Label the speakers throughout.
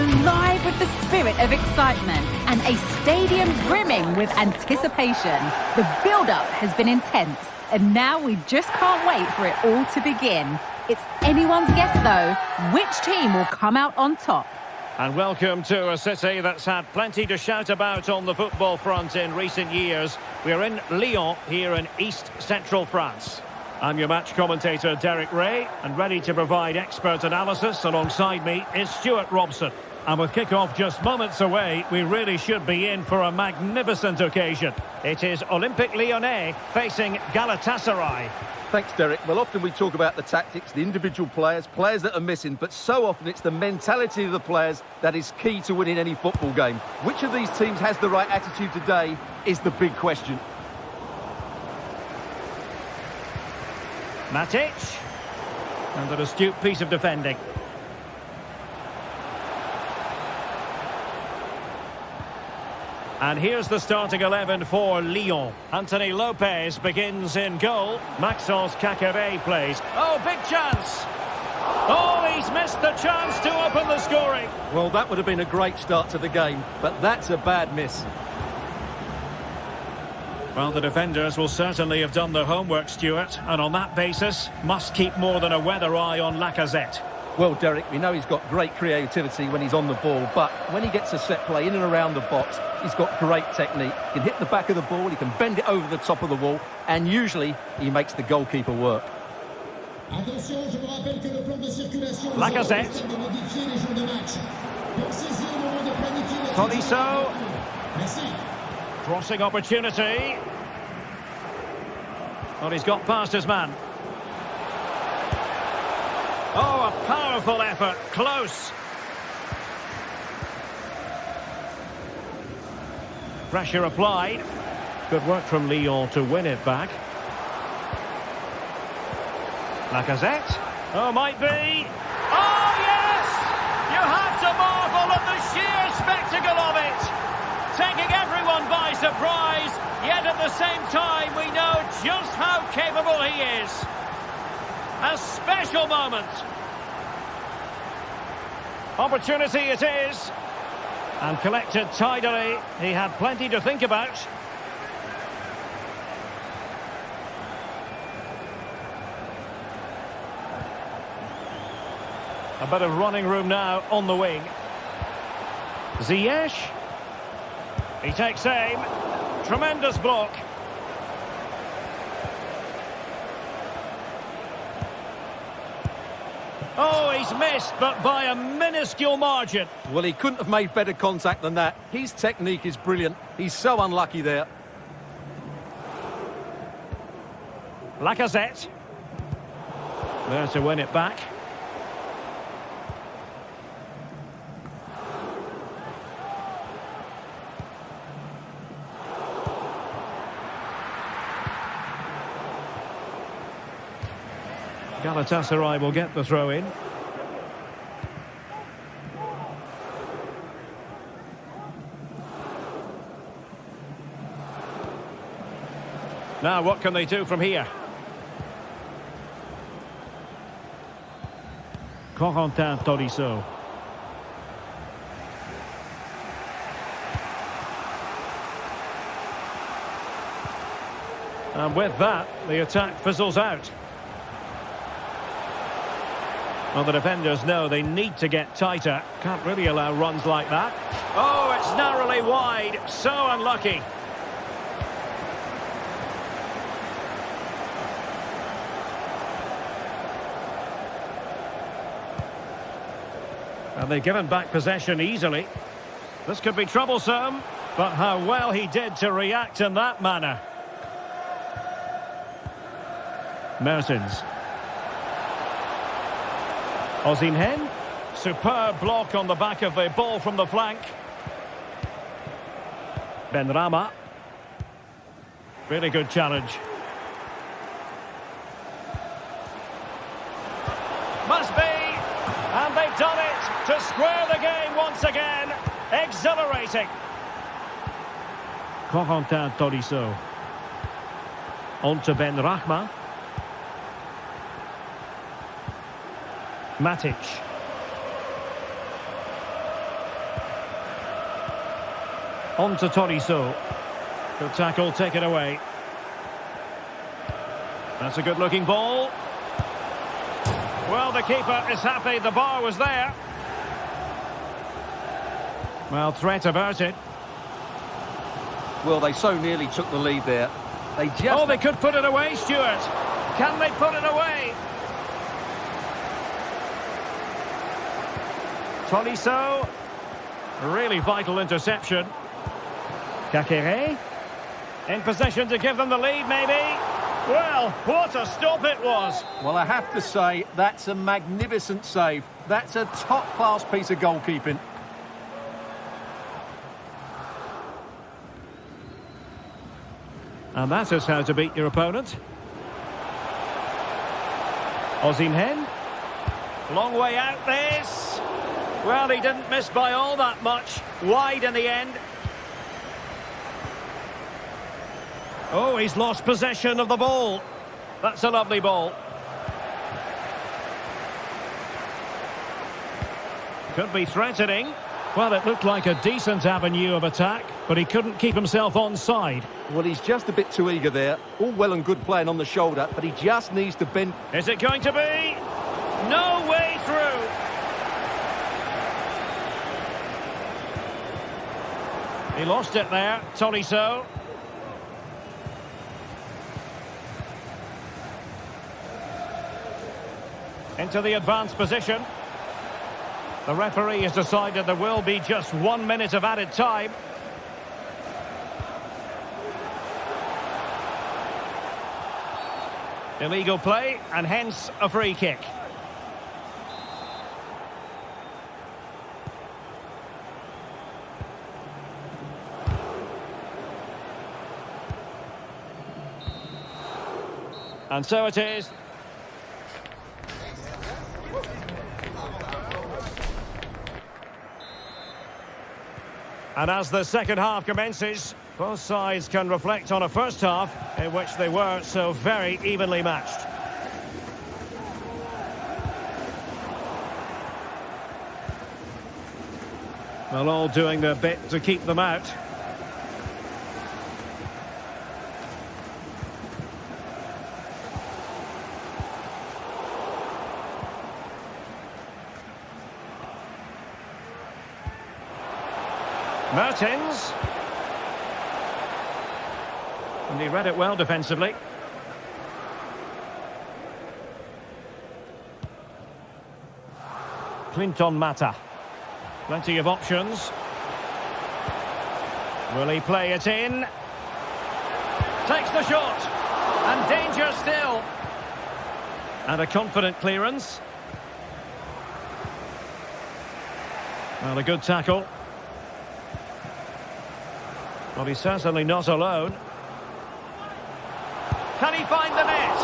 Speaker 1: alive with the spirit of excitement and a stadium brimming with anticipation. The build-up has been intense, and now we just can't wait for it all to begin. It's anyone's guess, though, which team will come out on top.
Speaker 2: And welcome to a city that's had plenty to shout about on the football front in recent years. We're in Lyon, here in east-central France. I'm your match commentator, Derek Ray, and ready to provide expert analysis. Alongside me is Stuart Robson. And with kick-off just moments away, we really should be in for a magnificent occasion. It is Olympique Lyonnais facing Galatasaray.
Speaker 3: Thanks, Derek. Well, often we talk about the tactics, the individual players that are missing, but so often it's the mentality of the players that is key to winning any football game. Which of these teams has the right attitude today is the big question.
Speaker 2: Matic. And an astute piece of defending. And here's the starting 11 for Lyon. Anthony Lopez begins in goal. Maxence Caqueret plays. Oh, big chance! Oh, he's missed the chance to open the scoring.
Speaker 3: Well, that would have been a great start to the game, but that's a bad miss.
Speaker 2: Well, the defenders will certainly have done their homework, Stuart, and on that basis, must keep more than a weather eye on Lacazette.
Speaker 3: Well, Derek, we know he's got great creativity when he's on the ball, but when he gets a set play in and around the box, he's got great technique. He can hit the back of the ball, he can bend it over the top of the wall, and usually he makes the goalkeeper work.
Speaker 2: Lacazette. Tolisso. Crossing opportunity. Well, he's got past his man. Oh, a powerful effort. Close. Pressure applied. Good work from Lyon to win it back. Lacazette. Oh, might be. Oh, yes! You have to marvel at the sheer spectacle of it. Taking everyone by surprise, yet at the same time we know just how capable he is. A special moment. Opportunity it is. And collected tidily. He had plenty to think about. A bit of running room now on the wing. Ziyech. He takes aim. Tremendous block. Oh, he's missed, but by a minuscule margin.
Speaker 3: Well, he couldn't have made better contact than that. His technique is brilliant. He's so unlucky there.
Speaker 2: Lacazette. There to win it back. Galatasaray will get the throw in. Now what can they do from here? Corentin Tolisso. And with that, the attack fizzles out. Well, the defenders know they need to get tighter. Can't really allow runs like that. Oh, it's narrowly wide. So unlucky. And they've given back possession easily. This could be troublesome, but how well he did to react in that manner. Mertens. Osimhen, superb block on the back of the ball from the flank. Benrahma. Really good challenge. Must be! And they've done it to square the game once again. Exhilarating. Corentin Tolisso. On to Benrahma. Matic. On to Toriso. Good tackle, taken away. That's a good-looking ball. Well, the keeper is happy the bar was there. Well, threat about it.
Speaker 3: Well, they so nearly took the lead there.
Speaker 2: Oh, they could put it away, Stuart. Can they put it away? Tolisso. Really vital interception. Kakere. In possession to give them the lead, maybe. Well, what a stop it was.
Speaker 3: Well, I have to say, that's a magnificent save. That's a top-class piece of goalkeeping.
Speaker 2: And that is how to beat your opponent. Osimhen. Long way out this. Well, he didn't miss by all that much. Wide in the end. Oh, he's lost possession of the ball. That's a lovely ball. Could be threatening. Well, it looked like a decent avenue of attack, but he couldn't keep himself onside.
Speaker 3: Well, he's just a bit too eager there. All well and good playing on the shoulder, but he just needs to bend.
Speaker 2: Is it going to be? No way through. He lost it there, Tolisso. Into the advanced position. The referee has decided there will be just 1 minute of added time. Illegal play, and hence a free kick. And so it is. And as the second half commences, both sides can reflect on a first half in which they were so very evenly matched. Well, all doing their bit to keep them out. Mertens. And he read it well defensively. Clinton Mata. Plenty of options. Will he play it in? Takes the shot. And danger still. And a confident clearance. Well, a good tackle. Well, he's certainly not alone. Can he find the net?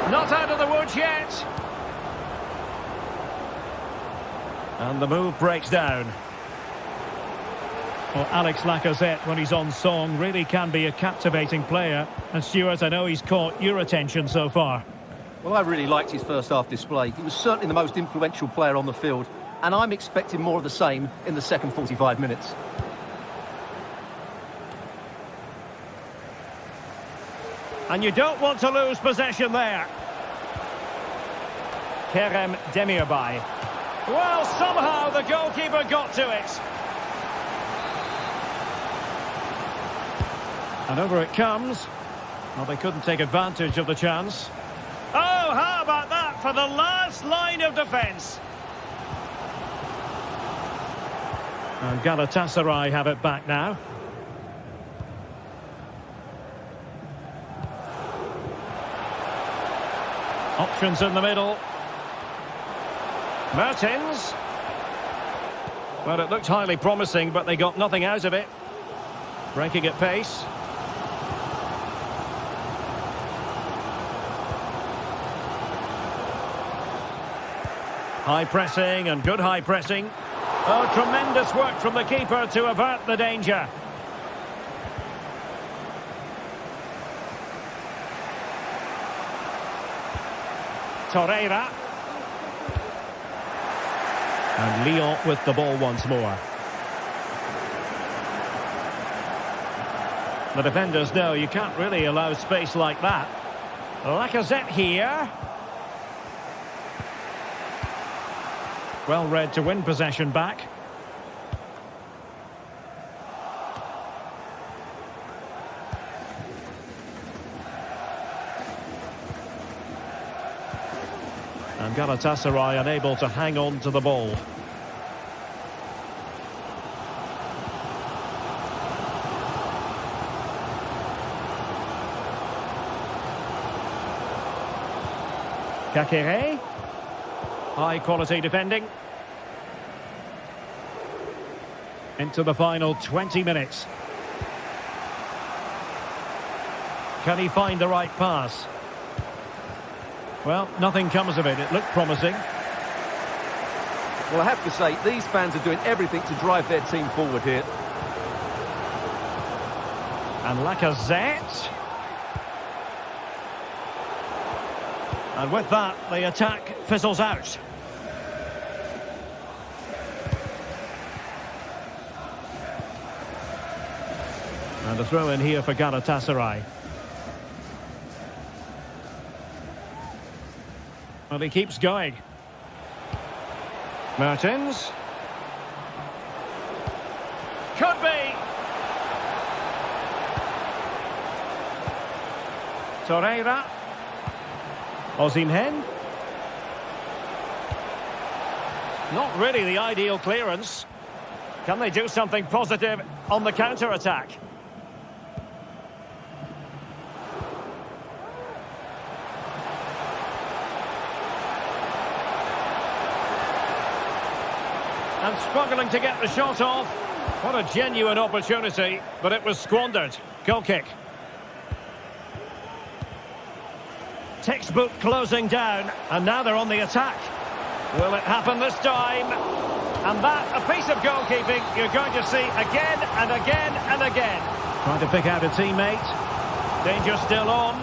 Speaker 2: Not out of the woods yet. And the move breaks down. Well, Alex Lacazette, when he's on song, really can be a captivating player. And Stuart, I know he's caught your attention so far.
Speaker 3: Well, I really liked his first half display. He was certainly the most influential player on the field. And I'm expecting more of the same in the second 45 minutes.
Speaker 2: And you don't want to lose possession there. Kerem Demirbay. Well, somehow the goalkeeper got to it. And over it comes. Well, they couldn't take advantage of the chance. Oh, how about that for the last line of defence? And Galatasaray have it back now. Options in the middle. Mertens. Well, it looked highly promising, but they got nothing out of it. Breaking at pace. High pressing and good high pressing. Oh, tremendous work from the keeper to avert the danger. Torreira. And Lyon with the ball once more. The defenders know you can't really allow space like that. Lacazette here. Well read to win possession back. And Galatasaray unable to hang on to the ball. Kakere. High quality defending. Into the final 20 minutes. Can he find the right pass? Well, nothing comes of it. It looked promising.
Speaker 3: Well, I have to say, these fans are doing everything to drive their team forward here.
Speaker 2: And Lacazette. And with that, the attack fizzles out. And a throw in here for Galatasaray. Well, he keeps going. Mertens. Could be. Torreira. Osimhen. Not really the ideal clearance. Can they do something positive on the counter-attack? And struggling to get the shot off. What a genuine opportunity, but it was squandered. Goal kick. Textbook closing down, and now they're on the attack. Will it happen this time? And that, a piece of goalkeeping you're going to see again and again and again. Trying to pick out a teammate. Danger still on.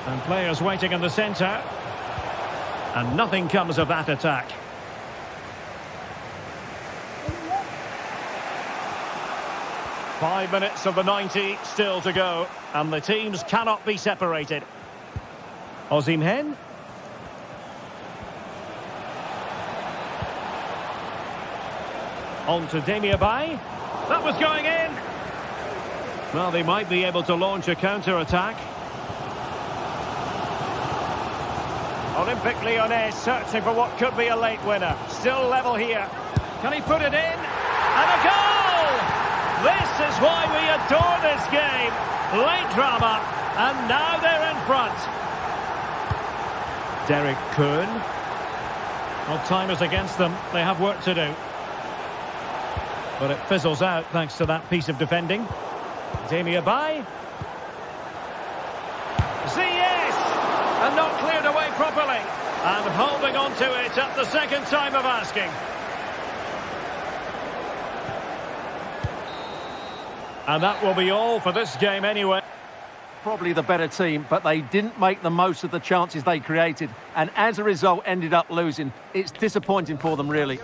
Speaker 2: And players waiting in the centre. And nothing comes of that attack. Five minutes of the 90 still to go, and the teams cannot be separated. Osimhen. On to Demirbay. That was going in. Well, they might be able to launch a counter-attack. Olympique Lyonnais searching for what could be a late winner. Still level here. Can he put it in? And a goal! This is why we adore this game. Late drama, and now they're in front. Derek Kuhn. Well, time is against them. They have work to do. But it fizzles out thanks to that piece of defending. Demirbay. Ziyech! And not cleared away properly. And holding on to it at the second time of asking. And that will be all for this game anyway.
Speaker 3: Probably the better team, but they didn't make the most of the chances they created, and as a result ended up losing. It's disappointing for them, really.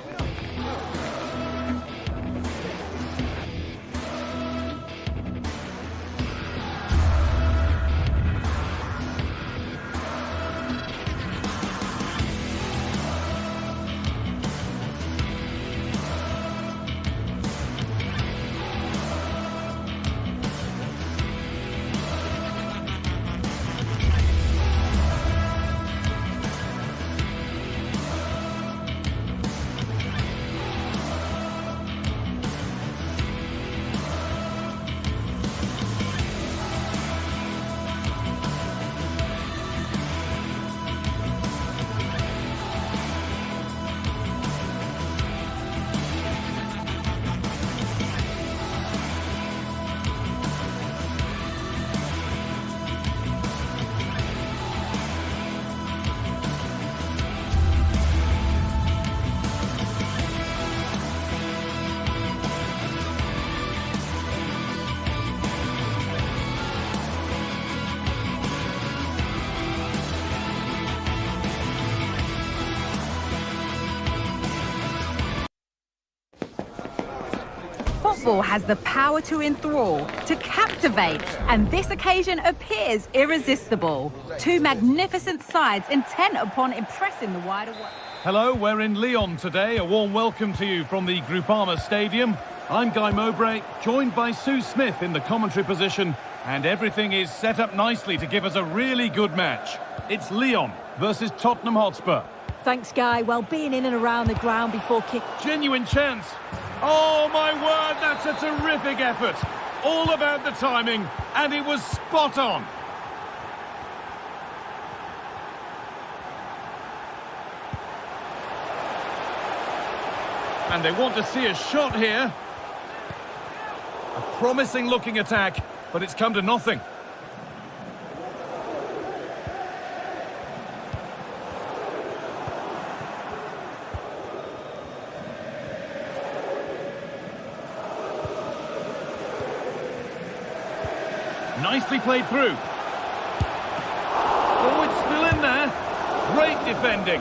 Speaker 1: Football has the power to enthrall, to captivate, and this occasion appears irresistible. Two magnificent sides intent upon impressing the wider world.
Speaker 4: Hello, we're in Lyon today. A warm welcome to you from the Groupama Stadium. I'm Guy Mowbray, joined by Sue Smith in the commentary position, and everything is set up nicely to give us a really good match. It's Lyon versus Tottenham Hotspur.
Speaker 5: Thanks, Guy. Well, being in and around the ground before kick...
Speaker 4: Genuine chance. Oh, my word, that's a terrific effort. All about the timing, and it was spot on. And they want to see a shot here. A promising-looking attack, but it's come to nothing. Nicely played through. Oh, it's still in there. Great defending.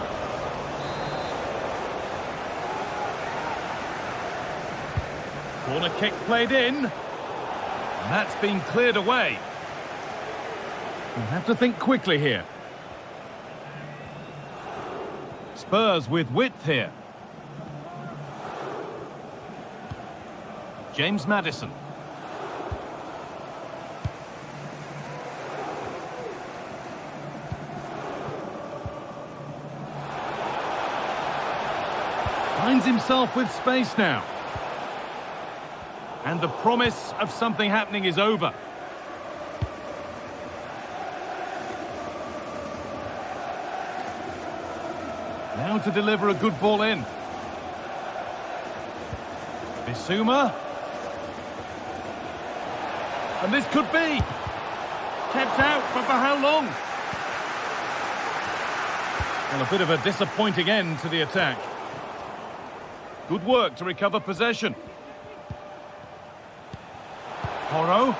Speaker 4: Corner kick played in. And that's been cleared away. You have to think quickly here. Spurs with width here. James Maddison. Finds himself with space now. And the promise of something happening is over. Now to deliver a good ball in. Bissouma. And this could be. Kept out, but for how long? Well, a bit of a disappointing end to the attack. Good work to recover possession. Porro.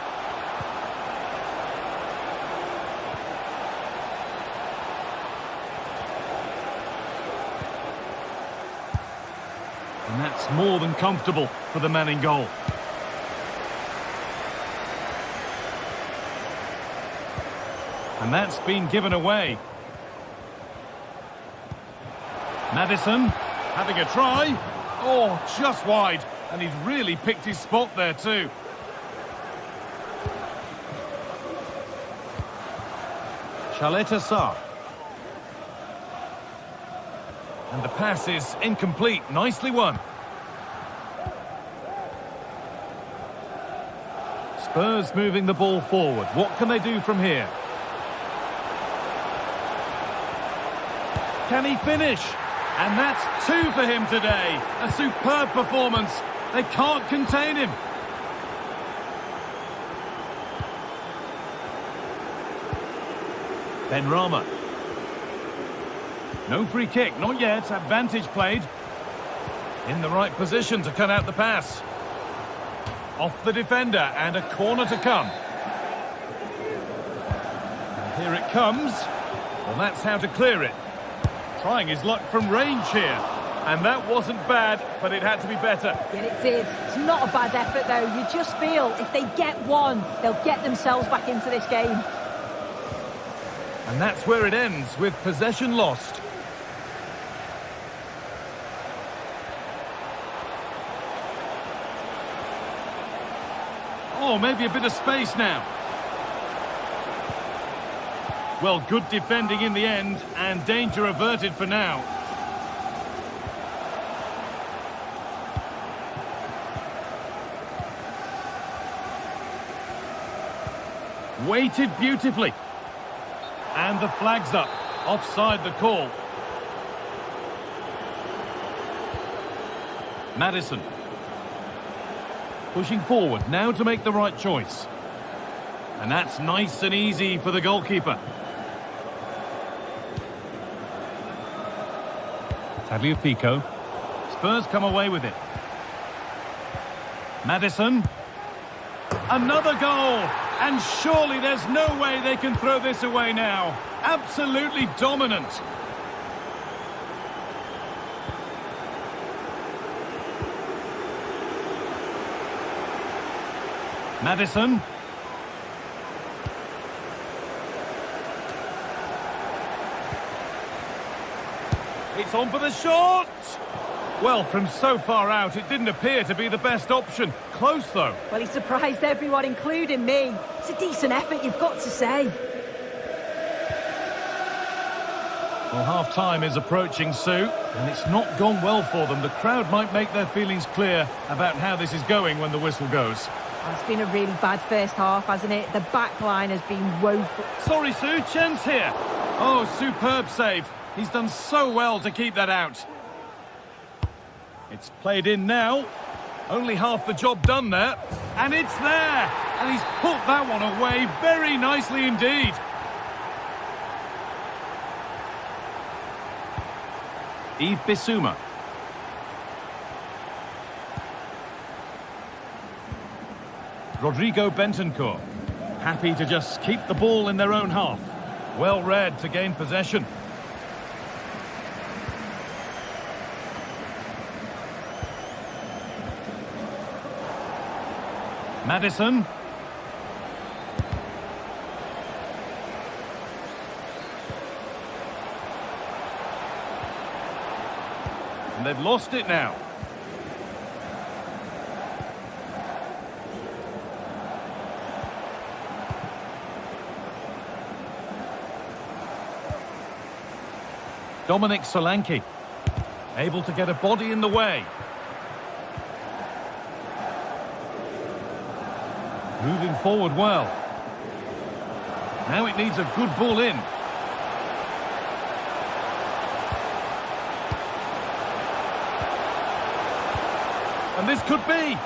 Speaker 4: And that's more than comfortable for the man in goal. And that's been given away. Maddison having a try. Oh, just wide. And he's really picked his spot there too. Chaleta Sarr. And the pass is incomplete. Nicely won. Spurs moving the ball forward. What can they do from here? Can he finish? And that's 2 for him today. A superb performance. They can't contain him. Benrahma. No free kick, not yet. Advantage played. In the right position to cut out the pass. Off the defender and a corner to come. And here it comes. Well, that's how to clear it. Trying his luck from range here. And that wasn't bad, but it had to be better.
Speaker 5: Yeah, it did. It's not a bad effort, though. You just feel if they get one, they'll get themselves back into this game.
Speaker 4: And that's where it ends, with possession lost. Oh, maybe a bit of space now. Well, good defending in the end, and danger averted for now. Weighted beautifully. And the flag's up. Offside the call. Maddison. Pushing forward, now to make the right choice. And that's nice and easy for the goalkeeper. Tagliafico. Spurs come away with it. Maddison. Another goal! And surely there's no way they can throw this away now. Absolutely dominant. Madison. It's on for the shot! Well, from so far out, it didn't appear to be the best option. Close, though.
Speaker 5: Well, he surprised everyone, including me. It's a decent effort, you've got to say.
Speaker 4: Well, half-time is approaching, Sue, and it's not gone well for them. The crowd might make their feelings clear about how this is going when the whistle goes.
Speaker 5: Well, it's been a really bad first half, hasn't it? The back line has been woeful.
Speaker 4: Sorry, Sue, chance here. Oh, superb save. He's done so well to keep that out. It's played in now. Only half the job done there. And it's there. And he's put that one away very nicely indeed. Yves Bissouma. Rodrigo Bentancur. Happy to just keep the ball in their own half. Well read to gain possession. Madison. And they've lost it now. Dominic Solanke. Able to get a body in the way. Moving forward well. Now it needs a good ball in. And this could be.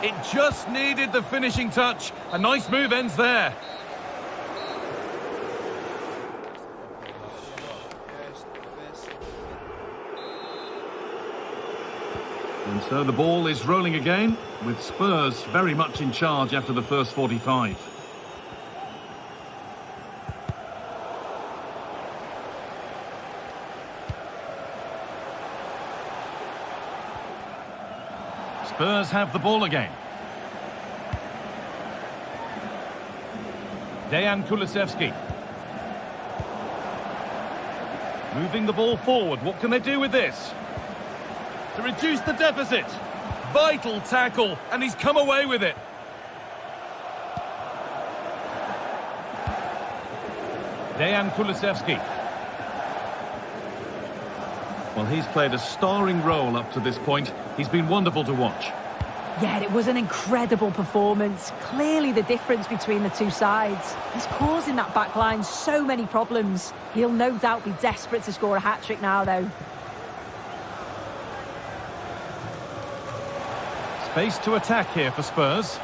Speaker 4: It just needed the finishing touch. A nice move ends there. And so the ball is rolling again, with Spurs very much in charge after the first 45. Spurs have the ball again. Dejan Kulusevski. Moving the ball forward. What can they do with this? To reduce the deficit. Vital tackle, and he's come away with it. Dejan Kulusevski. Well, he's played a starring role up to this point. He's been wonderful to watch.
Speaker 5: Yeah, it was an incredible performance. Clearly the difference between the two sides. He's causing that back line so many problems. He'll no doubt be desperate to score a hat-trick now, though.
Speaker 4: Space to attack here for Spurs.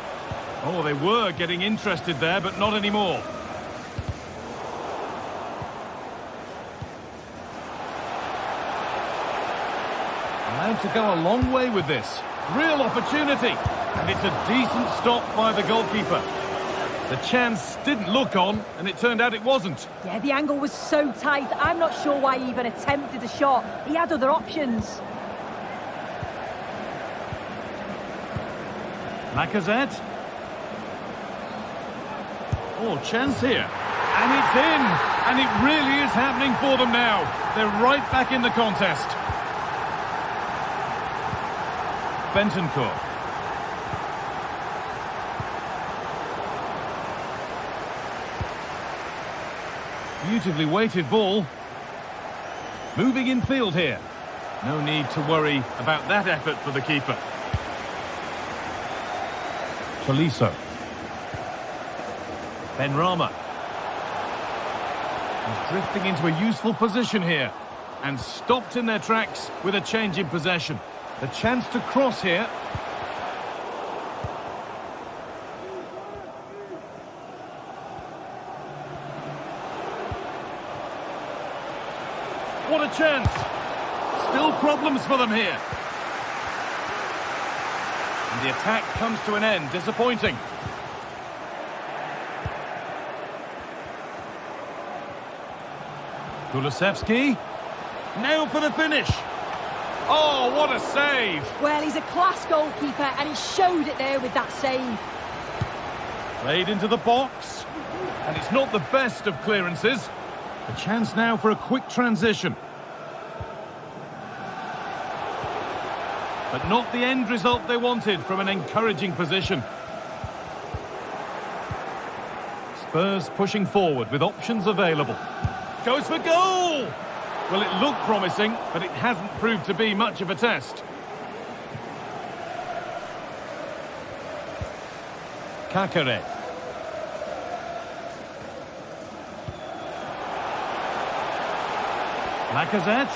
Speaker 4: Oh, they were getting interested there, but not anymore. Allowed to go a long way with this. Real opportunity. And it's a decent stop by the goalkeeper. The chance didn't look on, and it turned out it wasn't.
Speaker 5: Yeah, the angle was so tight. I'm not sure why he even attempted a shot. He had other options.
Speaker 4: Lacazette. Oh, chance here. And it's in. And it really is happening for them now. They're right back in the contest. Bentancur. Beautifully weighted ball. Moving in field here. No need to worry about that effort for the keeper. Tolisso. Benrahma. He's drifting into a useful position here. And stopped in their tracks with a change in possession. The chance to cross here. What a chance! Still problems for them here. And the attack comes to an end. Disappointing. Kulusevski. Now for the finish. Oh, what a save!
Speaker 5: Well, he's a class goalkeeper, and he showed it there with that save.
Speaker 4: Played into the box. And it's not the best of clearances. A chance now for a quick transition. But not the end result they wanted from an encouraging position. Spurs pushing forward with options available. Goes for goal! Well, it looked promising, but it hasn't proved to be much of a test. Kakare. Lacazette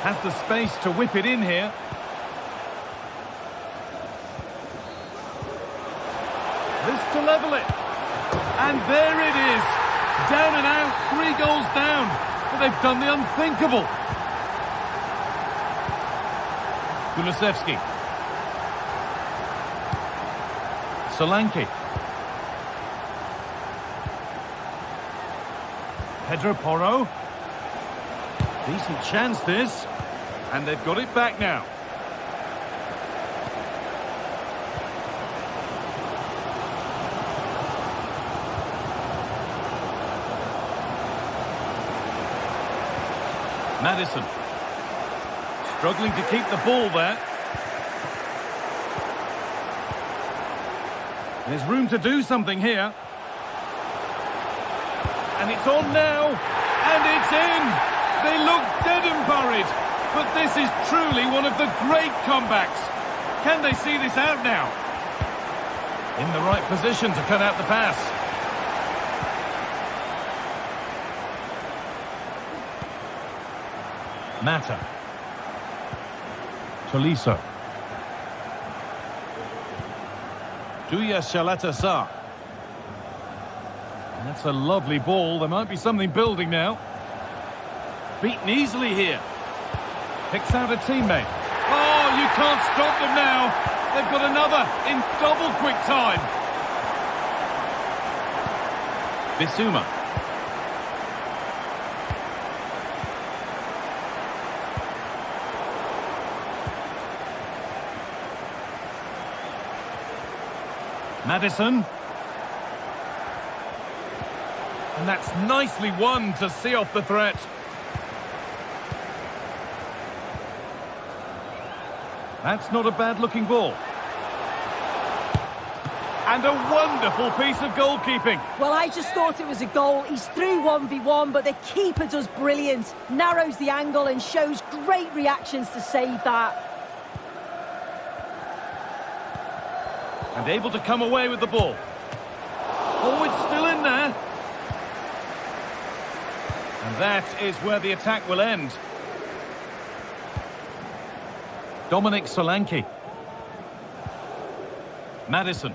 Speaker 4: has the space to whip it in here. This to level it. And there it is. Down and out, 3 goals down. But they've done the unthinkable. Kulusevski. Solanke. Pedro Porro. Decent chance this. And they've got it back now. Maddison. Struggling to keep the ball there. There's room to do something here. And it's on now. And it's in. They look dead and buried. But this is truly one of the great comebacks. Can they see this out now? In the right position to cut out the pass. Mata. Tolisso. Duya Shalata. That's a lovely ball. There might be something building now. Beaten easily here. Picks out a teammate. Oh, you can't stop them now. They've got another in double quick time. Bissouma. Maddison. And that's nicely won to see off the threat. That's not a bad-looking ball. And a wonderful piece of goalkeeping.
Speaker 5: Well, I just thought it was a goal. He's through 1v1, but the keeper does brilliant. Narrows the angle and shows great reactions to save that.
Speaker 4: And able to come away with the ball. Oh, it's still in there. And that is where the attack will end. Dominic Solanke. Maddison.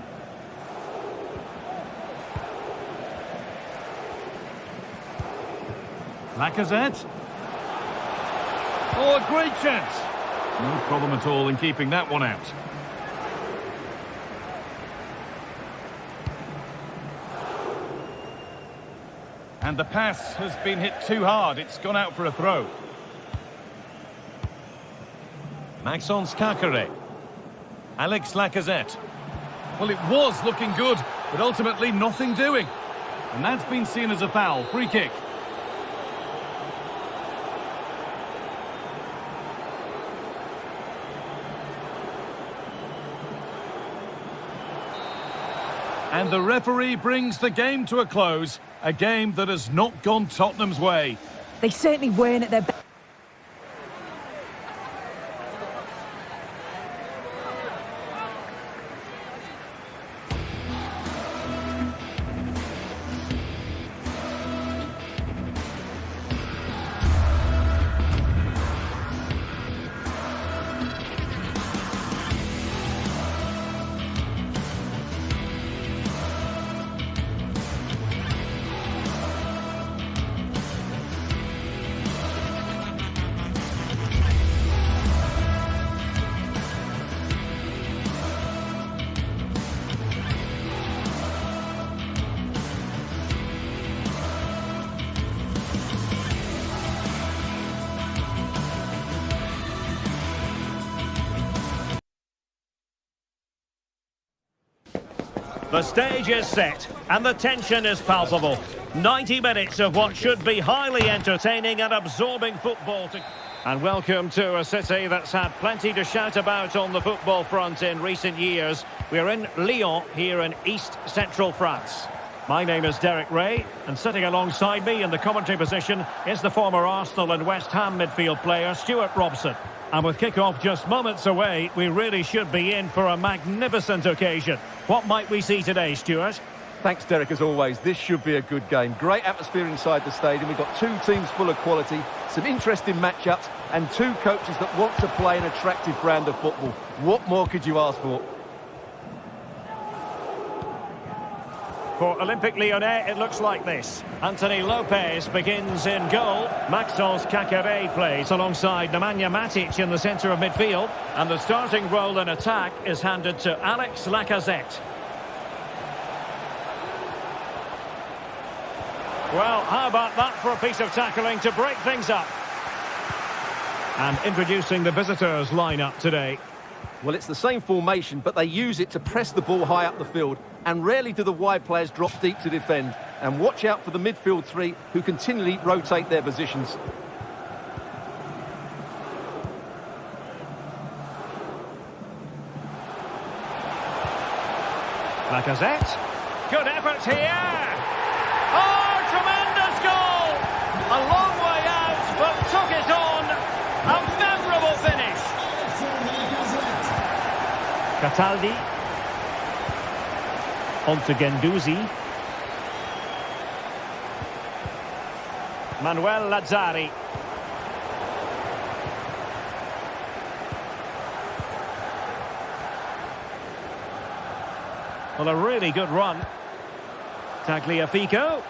Speaker 4: Lacazette. Oh, a great chance. No problem at all in keeping that one out. And the pass has been hit too hard. It's gone out for a throw. Maxence Kakare. Alex Lacazette. Well, it was looking good, but ultimately nothing doing. And that's been seen as a foul. Free kick. And the referee brings the game to a close. A game that has not gone Tottenham's way.
Speaker 5: They certainly weren't at their best.
Speaker 2: The stage is set and the tension is palpable. 90 minutes of what should be highly entertaining and absorbing football. And welcome to a city that's had plenty to shout about on the football front in recent years. We're in Lyon here in East Central France. My name is Derek Ray, and sitting alongside me in the commentary position is the former Arsenal and West Ham midfield player Stuart Robson. And with kick-off just moments away, we really should be in for a magnificent occasion. What might we see today, Stuart?
Speaker 3: Thanks, Derek, as always. This should be a good game. Great atmosphere inside the stadium. We've got two teams full of quality, some interesting matchups, and two coaches that want to play an attractive brand of football. What more could you ask for?
Speaker 2: For Olympique Lyonnais, it looks like this. Anthony Lopez begins in goal. Maxence Caqueret plays alongside Nemanja Matic in the centre of midfield. And the starting role in attack is handed to Alex Lacazette. Well, how about that for a piece of tackling to break things up? And introducing the visitors' lineup today.
Speaker 3: Well, it's the same formation, but they use it to press the ball high up the field. And rarely do the wide players drop deep to defend. And watch out for the midfield three, who continually rotate their positions.
Speaker 2: Lacazette. Good effort here. Oh, tremendous goal! A long way out, but took it on. A memorable finish. Cataldi. On to Guendouzi. Manuel Lazzari. Well, a really good run. Tagliafico.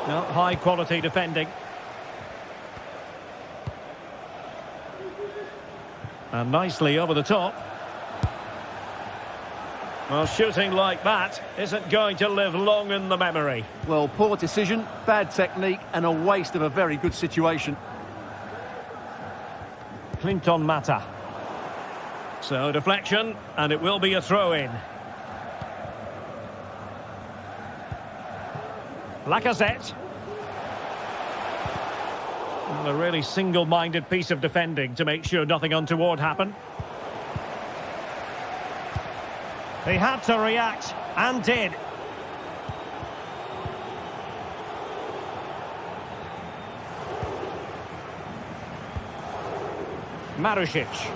Speaker 2: No, high quality defending. And nicely over the top. Well, shooting like that isn't going to live long in the memory.
Speaker 3: Well, poor decision, bad technique, and a waste of a very good situation.
Speaker 2: Clinton Mata. So, deflection, and it will be a throw-in. Lacazette. A really single-minded piece of defending to make sure nothing untoward happened. He had to react, and did. Marušić.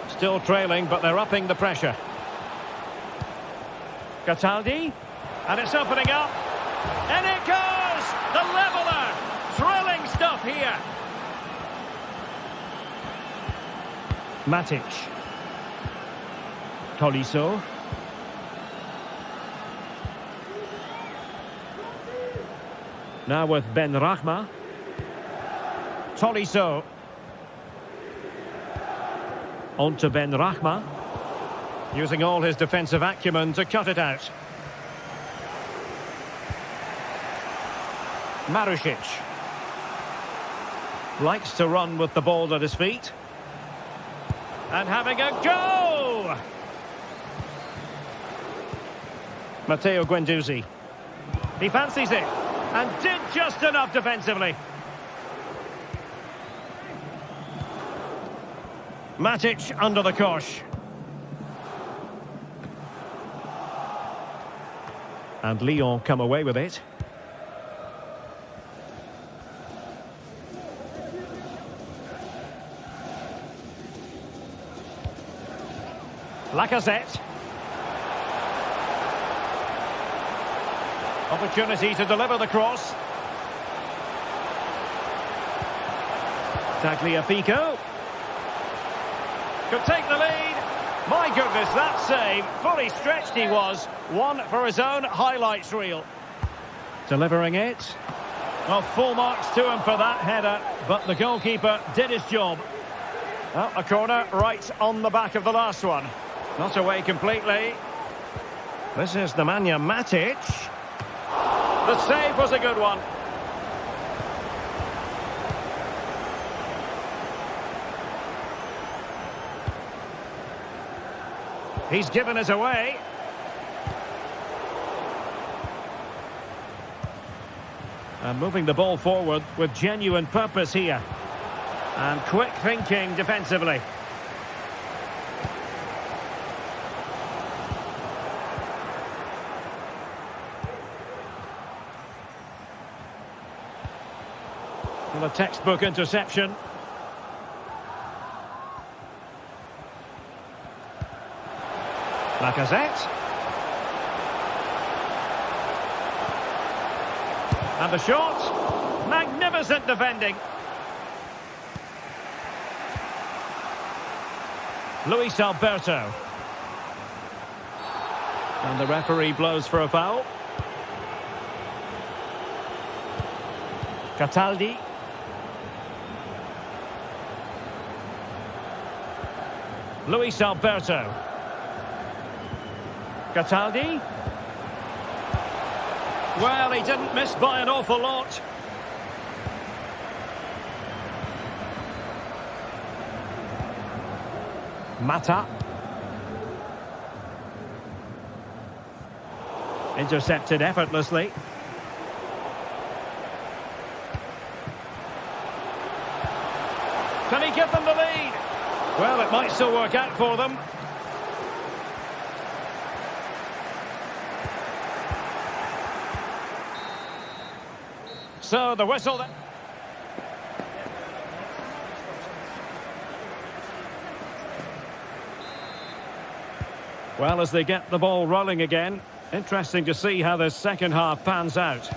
Speaker 2: Still trailing, but they're upping the pressure. Cataldi. And it's opening up. And it goes! The leveller! Thrilling stuff here. Matic. Tolisso. Now with Ben Rachma. Tolisso. On to Ben Rachma. Using all his defensive acumen to cut it out. Marušić. Likes to run with the ball at his feet. And having a go! Matteo Guendouzi. He fancies it. And did just enough defensively. Matic under the cosh. And Lyon come away with it. Lacazette. Opportunity to deliver the cross. Tagliafico. Could take the lead. My goodness, that save. Fully stretched he was. One for his own highlights reel. Delivering it. Well, full marks to him for that header, but the goalkeeper did his job. Well, a corner right on the back of the last one. Not away completely. This is Nemanja Matic. The save was a good one. He's given it away. And moving the ball forward with genuine purpose here. And quick thinking defensively. Well, a textbook interception. Lacazette. And the shot. Magnificent defending. Luis Alberto. And the referee blows for a foul. Cataldi. Luis Alberto. Cataldi. Well, he didn't miss by an awful lot. Mata. Intercepted effortlessly. Can he give them the lead? Well, it might still work out for them. So the whistle. Well, as they get the ball rolling again, interesting to see how the second half pans out.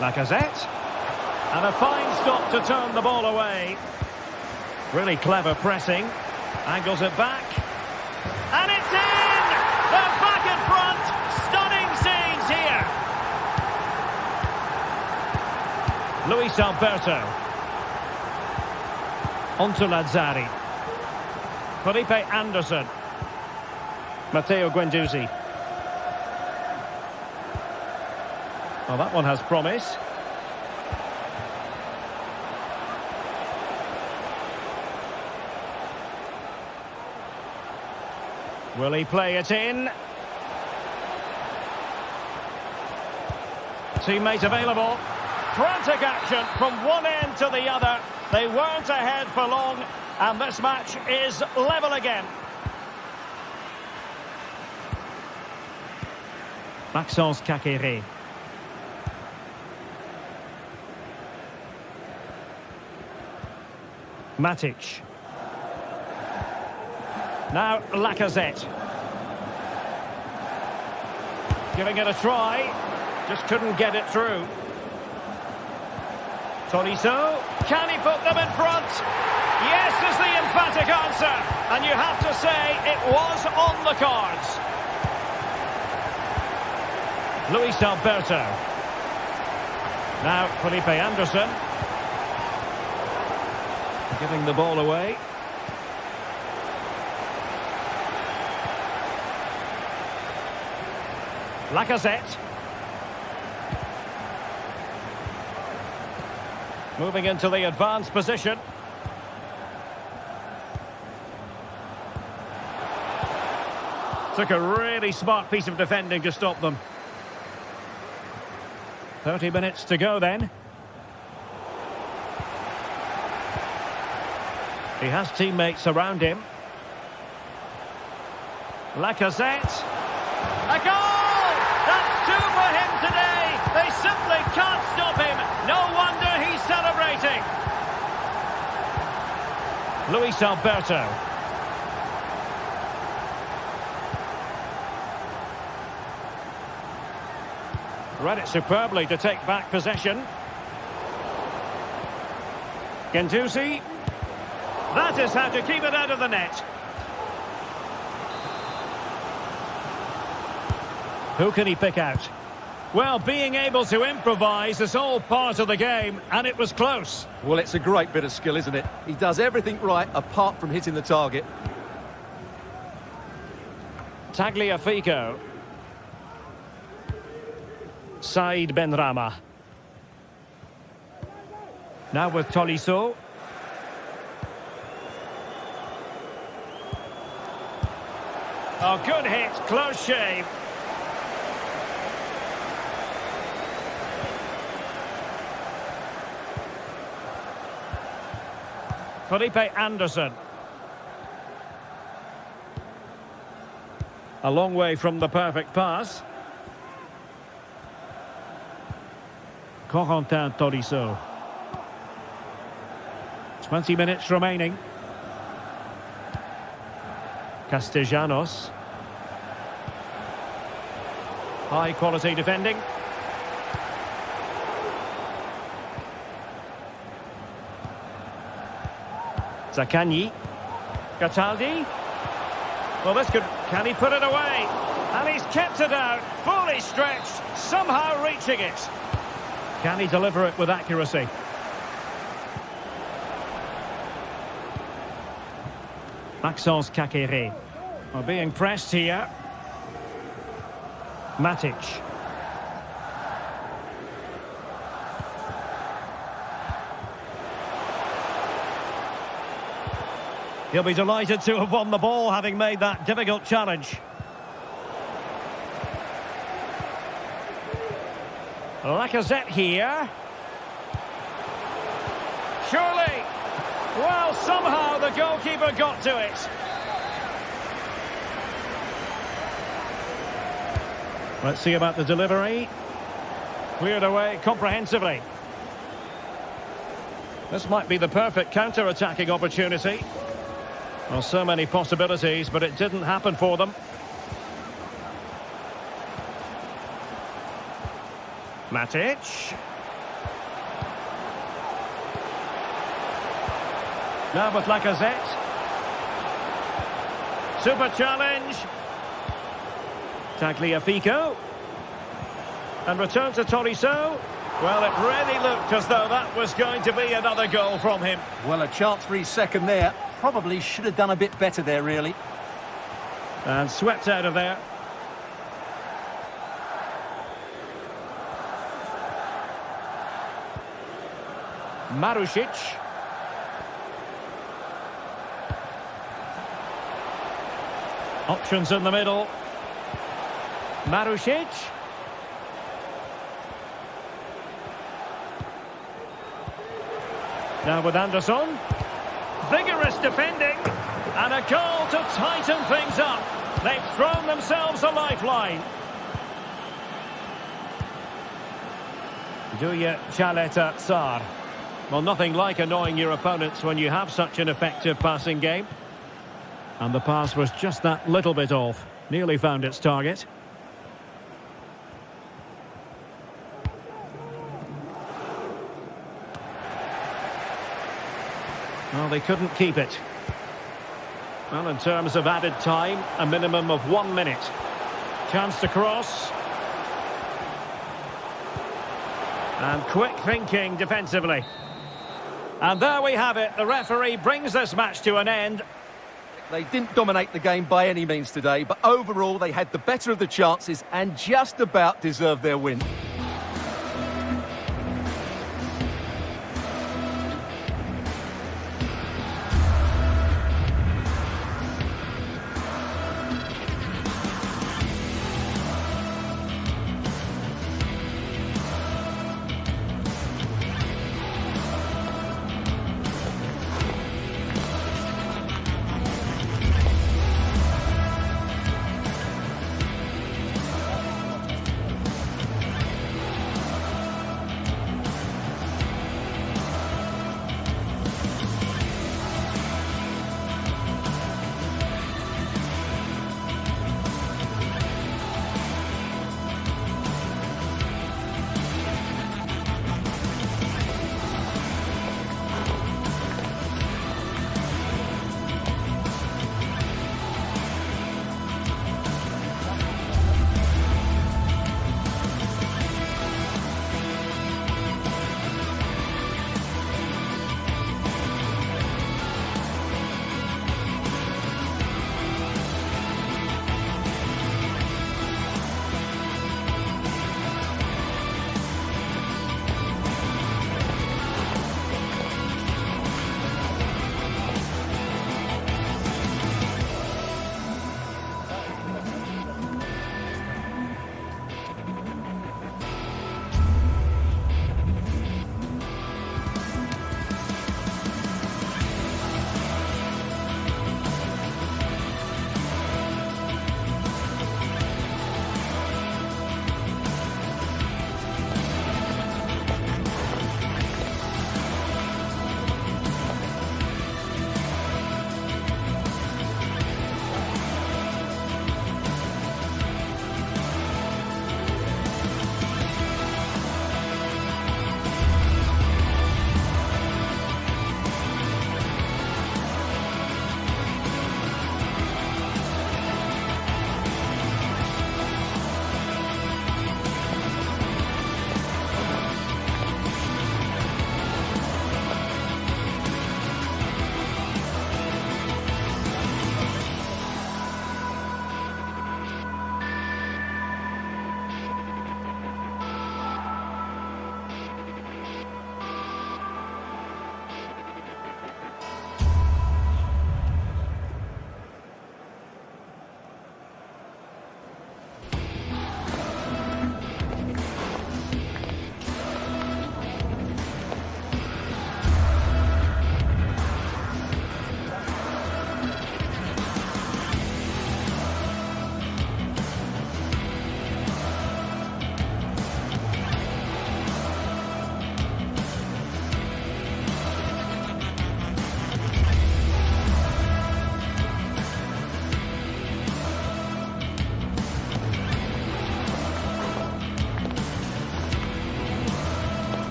Speaker 2: Lacazette. And a fine stop to turn the ball away. Really clever pressing. Angles it back. And it's in! They're back in front! Stunning scenes here! Luis Alberto. Onto Lazzari. Felipe Anderson. Matteo Guendouzi. Well, that one has promise. Will he play it in? Teammate available. Frantic action from one end to the other. They weren't ahead for long, and this match is level again. Maxence Caqueret. Matic. Now Lacazette. Giving it a try. Just couldn't get it through. Tolisso. Can he put them in front? Yes is the emphatic answer. And you have to say it was on the cards. Luis Alberto. Now Felipe Anderson. Giving the ball away. Lacazette. Moving into the advanced position. Took a really smart piece of defending to stop them. 30 minutes to go then. He has teammates around him. Lacazette. A goal! That's two for him today. They simply can't stop him. No wonder he's celebrating. Luis Alberto. Read it superbly to take back possession. Guendouzi. That is how to keep it out of the net. Who can he pick out? Well, being able to improvise is all part of the game, and it was close.
Speaker 3: Well, it's a great bit of skill, isn't it? He does everything right apart from hitting the target.
Speaker 2: Tagliafico. Said Benrahma. Now with Tolisso. Oh, good hit, close shave. Felipe Anderson. A long way from the perfect pass. Corentin Tolisso. 20 minutes remaining. Castellanos. High quality defending. Zaccagni. Cataldi. Well, this could... Can he put it away? And he's kept it out. Fully stretched. Somehow reaching it. Can he deliver it with accuracy? Maxence Caqueret. Well, being pressed here. Matic. He'll be delighted to have won the ball, having made that difficult challenge. Lacazette here. Surely. Well, somehow the goalkeeper got to it. Let's see about the delivery. Cleared away comprehensively. This might be the perfect counter-attacking opportunity. Well, so many possibilities, but it didn't happen for them. Matic. Now with Lacazette. Super challenge. Tagliafico. And return to Tolisso. Well, it really looked as though that was going to be another goal from him.
Speaker 3: Well, a chance for his second there. Probably should have done a bit better there, really.
Speaker 2: And swept out of there. Marušić. Options in the middle. Marušić. Now with Anderson. Vigorous defending. And a goal to tighten things up. They've thrown themselves a lifeline. Duya Chaleta Tsar. Well, nothing like annoying your opponents when you have such an effective passing game. And the pass was just that little bit off. Nearly found its target. Well, they couldn't keep it. Well, in terms of added time, a minimum of 1 minute. Chance to cross. And quick thinking defensively. And there we have it. The referee brings this match to an end.
Speaker 3: They didn't dominate the game by any means today, but overall they had the better of the chances and just about deserved their win.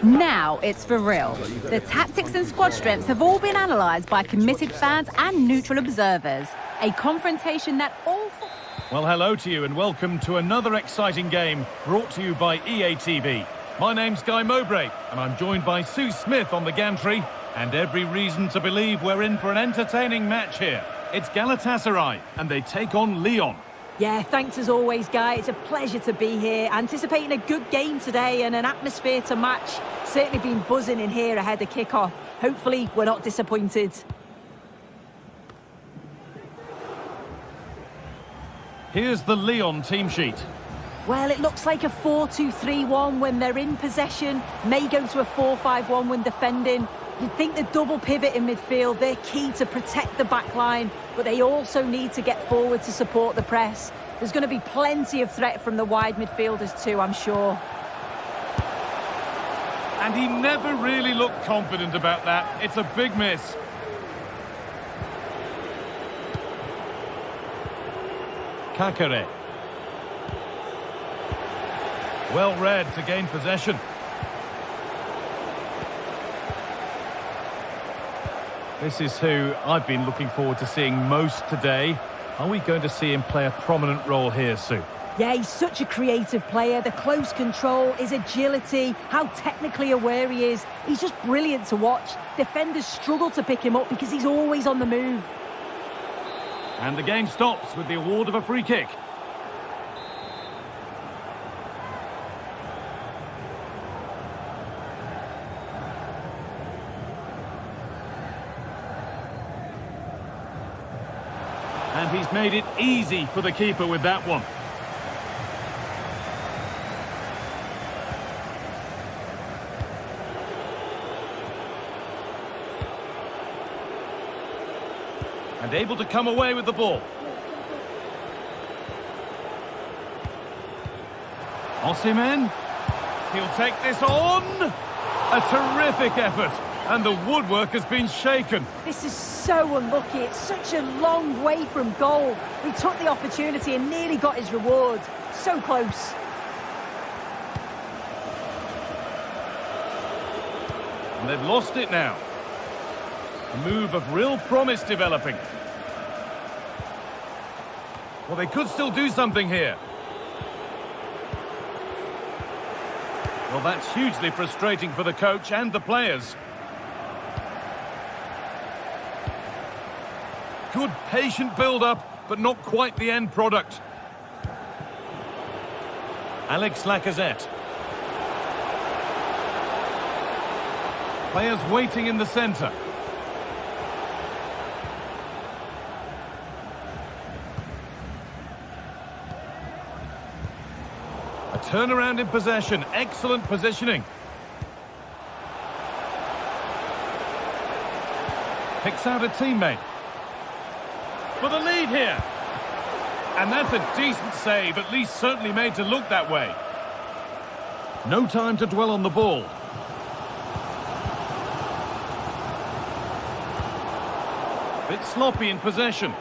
Speaker 1: Now it's for real. The tactics and squad strengths have all been analysed by committed fans and neutral observers. A confrontation that all...
Speaker 4: Well, hello to you and welcome to another exciting game brought to you by EA TV. My name's Guy Mowbray and I'm joined by Sue Smith on the gantry, and every reason to believe we're in for an entertaining match here. It's Galatasaray and they take on Lyon.
Speaker 5: Yeah, thanks as always, Guy. It's a pleasure to be here. Anticipating a good game today and an atmosphere to match. Certainly been buzzing in here ahead of kick-off. Hopefully, we're not disappointed.
Speaker 4: Here's the Lyon team sheet.
Speaker 5: Well, it looks like a 4-2-3-1 when they're in possession. May go to a 4-5-1 when defending. You'd think the double pivot in midfield, they're key to protect the back line, but they also need to get forward to support the press. There's going to be plenty of threat from the wide midfielders too, I'm sure.
Speaker 4: And he never really looked confident about that. It's a big miss. Kakare. Well read to gain possession. This is who I've been looking forward to seeing most today. Are we going to see him play a prominent role here, Sue?
Speaker 5: Yeah, he's such a creative player. The close control, his agility, how technically aware he is. He's just brilliant to watch. Defenders struggle to pick him up because he's always on the move.
Speaker 4: And the game stops with the award of a free kick. And he's made it easy for the keeper with that one. And able to come away with the ball. Osimhen. He'll take this on. A terrific effort. And the woodwork has been shaken.
Speaker 5: This is so unlucky. It's such a long way from goal. He took the opportunity and nearly got his reward. So close.
Speaker 4: And they've lost it now. A move of real promise developing. Well, they could still do something here. Well, that's hugely frustrating for the coach and the players. Good patient build-up, but not quite the end product. Alex Lacazette. Players waiting in the centre. A turnaround in possession. Excellent positioning. Picks out a teammate. For the lead here. And that's a decent save, at least certainly made to look that way. No time to dwell on the ball. Bit sloppy in possession.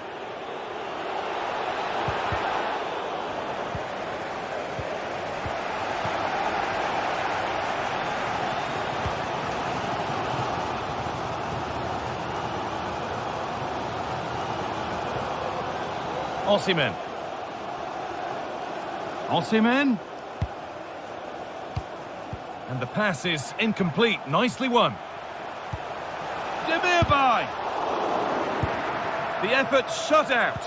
Speaker 4: Osimhen. Osimhen. And the pass is incomplete. Nicely won. Demirbay. The effort shut out.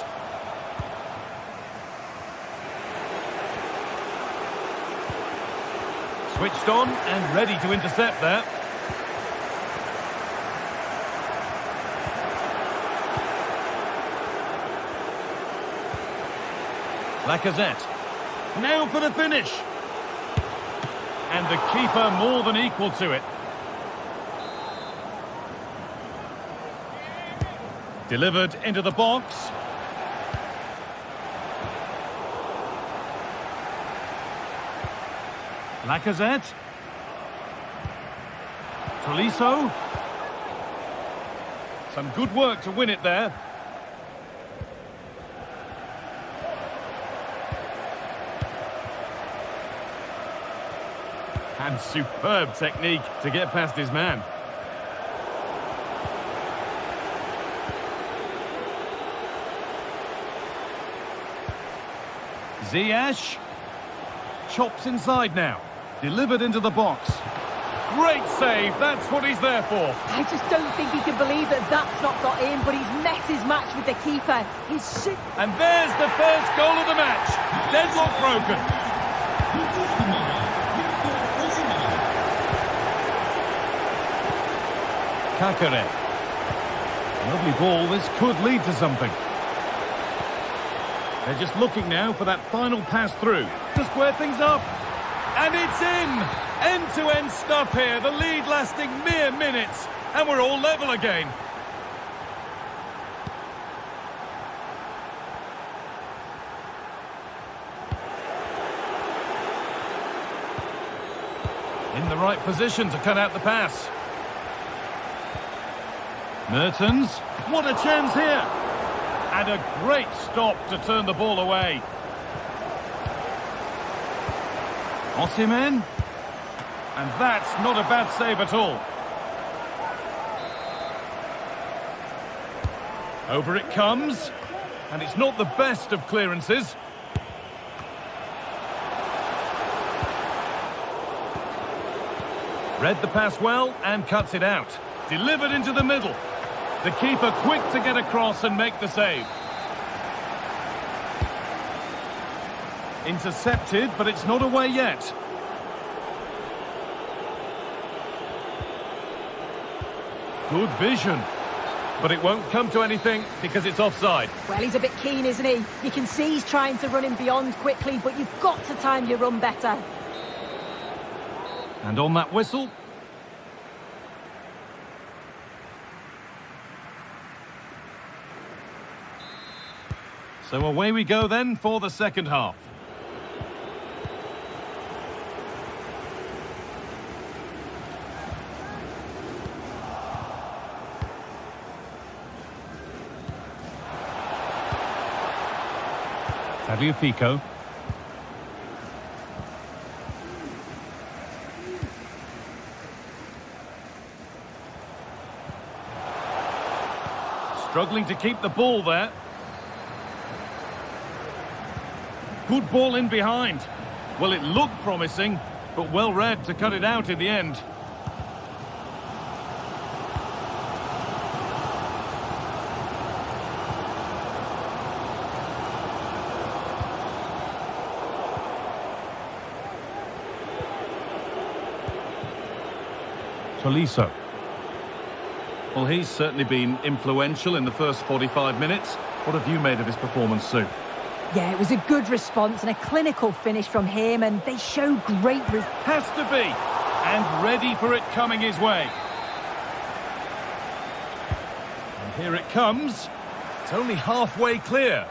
Speaker 4: Switched on and ready to intercept there. Lacazette. Now for the finish. And the keeper more than equal to it. Delivered into the box. Lacazette. Tolisso. Some good work to win it there. And superb technique to get past his man. Ziyech. Chops inside now. Delivered into the box. Great save, that's what he's there for.
Speaker 5: I just don't think he can believe that that's not got in, but he's met his match with the keeper.
Speaker 4: And there's the first goal of the match. Deadlock broken. Kakare. Lovely ball, this could lead to something. They're just looking now for that final pass through to square things up. And it's in! End-to-end stuff here, the lead lasting mere minutes, and we're all level again. In the right position to cut out the pass. Mertens, what a chance here! And a great stop to turn the ball away. Osimhen. And that's not a bad save at all. Over it comes. And it's not the best of clearances. Read the pass well and cuts it out. Delivered into the middle. The keeper quick to get across and make the save. Intercepted, but it's not away yet. Good vision. But it won't come to anything because it's offside.
Speaker 5: Well, he's a bit keen, isn't he? You can see he's trying to run him beyond quickly, but you've got to time your run better.
Speaker 4: And on that whistle... So away we go then for the second half. Tagliafico. Struggling to keep the ball there. Good ball in behind. Well, it looked promising, but well read to cut it out in the end. Tolisso. Well, he's certainly been influential in the first 45 minutes. What have you made of his performance, Sue?
Speaker 5: Yeah, it was a good response and a clinical finish from him, and they show great...
Speaker 4: Has to be! And ready for it coming his way. And here it comes. It's only halfway clear.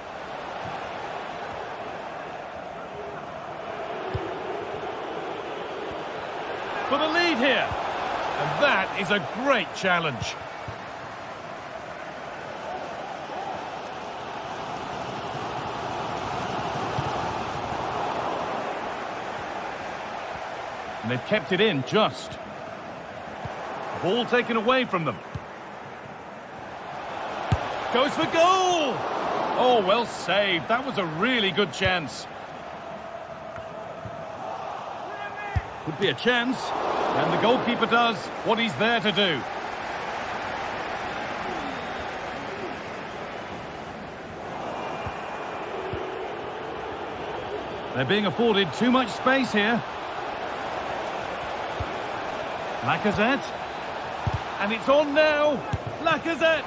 Speaker 4: For the lead here. And that is a great challenge. And they've kept it in just. Ball taken away from them. Goes for goal! Oh, well saved. That was a really good chance. Could be a chance. And the goalkeeper does what he's there to do. They're being afforded too much space here. Lacazette. And it's on now. Lacazette.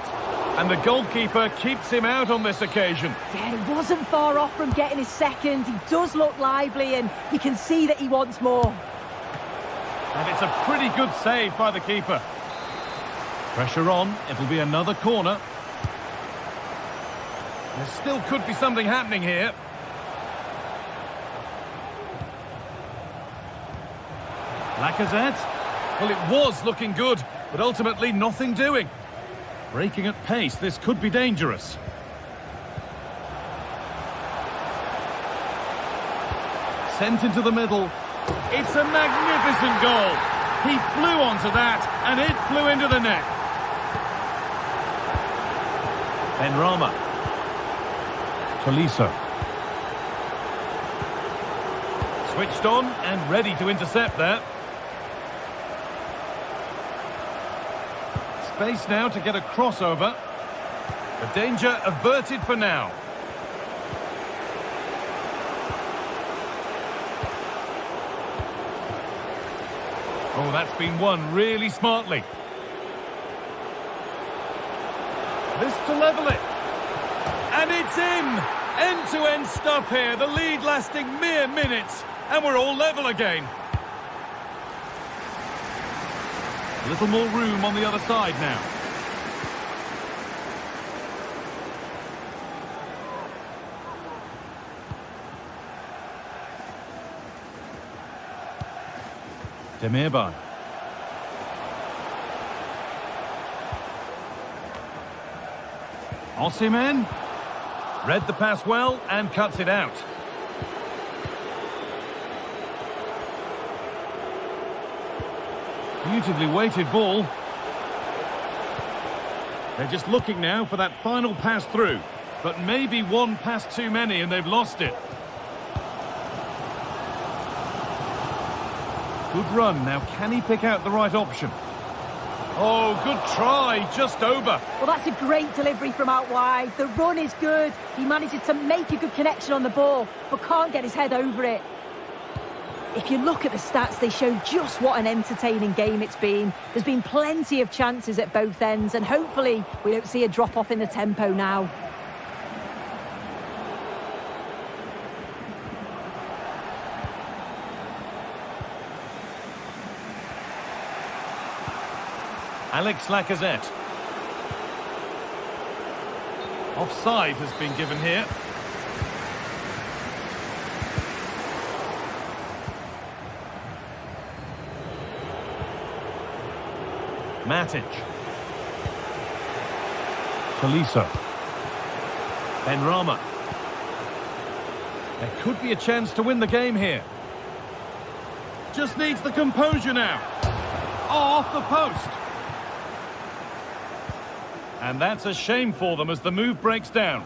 Speaker 4: And the goalkeeper keeps him out on this occasion.
Speaker 5: Yeah, he wasn't far off from getting his second. He does look lively, and you can see that he wants more.
Speaker 4: And it's a pretty good save by the keeper. Pressure on. It'll be another corner. There still could be something happening here. Lacazette. Well, it was looking good, but ultimately nothing doing. Breaking at pace, this could be dangerous. Sent into the middle. It's a magnificent goal. He flew onto that, and it flew into the net. Benrahma. Tolisso. Switched on and ready to intercept there. Space now to get a crossover. The danger averted for now. Oh, that's been won really smartly. This to level it. And it's in! End-to-end stuff here. The lead lasting mere minutes. And we're all level again. A little more room on the other side now. Demirbay. Osimhen. Read the pass well and cuts it out. Beautifully weighted ball. They're just looking now for that final pass through. But maybe one pass too many and they've lost it. Good run. Now, can he pick out the right option? Oh, good try. Just over.
Speaker 5: Well, that's a great delivery from out wide. The run is good. He manages to make a good connection on the ball, but can't get his head over it. If you look at the stats, they show just what an entertaining game it's been. There's been plenty of chances at both ends, and hopefully we don't see a drop-off in the tempo now.
Speaker 4: Alex Lacazette. Offside has been given here. Matic. Tolisso. Benrahma. There could be a chance to win the game here. Just needs the composure now. Oh, off the post. And that's a shame for them as the move breaks down.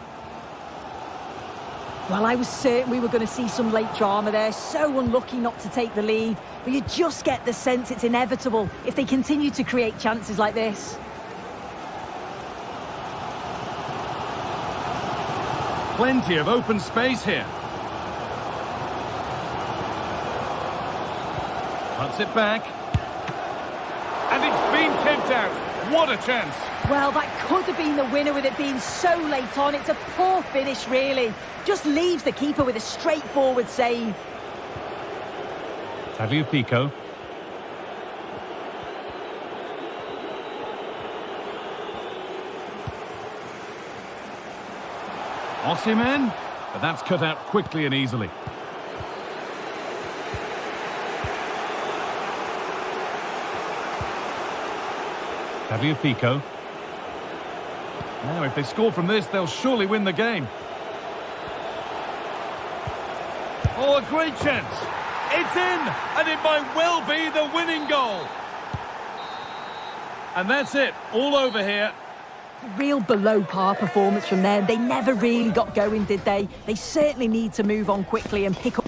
Speaker 5: Well, I was certain we were going to see some late drama there. So unlucky not to take the lead. But you just get the sense it's inevitable if they continue to create chances like this.
Speaker 4: Plenty of open space here. Cuts it back. And it's been kept out. What a chance.
Speaker 5: Well, that could have been the winner with it being so late on. It's a poor finish, really. Just leaves the keeper with a straightforward save.
Speaker 4: Tagliafico. Osimhen. But that's cut out quickly and easily. Tagliafico. Now, if they score from this, they'll surely win the game. Oh, a great chance. It's in, and it might well be the winning goal. And that's it, all over here.
Speaker 5: Real below-par performance from them. They never really got going, did they? They certainly need to move on quickly and pick up.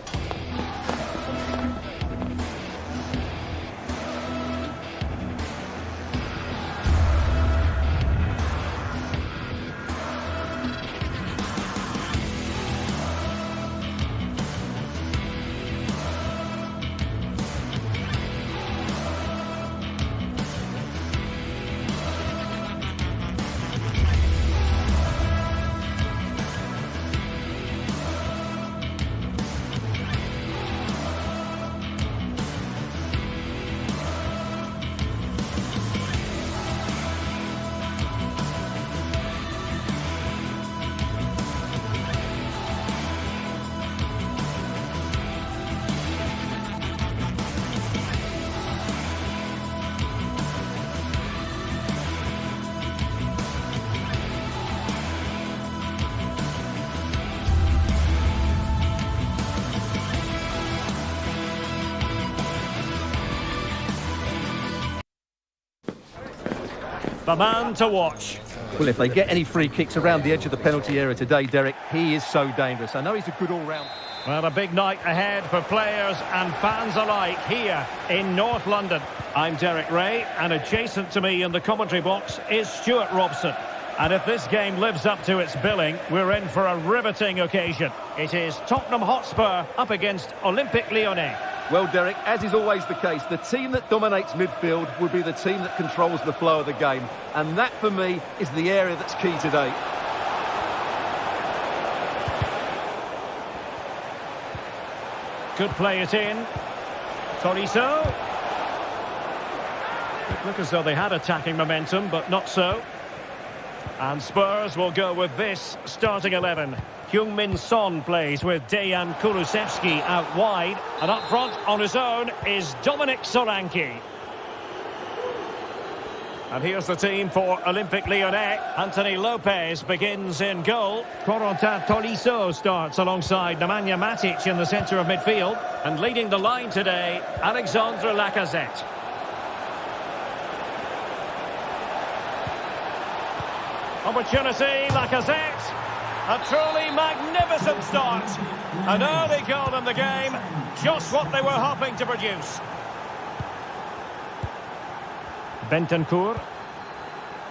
Speaker 2: the man to watch.
Speaker 3: Well, if they get any free kicks around the edge of the penalty area today, Derek, he is so dangerous. I know he's a good all-round.
Speaker 2: Well, a big night ahead for players and fans alike here in North London. I'm Derek Ray, and adjacent to me in the commentary box is Stuart Robson. And if this game lives up to its billing, we're in for a riveting occasion. It is Tottenham Hotspur up against Olympique Lyonnais.
Speaker 3: Well, Derek, as is always the case, the team that dominates midfield will be the team that controls the flow of the game. And that, for me, is the area that's key today.
Speaker 2: Could play it in. Tolisso. It looked as though they had attacking momentum, but not so. And Spurs will go with this starting 11. Heung-min Son plays with Dejan Kulusevski out wide. And up front on his own is Dominic Solanke. And here's the team for Olympique Lyonnais. Anthony Lopez begins in goal. Corentin Tolisso starts alongside Nemanja Matic in the centre of midfield. And leading the line today, Alexandre Lacazette. Opportunity, Lacazette. A truly magnificent start. An early goal in the game. Just what they were hoping to produce. Bentancur.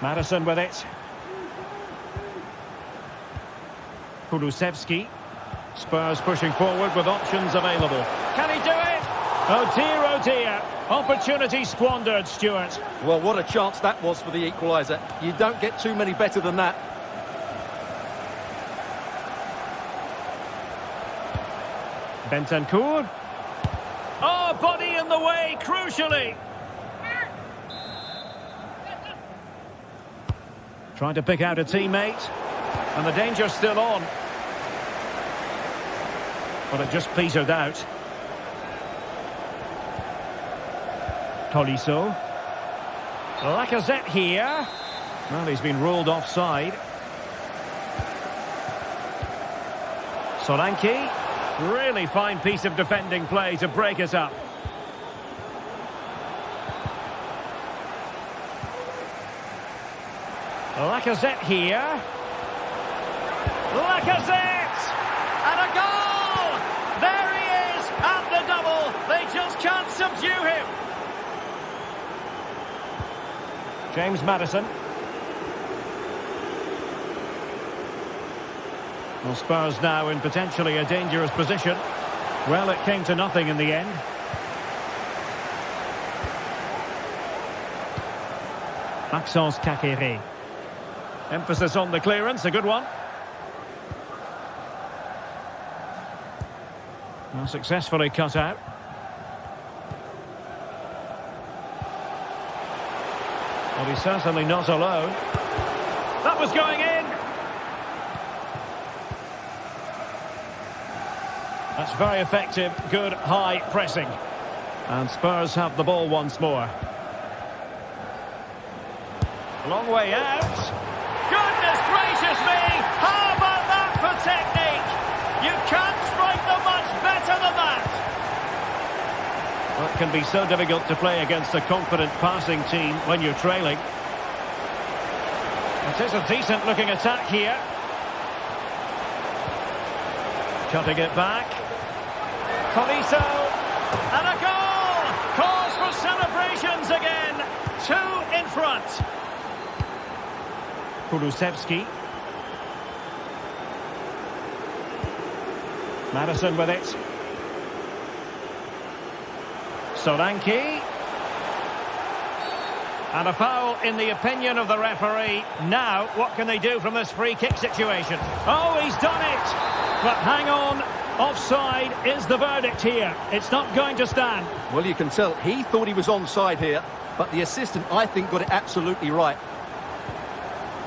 Speaker 2: Madison with it. Kulusevski. Spurs pushing forward with options available. Can he do it? Oh dear, oh dear. Opportunity squandered, Stuart.
Speaker 3: Well, what a chance that was for the equaliser. You don't get too many better than that.
Speaker 2: Bentancur. Oh, body in the way, crucially. Trying to pick out a teammate. And the danger's still on. But it just petered out. Tolisso. Lacazette here. Well, he's been ruled offside. Solanke. Really fine piece of defending play to break it up. Lacazette here. Lacazette! And a goal! There he is at the double. They just can't subdue him. James Maddison. Well, Spurs now in potentially a dangerous position. Well, it came to nothing in the end. Maxence Kakere. Emphasis on the clearance, a good one. Well, successfully cut out. Well, he's certainly not alone. That was going in. That's very effective, good high pressing. And Spurs have the ball once more. Long way out. Goodness gracious me! How about that for technique? You can't strike them much better than that. Well, it can be so difficult to play against a confident passing team when you're trailing. It is a decent looking attack here. Cutting it back. Tolisso. And a goal! Cause for celebrations again. 2 in front. Kulusevski. Madison with it. Solanke. And a foul in the opinion of the referee. Now, what can they do from this free kick situation? Oh, he's done it! But hang on, offside is the verdict here. It's not going to stand.
Speaker 3: Well, you can tell he thought he was onside here, but the assistant, I think, got it absolutely right.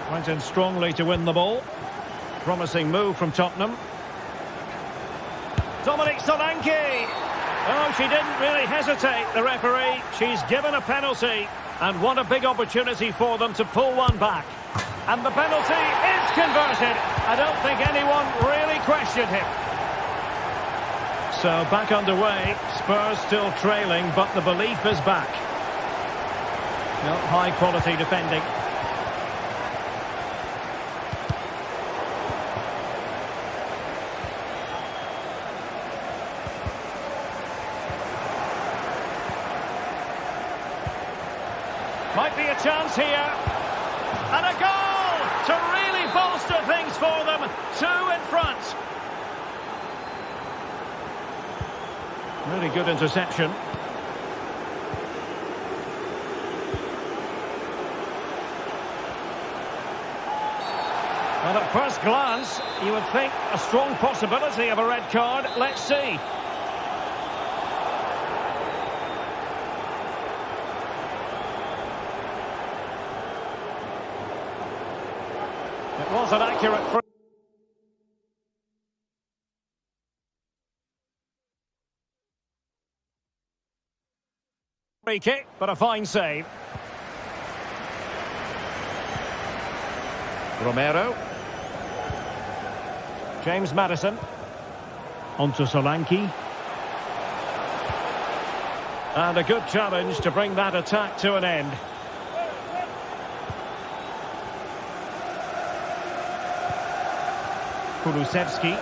Speaker 2: Went in strongly to win the ball. Promising move from Tottenham. Dominic Solanke. Oh, she didn't really hesitate, the referee. She's given a penalty. And what a big opportunity for them to pull one back. And the penalty is converted. I don't think anyone really questioned him. So back underway. Spurs still trailing, but the belief is back. Well, high quality defending. Might be a chance here. And a goal to really bolster things for them. 2 in front. Really good interception. Well, at first glance, you would think a strong possibility of a red card. Let's see. It was an accurate free kick, but a fine save. Romero. James Maddison. Onto Solanke. And a good challenge to bring that attack to an end. Kulusevski.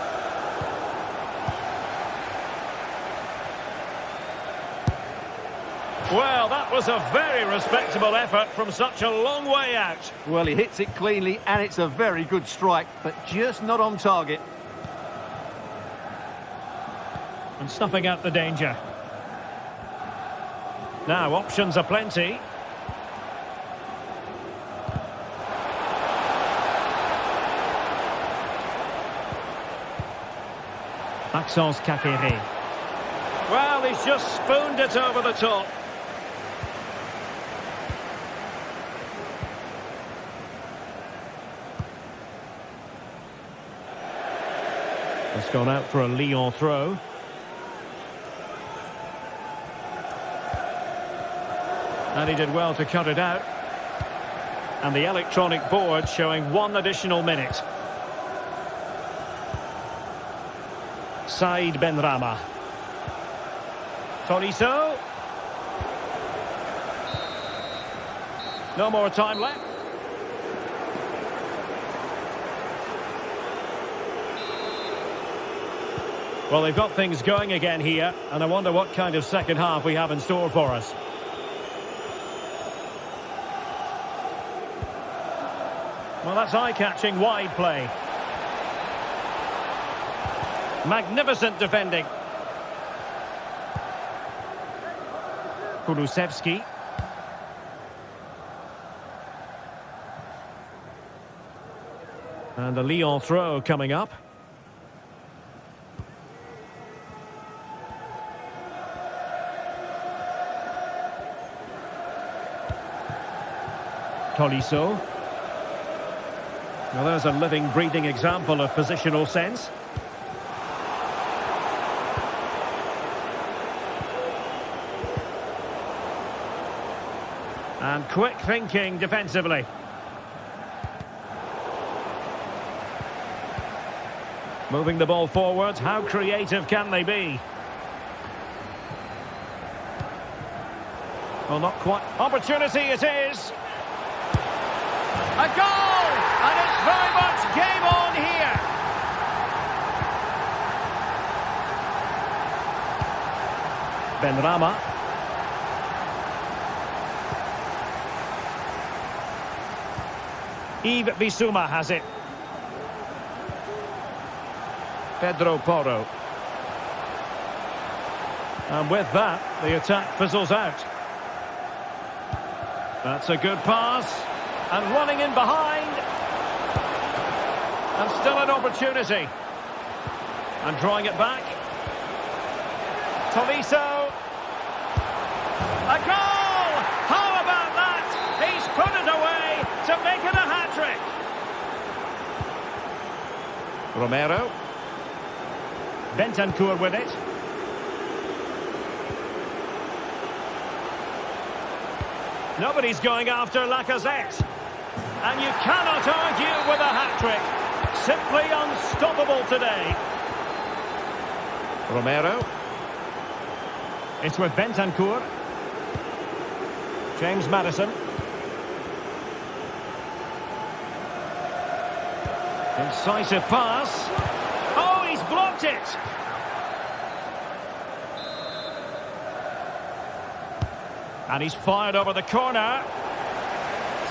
Speaker 2: Well, that was a very respectable effort from such a long way out.
Speaker 3: Well, he hits it cleanly and it's a very good strike, but just not on target.
Speaker 2: And snuffing out the danger. Now, options are plenty. Maxence Kakere. Well, he's just spooned it over the top. It's gone out for a Lyon throw. And he did well to cut it out. And the electronic board showing 1 additional minute. Saïd Benrahma. Tolisso. No more time left. Well, they've got things going again here, and I wonder what kind of second half we have in store for us. Well, that's eye-catching wide play. Magnificent defending. Kulusevski. And a Lyon throw coming up. Tolisso. Well, there's a living, breathing example of positional sense. And quick thinking defensively. Moving the ball forwards, how creative can they be? Well, not quite. Opportunity it is. A goal! And it's very much game on here. Benrahma. Yves Bissouma has it. Pedro Porro. And with that, the attack fizzles out. That's a good pass. And running in behind. And still an opportunity. And drawing it back. Tolisso. A goal! How about that? He's put it away to make it a hat-trick. Romero. Bentancur with it. Nobody's going after Lacazette. And you cannot argue with a hat-trick. Simply unstoppable today. Romero. It's with Bentancur. James Maddison. Incisive pass. Oh, he's blocked it. And he's fired over the corner.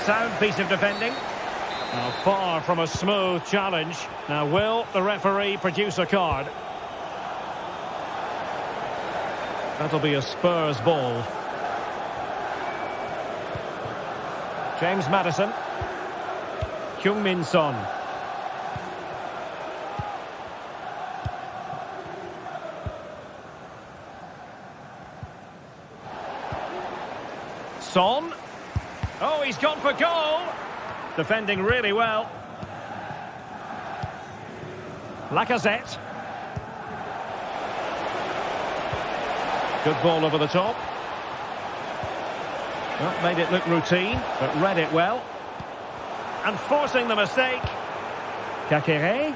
Speaker 2: sound piece of defending. Now, far from a smooth challenge. Now, will the referee produce a card? That'll be a Spurs ball. James Maddison. Heung-min Son. Son. Oh, he's gone for goal. Defending really well. Lacazette. Good ball over the top. Well, made it look routine, but read it well. And forcing the mistake. Kakere.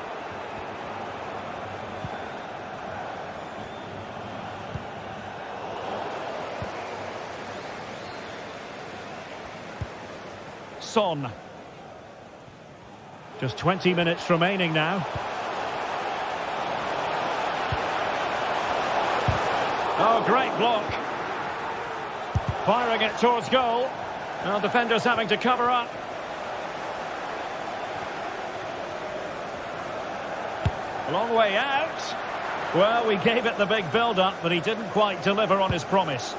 Speaker 2: Son. Just 20 minutes remaining now. Oh, great block. Firing it towards goal. Well, defenders having to cover up. Long way out. Well, we gave it the big build-up, but he didn't quite deliver on his promise.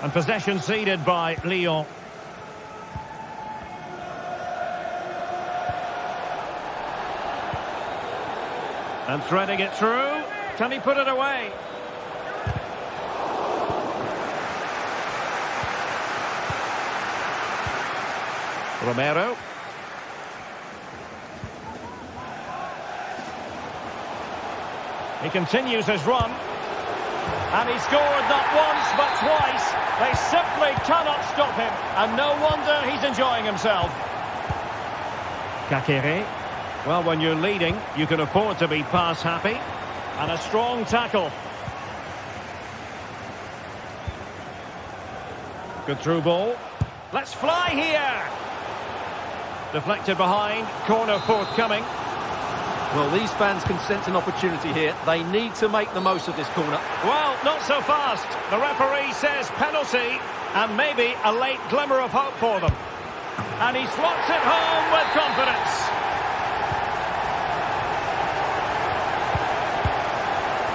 Speaker 2: And possession ceded by Lyon. And threading it through. Can he put it away? Romero. He continues his run. And he scored not once but twice. They simply cannot stop him. And no wonder he's enjoying himself. Kakere. Well, when you're leading, you can afford to be pass happy. And a strong tackle. Good through ball. Let's fly here. Deflected behind. Corner forthcoming.
Speaker 3: Well, these fans can sense an opportunity here. They need to make the most of this corner.
Speaker 2: Well, not so fast. The referee says penalty, and maybe a late glimmer of hope for them. And he slots it home with confidence.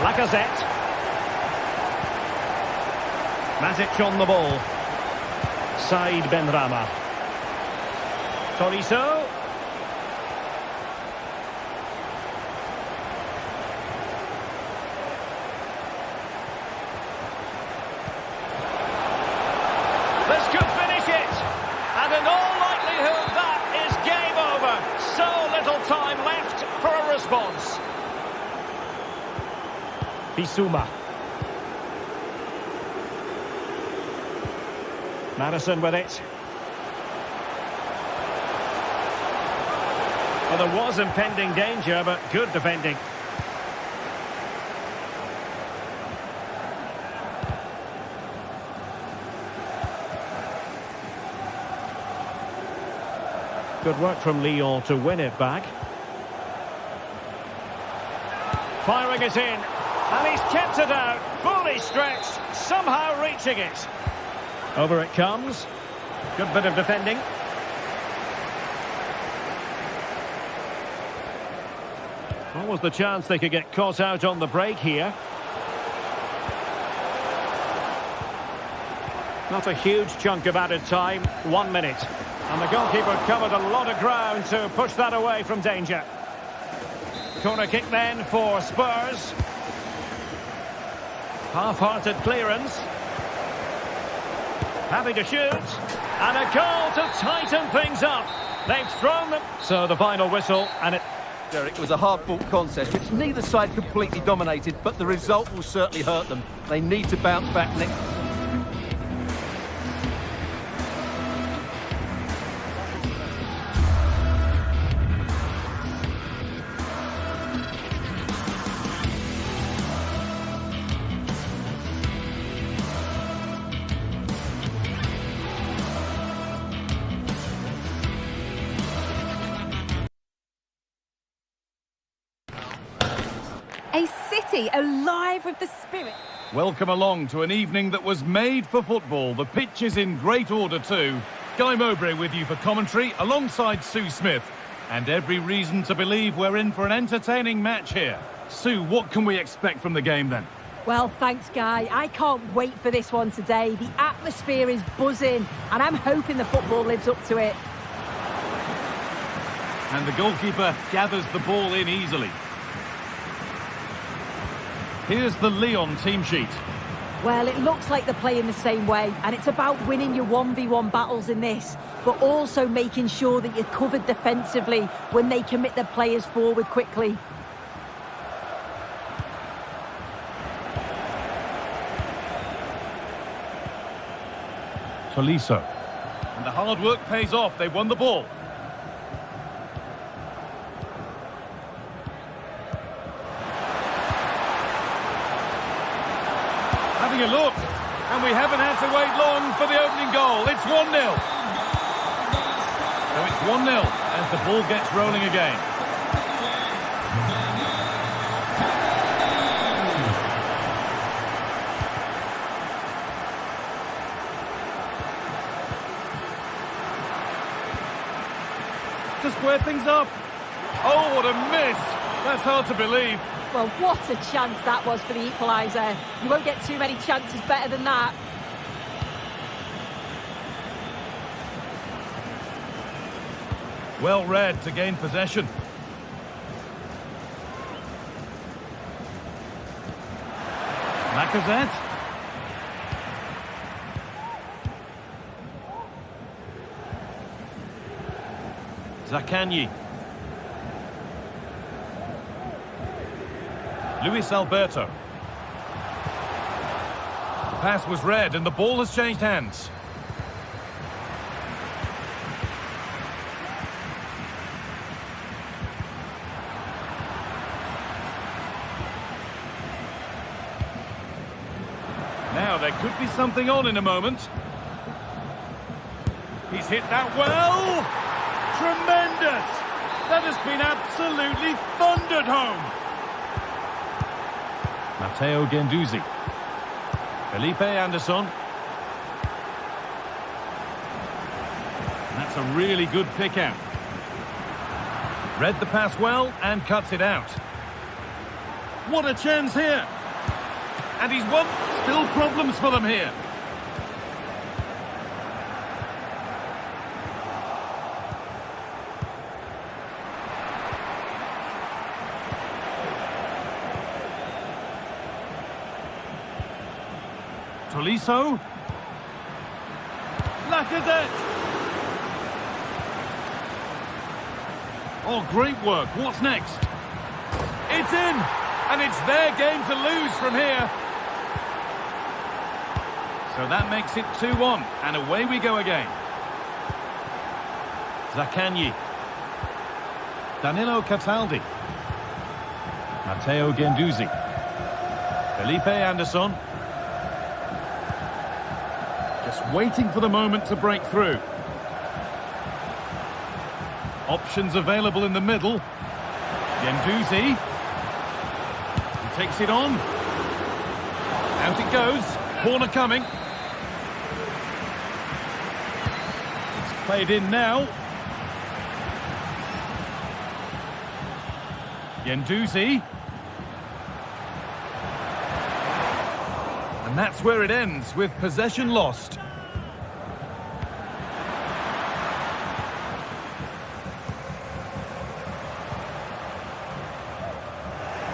Speaker 2: Lacazette. Matic on the ball. Said Benrahma. Tolisso. This could finish it. And in all likelihood, that is game over. So little time left for a response. Bissouma. Maddison with it. Well, there was impending danger, but good defending. Good work from Lyon to win it back. Firing it in. And he's kept it out. Fully stretched. Somehow reaching it. Over it comes. Good bit of defending. What was the chance they could get caught out on the break here? Not a huge chunk of added time. 1 minute. And the goalkeeper covered a lot of ground to push that away from danger. Corner kick then for Spurs. Half-hearted clearance. Happy to shoot. And a goal to tighten things up. They've thrown them. So the final whistle, and
Speaker 3: Derek, it was a hard-fought contest, which neither side completely dominated, but the result will certainly hurt them. They need to bounce back next.
Speaker 1: A city alive with the spirit.
Speaker 4: Welcome along to an evening that was made for football. The pitch is in great order too. Guy Mowbray with you for commentary alongside Sue Smith. And every reason to believe we're in for an entertaining match here. Sue, what can we expect from the game then?
Speaker 5: Well, thanks, Guy. I can't wait for this one today. The atmosphere is buzzing, and I'm hoping the football lives up to it.
Speaker 4: And the goalkeeper gathers the ball in easily. Here's the Lyon team sheet.
Speaker 5: Well, it looks like they're playing the same way, and it's about winning your 1v1 battles in this, but also making sure that you're covered defensively when they commit their players forward quickly.
Speaker 4: Tolisso. And the hard work pays off. They won the ball. Having a look. And we haven't had to wait long for the opening goal. It's 1-0. So it's 1-0 as the ball gets rolling again. To square things up. Oh, what a miss. That's hard to believe.
Speaker 5: Well, what a chance that was for the equaliser. You won't get too many chances better than that.
Speaker 4: Well read to gain possession. Lacazette. Zaccagni. Luis Alberto. Pass was read and the ball has changed hands. Now there could be something on in a moment. He's hit that well. Tremendous! That has been absolutely thundered home. Matteo Guendouzi. Felipe Anderson. That's a really good pick out. Read the pass well and cuts it out. What a chance here. And he's won. Still problems for them here. Tolisso. Lacazette. Oh, great work. What's next? It's in! And it's their game to lose from here. So that makes it 2-1. And away we go again. Zaccagni. Danilo Cataldi. Matteo Guendouzi. Felipe Anderson. Just waiting for the moment to break through. Options available in the middle. Guendouzi. He takes it on. Out it goes. Corner coming. It's played in now. Guendouzi. And that's where it ends, with possession lost.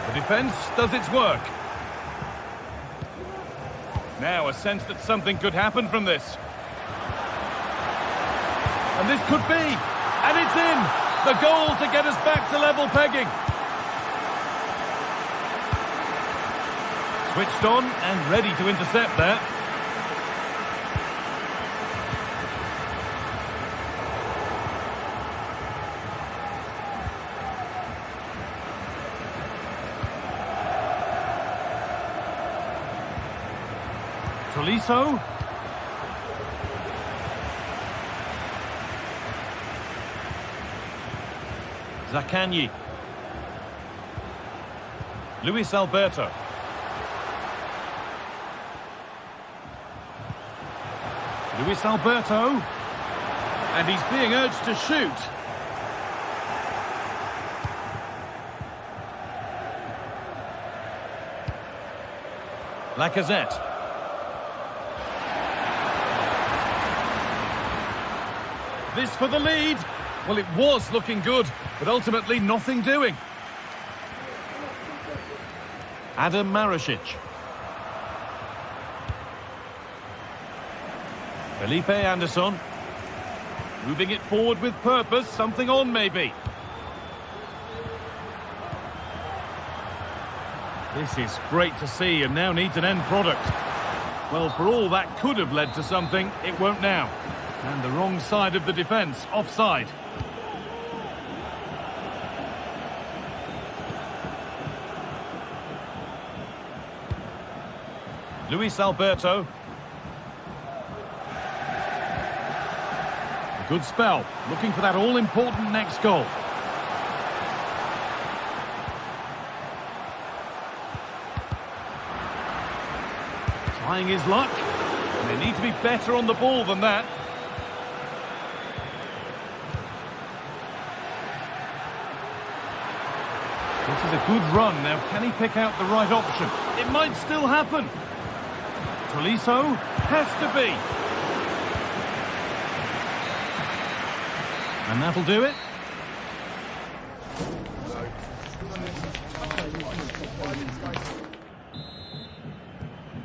Speaker 4: The defence does its work. Now a sense that something could happen from this. And this could be. And it's in. The goal to get us back to level pegging. Switched on and ready to intercept that. Tolisso. Zaccagni. Luis Alberto. Luis Alberto. And he's being urged to shoot. Lacazette. This for the lead. Well, it was looking good, but ultimately nothing doing. Adam Marasic. Felipe Anderson. Moving it forward with purpose, something on maybe. This is great to see and now needs an end product. Well, for all that could have led to something, it won't now. And the wrong side of the defence, offside. Luis Alberto. A good spell, looking for that all-important next goal. Trying his luck. And they need to be better on the ball than that. This is a good run. Now, can he pick out the right option? It might still happen. Tolisso has to be. And that'll do it.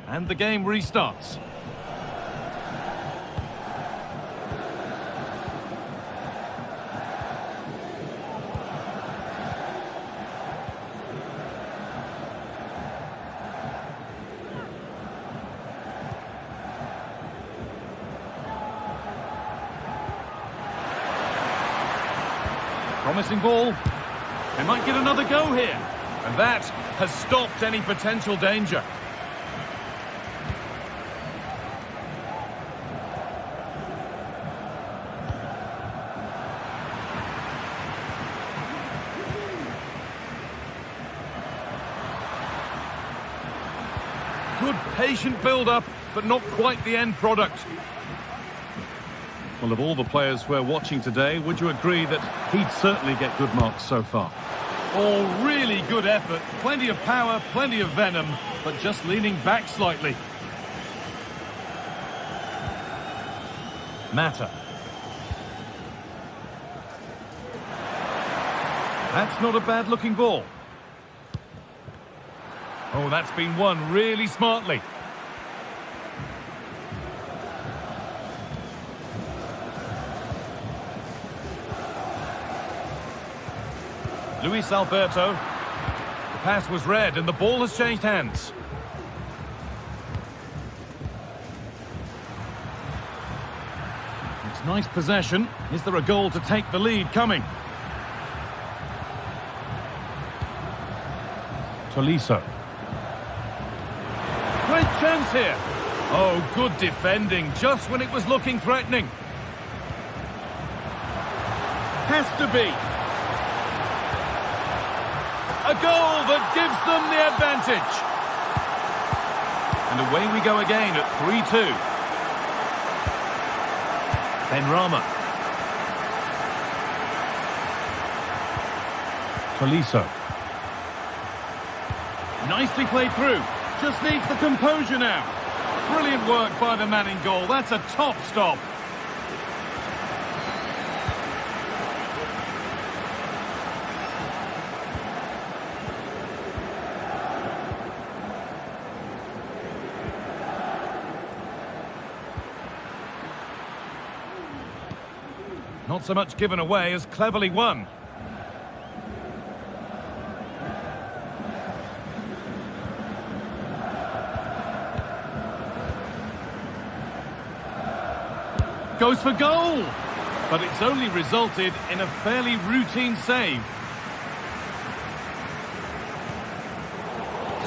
Speaker 4: And the game restarts. Promising ball. They might get another go here. And that has stopped any potential danger. Good patient build-up, but not quite the end product. Well, of all the players we're watching today, would you agree that he'd certainly get good marks so far? Oh, really good effort. Plenty of power, plenty of venom, but just leaning back slightly. Mata. That's not a bad-looking ball. Oh, that's been won really smartly. Luis Alberto. The pass was read and the ball has changed hands. It's nice possession. Is there a goal to take the lead coming? Tolisso. Great chance here. Oh, good defending, just when it was looking threatening. Has to be. A goal that gives them the advantage. And away we go again at 3-2. Benrahma. Tolisso. Nicely played through. Just needs the composure now. Brilliant work by the man in goal. That's a top stop. Not so much given away as cleverly won. Goes for goal! But it's only resulted in a fairly routine save.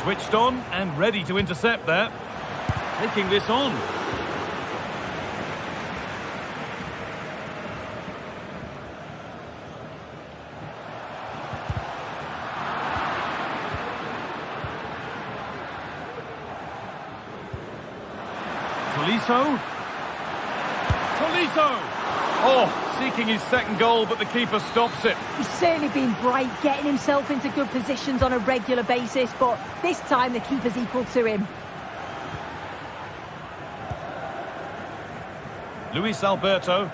Speaker 4: Switched on and ready to intercept there. Taking this on. Tolisso. Tolisso! Oh, seeking his second goal, but the keeper stops it.
Speaker 5: He's certainly been bright, getting himself into good positions on a regular basis, but this time the keeper's equal to him.
Speaker 4: Luis Alberto.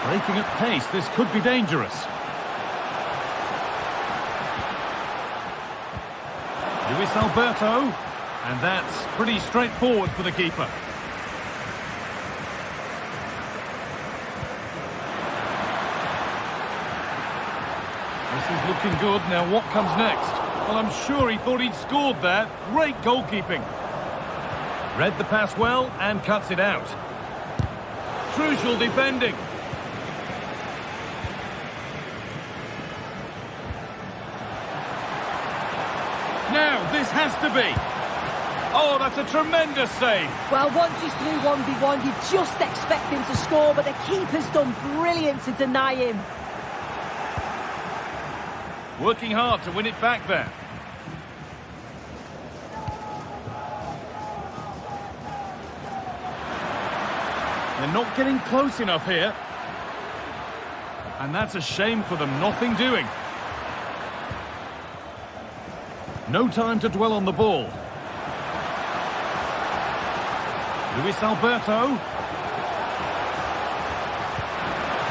Speaker 4: Breaking at pace, this could be dangerous. Luis Alberto. And that's pretty straightforward for the keeper. This is looking good. Now what comes next? Well, I'm sure he thought he'd scored there. Great goalkeeping. Read the pass well and cuts it out. Crucial defending. Now, this has to be. Oh, that's a tremendous save.
Speaker 5: Well, once he's through 1v1, you just expect him to score, but the keeper's done brilliant to deny him.
Speaker 4: Working hard to win it back there. They're not getting close enough here. And that's a shame for them, nothing doing. No time to dwell on the ball. Luis Alberto.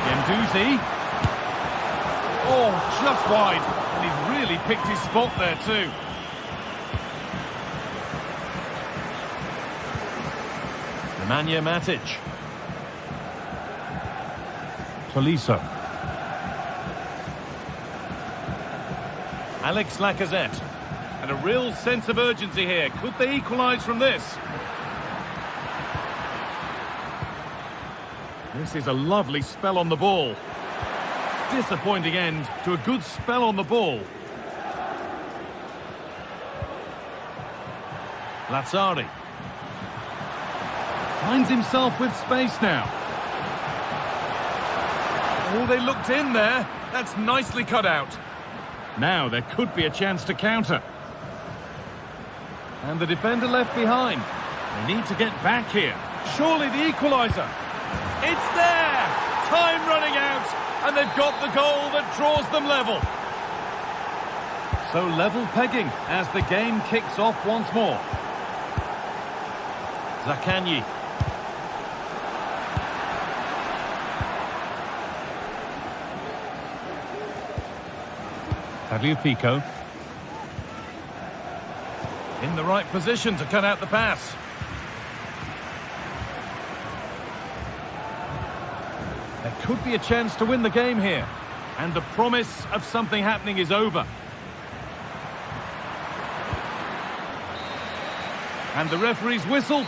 Speaker 4: Guendouzi. Oh, just wide. And he's really picked his spot there too. Nemanja Matic. Tolisso. Alex Lacazette. And a real sense of urgency here. Could they equalise from this? This is a lovely spell on the ball. Disappointing end to a good spell on the ball. Lazzari. Finds himself with space now. Oh, they looked in there. That's nicely cut out. Now there could be a chance to counter. And the defender left behind. They need to get back here. Surely the equaliser. It's there! Time running out, and they've got the goal that draws them level. So level pegging as the game kicks off once more. Zaccagni. Tagliafico. In the right position to cut out the pass. There could be a chance to win the game here. And the promise of something happening is over. And the referee's whistle.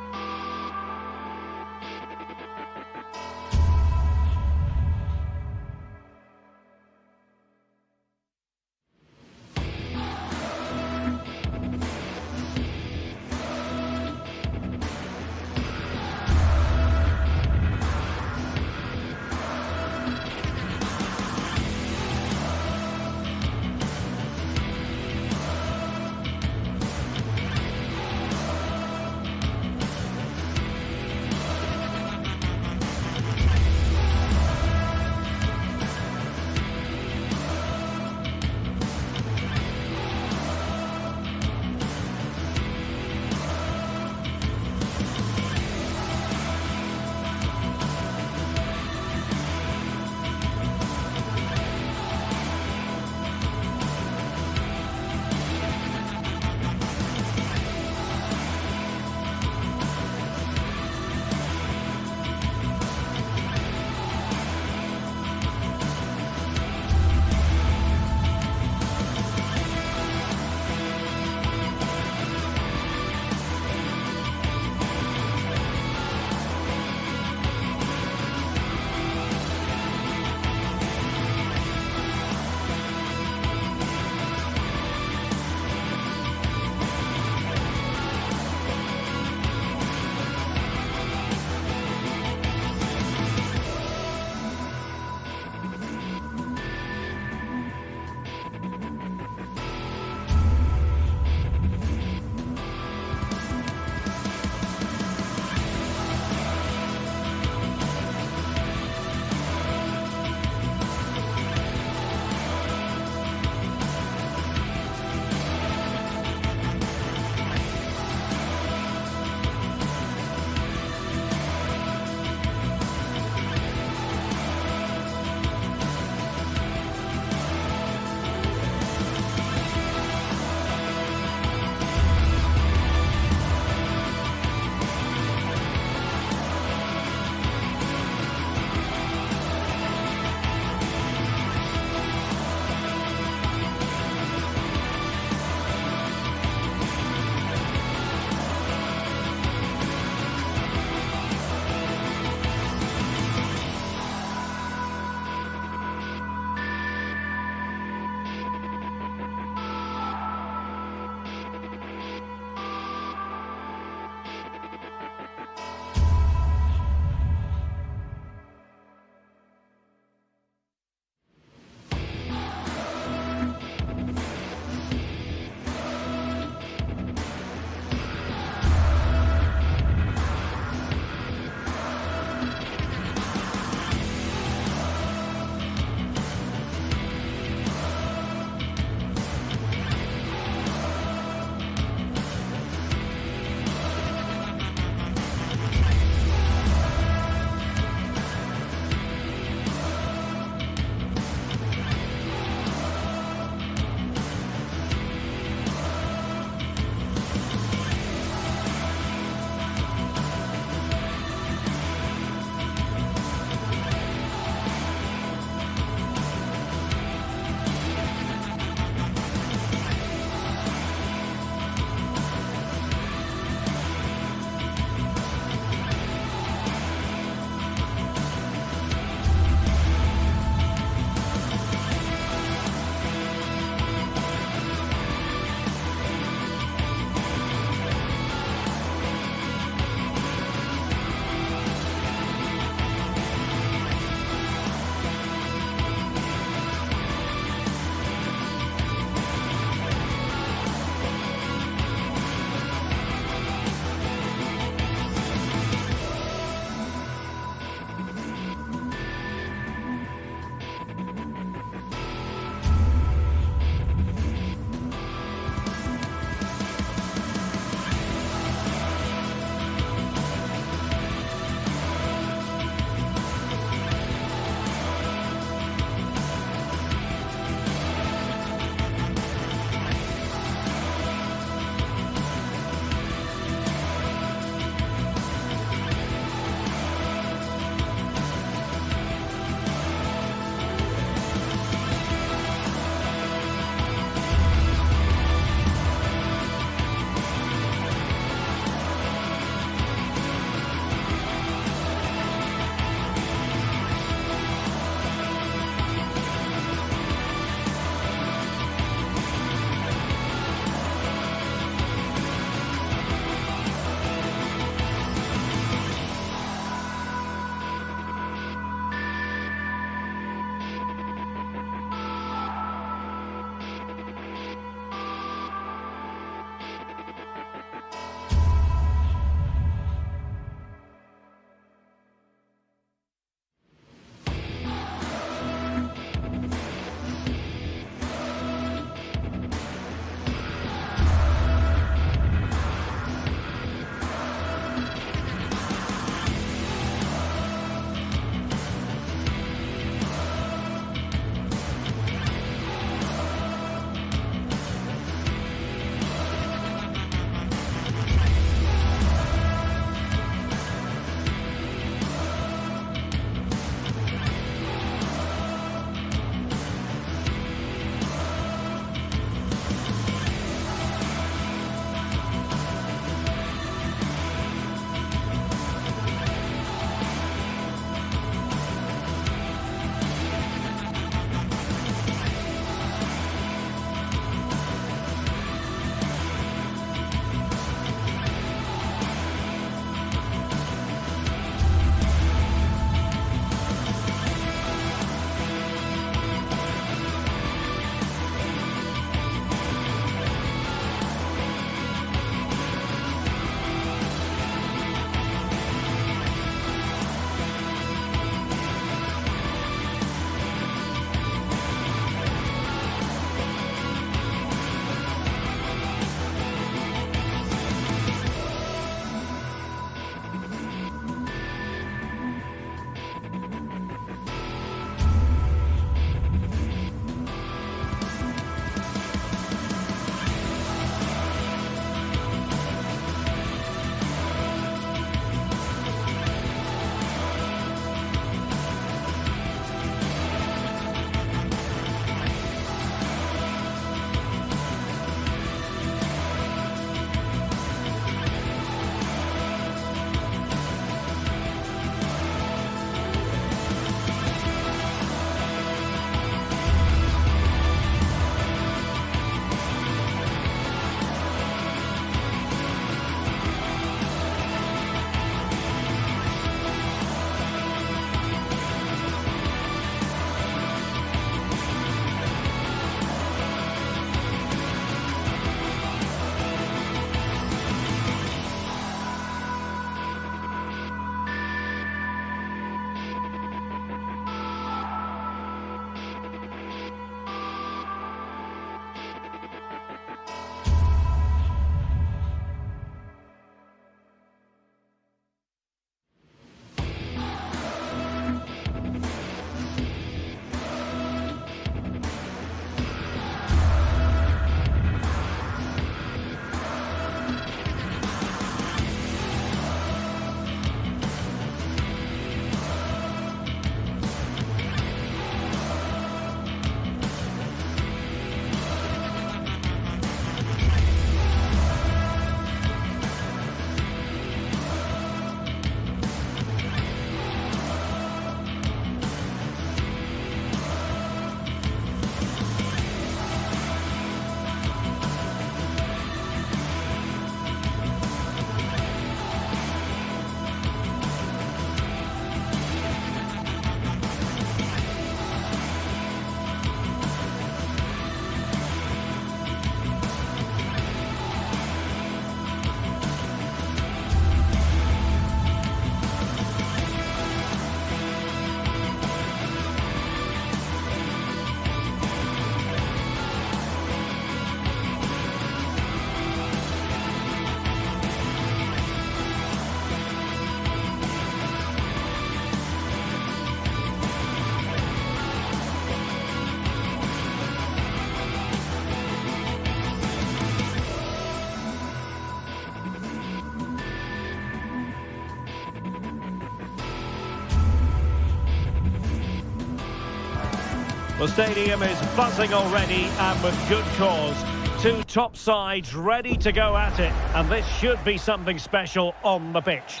Speaker 2: The stadium is buzzing already, and with good cause. Two top sides ready to go at it, and this should be something special on the pitch.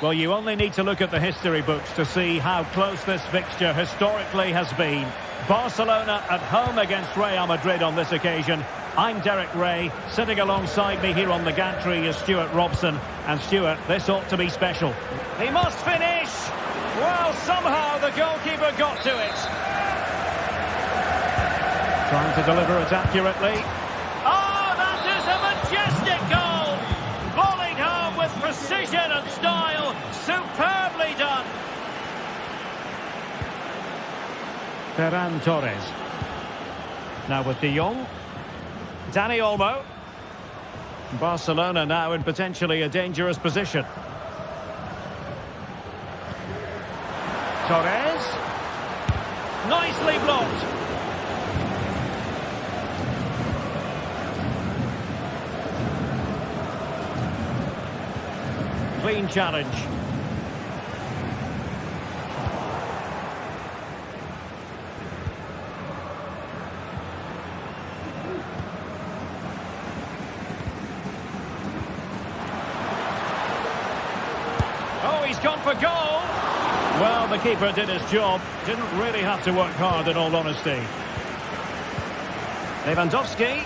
Speaker 2: Well, you only need to look at the history books to see how close this fixture historically has been. Barcelona at home against Real Madrid on this occasion. I'm Derek Ray. Sitting alongside me here on the gantry is Stuart Robson. And Stuart, this ought to be special. He must finish! Well, somehow the goalkeeper got to it. Trying to deliver it accurately. Oh, that is a majestic goal! Volleyed home with precision and style. Superbly done. Ferran Torres. Now with De Jong. Dani Olmo. Barcelona now in potentially a dangerous position. Torres. Nicely blocked. Clean challenge. Oh, he's gone for goal. Well, the keeper did his job. Didn't really have to work hard, in all honesty. Lewandowski.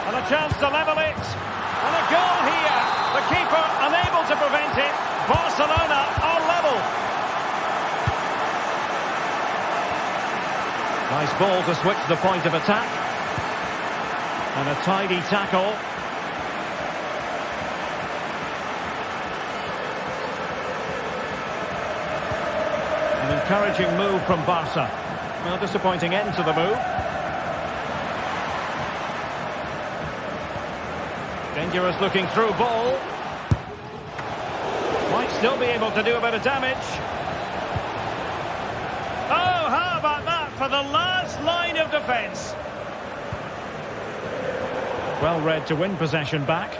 Speaker 2: And a chance to level it. And a goal here. The keeper unable to prevent it. Barcelona are level. Nice ball to switch the point of attack. And a tidy tackle. An encouraging move from Barca. Well, disappointing end to the move. Dangerous looking through ball. Might still be able to do a bit of damage. Oh, how about that for the last line of defence? Well read to win possession back.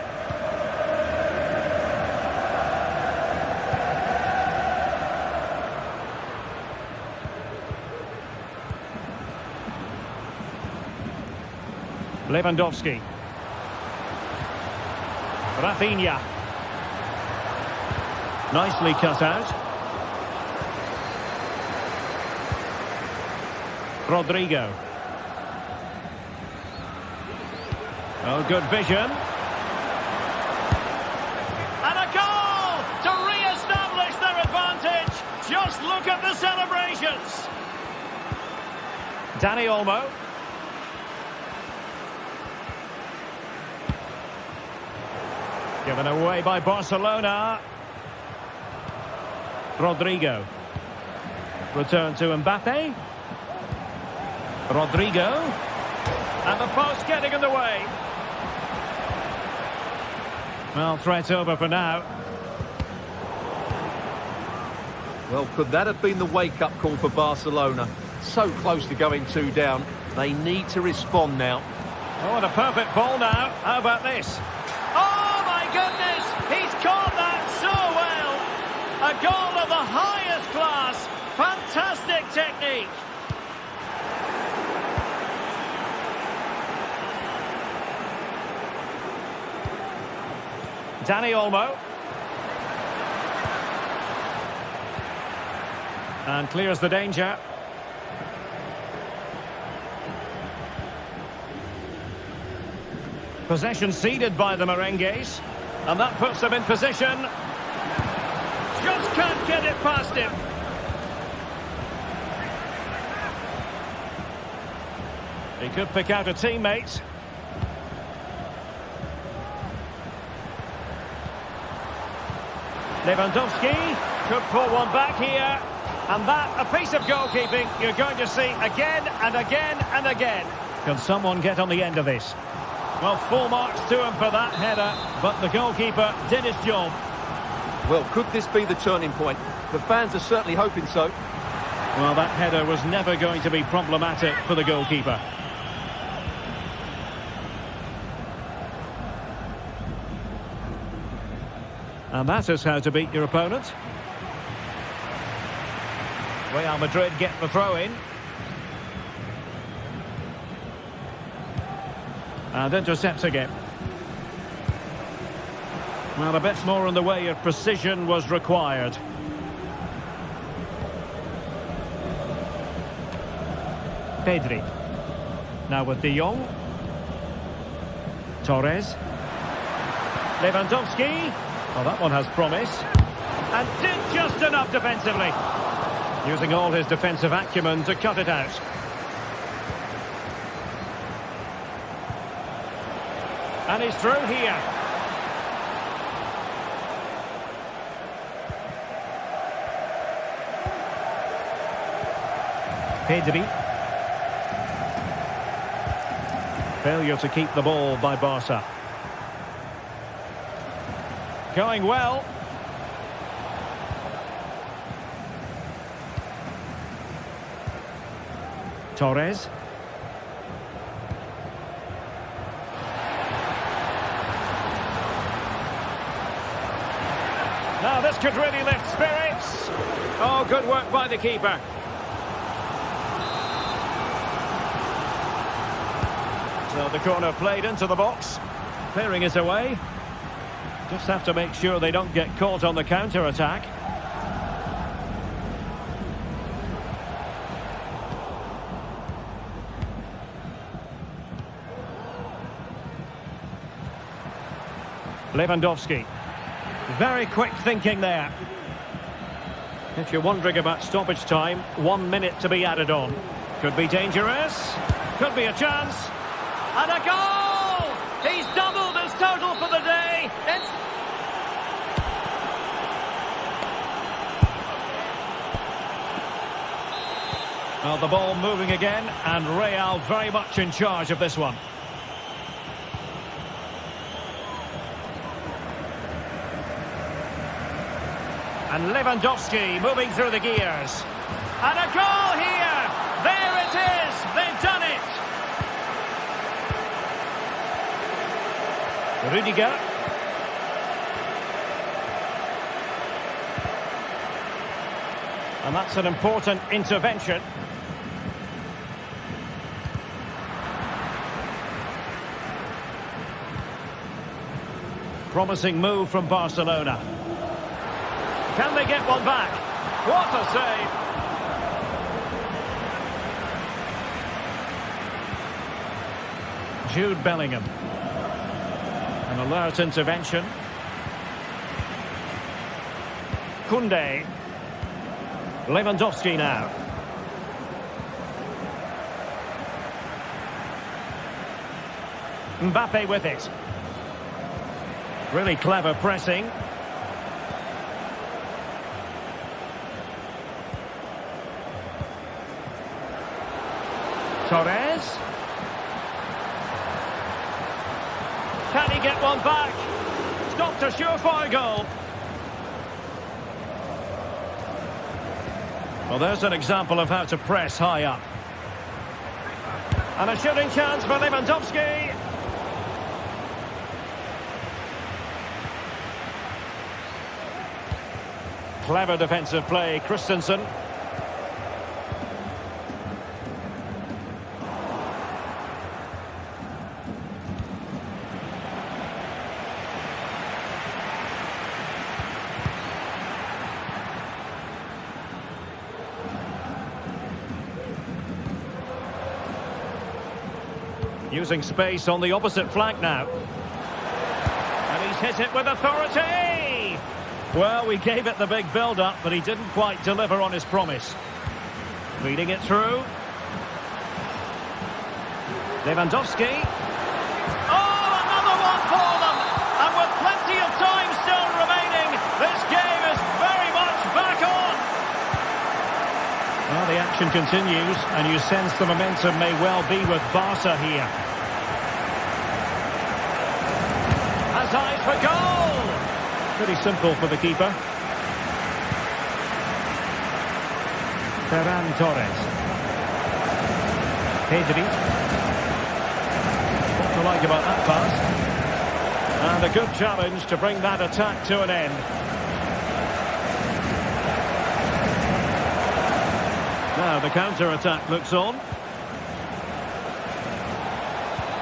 Speaker 2: Lewandowski. Rafinha. Nicely cut out. Rodrigo. Oh, good vision. And a goal to re-establish their advantage. Just look at the celebrations. Dani Olmo. Given away by Barcelona. Rodrigo. Return to Mbappe. Rodrigo. And the post getting in the way. Well, threat over for now.
Speaker 3: Well, could that have been the wake-up call for Barcelona? So close to going 2 down. They need to respond now.
Speaker 2: Oh, and a perfect ball now. How about this? Oh, my goodness! He's caught that so well! A goal of the highest class. Fantastic technique. Dani Olmo. And clears the danger. Possession ceded by the Merengues. And that puts them in position. Just can't get it past him. He could pick out a teammate. Lewandowski could pull one back here. And that, a piece of goalkeeping you're going to see again and again and again. Can someone get on the end of this? Well, full marks to him for that header, but the goalkeeper did his job.
Speaker 3: Well, could this be the turning point? The fans are certainly hoping so.
Speaker 2: Well, that header was never going to be problematic for the goalkeeper. And that is how to beat your opponent. Real Madrid get the throw in. And intercepts again. Well, a bit more in the way of precision was required. Pedri. Now with De Jong. Torres. Lewandowski. Well, that one has promise. And did just enough defensively. Using all his defensive acumen to cut it out. And he's through here. Pedri. Failure to keep the ball by Barca. Going well. Torres. Now this could really lift spirits. Oh, good work by the keeper. So the corner played into the box. Clearing it away. Just have to make sure they don't get caught on the counter-attack. Lewandowski. Very quick thinking there. If you're wondering about stoppage time, 1 minute to be added on. Could be dangerous. Could be a chance. And a goal! He's doubled his total for the day. Well, the ball moving again, and Real very much in charge of this one. And Lewandowski moving through the gears. And a goal here! There it is! They've done it! Rudiger. And that's an important intervention. Promising move from Barcelona. Can they get one back? What a save. Jude Bellingham. An alert intervention. Koundé. Lewandowski now. Mbappe with it. Really clever pressing. Torres. Can he get one back? Stopped a surefire goal. Well, there's an example of how to press high up. And a shooting chance for Lewandowski. Clever defensive play, Christensen. Using space on the opposite flank now. And he's hit it with authority! Well, we gave it the big build-up, but he didn't quite deliver on his promise. Feeding it through. Lewandowski. Oh, another one for them! And with plenty of time still remaining, this game is very much back on! Well, the action continues, and you sense the momentum may well be with Barca here. Has eyes for goal! Pretty simple for the keeper. Ferran Torres. Pedri. What to like about that pass? And a good challenge to bring that attack to an end. Now the counter-attack looks on.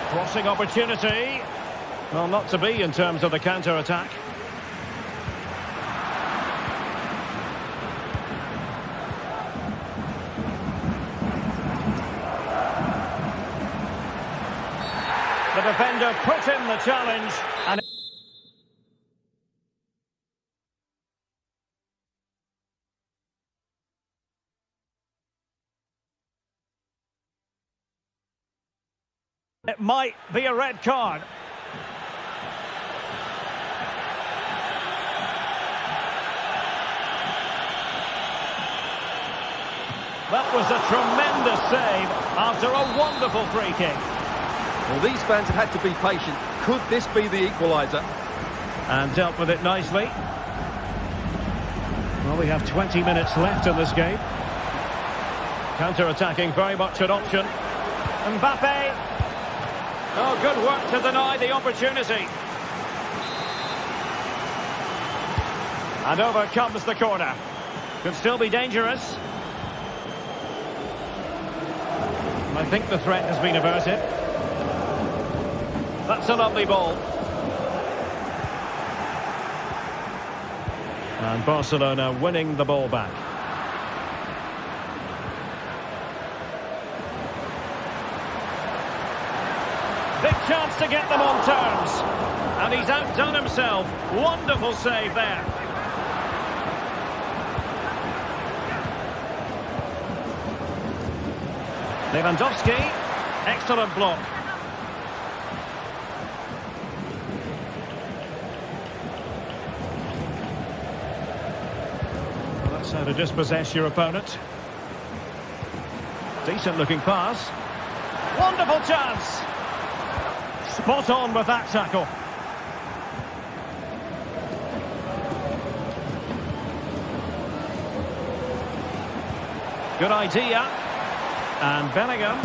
Speaker 2: Crossing opportunity. Well, not to be in terms of the counter-attack. The defender put in the challenge and... It might be a red card. That was a tremendous save after a wonderful free kick.
Speaker 3: Well, these fans have had to be patient. Could this be the equaliser?
Speaker 2: And dealt with it nicely. Well, we have 20 minutes left in this game. Counter-attacking, very much an option. Mbappe. Oh, good work to deny the opportunity. And over comes the corner. Could still be dangerous. I think the threat has been averted. That's a lovely ball. And Barcelona winning the ball back. Big chance to get them on terms. And he's outdone himself. Wonderful save there. Lewandowski. Excellent block. Well, that's how to dispossess your opponent. Decent looking pass. Wonderful chance. Spot on with that tackle. Good idea. And Bellingham.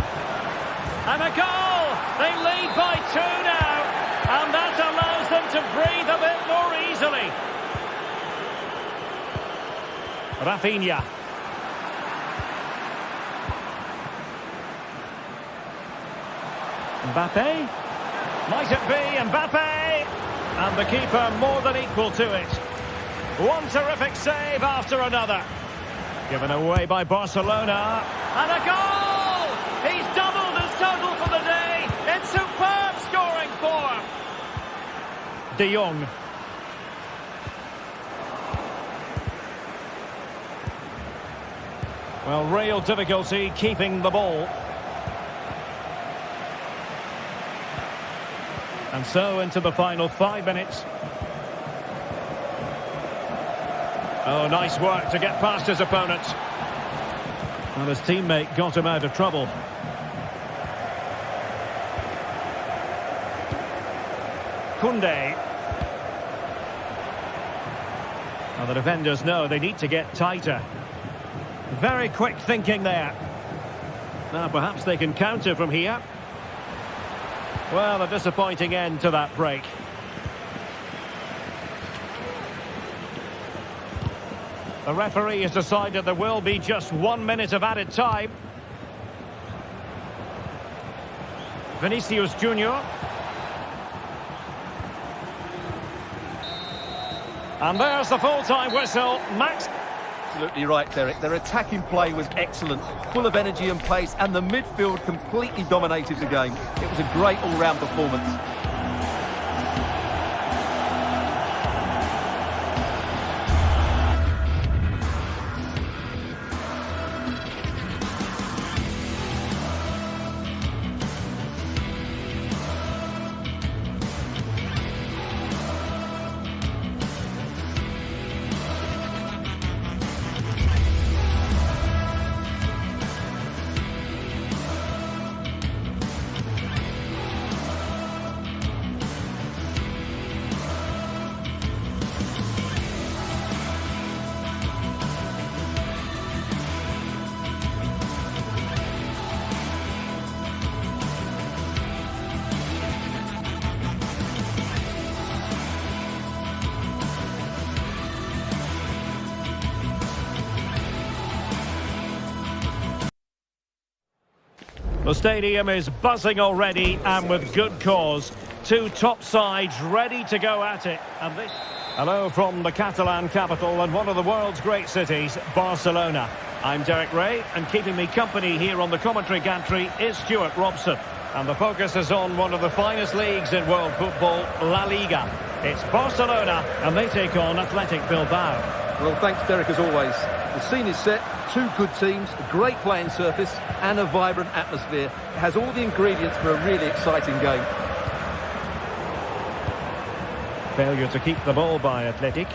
Speaker 2: And a goal! They lead by 2 now. And that allows them to breathe a bit more easily. Rafinha. Mbappe. Might it be Mbappe? And the keeper more than equal to it. One terrific save after another. Given away by Barcelona. And a goal! He's doubled his total for the day. In superb scoring form. De Jong. Well, real difficulty keeping the ball. And so into the final 5 minutes. Oh, nice work to get past his opponent. And his teammate got him out of trouble. Koundé. Well, the defenders know they need to get tighter. Very quick thinking there. Now perhaps they can counter from here. Well, a disappointing end to that break. The referee has decided there will be just 1 minute of added time. Vinicius Junior. And there's the full-time whistle. Max.
Speaker 3: Absolutely right, Derek. Their attacking play was excellent, full of energy and pace, and the midfield completely dominated the game. It was a great all-round performance.
Speaker 2: The stadium is buzzing already, and with good cause. Two top sides ready to go at it. And this... Hello from the Catalan capital and one of the world's great cities, Barcelona. I'm Derek Ray, and keeping me company here on the commentary gantry is Stuart Robson. And the focus is on one of the finest leagues in world football, La Liga. It's Barcelona, and they take on Athletic Bilbao.
Speaker 3: Well, thanks, Derek, as always. The scene is set, two good teams, a great playing surface and a vibrant atmosphere. It has all the ingredients for a really exciting game.
Speaker 2: Failure to keep the ball by Athletic.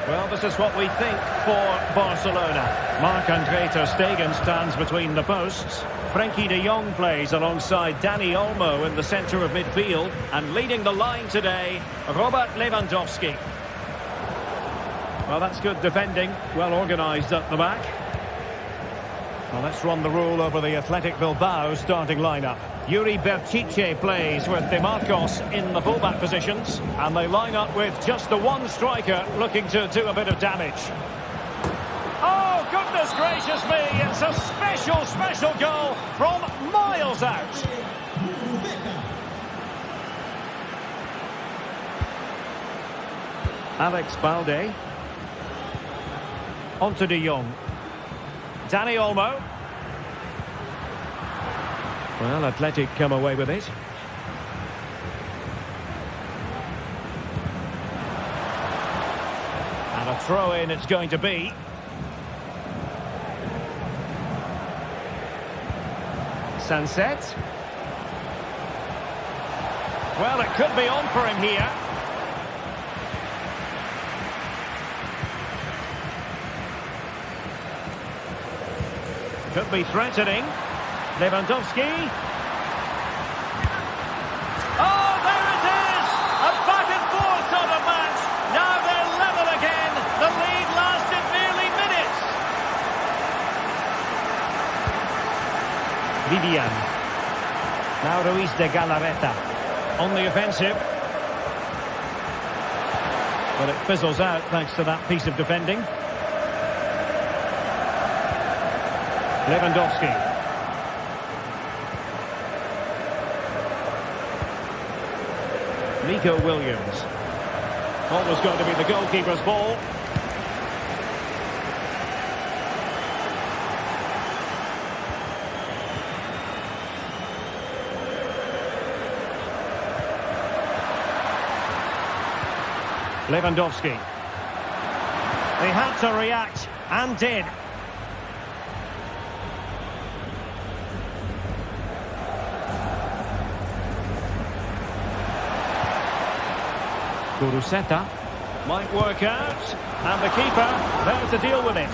Speaker 2: Well, this is what we think for Barcelona. Marc-Andre ter Stegen stands between the posts. Frenkie de Jong plays alongside Dani Olmo in the centre of midfield. And leading the line today, Robert Lewandowski. Well, that's good defending, well organised up the back. Well, let's run the rule over the Athletic Bilbao starting lineup. Yuri Berchiche plays with De Marcos in the fullback positions. And they line up with just the one striker looking to do a bit of damage. Oh, goodness gracious me, it's a special goal from miles out. Alex Balde. On to de Jong. Dani Olmo. Well, Athletic come away with it. And a throw-in it's going to be. Sunset. Well, it could be on for him here. Could be threatening. Lewandowski. Oh, there it is! A back and forth sort of match. Now they're level again. The lead lasted nearly minutes. Vivian. Now Ruiz de Galarreta. On the offensive. But it fizzles out thanks to that piece of defending. Lewandowski. Nico Williams. Always going to be the goalkeeper's ball. Lewandowski. They had to react and did. Kuruseta might work out, and the keeper there to deal with it.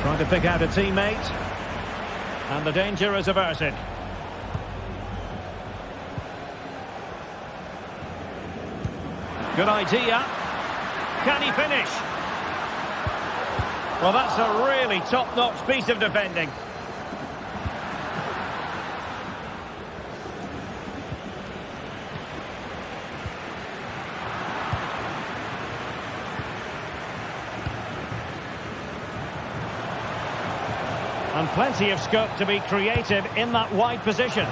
Speaker 2: Trying to pick out a teammate, and the danger is averted. Good idea. Can he finish? Well, that's a really top-notch piece of defending. And plenty of scope to be creative in that wide position.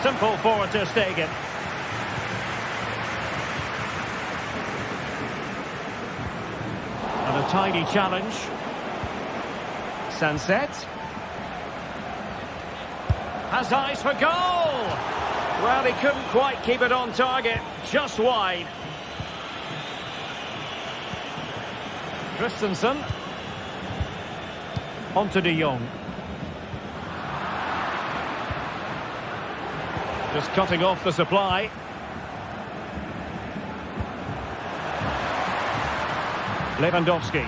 Speaker 2: Simple for ter Stegen. And a tidy challenge. Sunset. Has eyes for goal! Well, he couldn't quite keep it on target. Just wide. Christensen. On to de Jong. Just cutting off the supply. Lewandowski.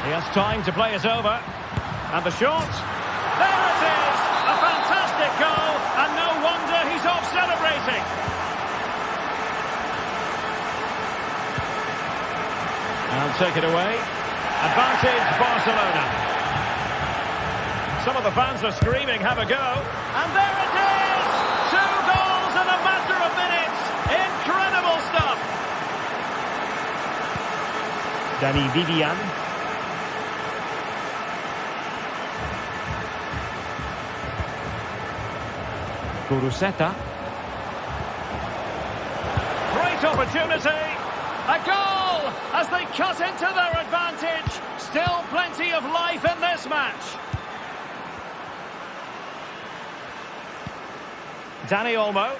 Speaker 2: He has time to play it over. And the shot. There it is! A fantastic goal, and no wonder he's off celebrating. And take it away. Advantage Barcelona. Some of the fans are screaming, have a go. And there it is! 2 goals in a matter of minutes. Incredible stuff. Danny Vivian. Kuruseta. Great opportunity. A goal as they cut into their advantage. Still plenty of life in this match. Dani Olmo.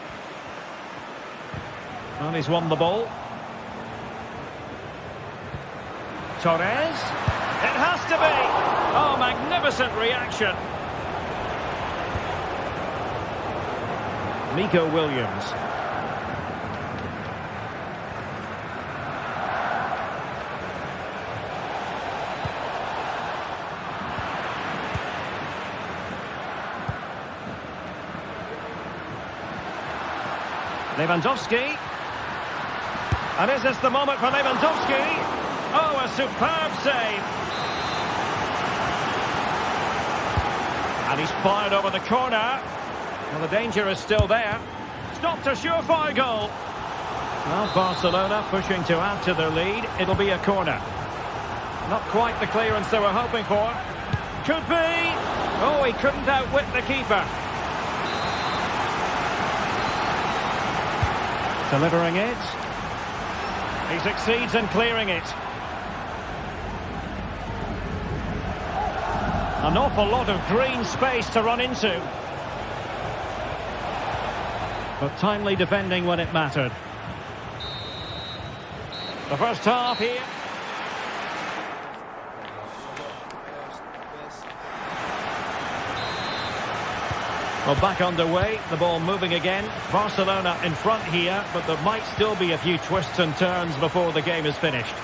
Speaker 2: And he's won the ball. Torres. It has to be. Oh, magnificent reaction. Nico Williams. Lewandowski. And is this the moment for Lewandowski? Oh, a superb save. And he's fired over the corner. Well, the danger is still there. Stopped a surefire goal. Well, Barcelona pushing to add to their lead. It'll be a corner. Not quite the clearance they were hoping for. Could be. Oh, he couldn't outwit the keeper. Delivering it. He succeeds in clearing it. An awful lot of green space to run into. But timely defending when it mattered. The first half here. Well, back underway, the ball moving again. Barcelona in front here, but there might still be a few twists and turns before the game is finished.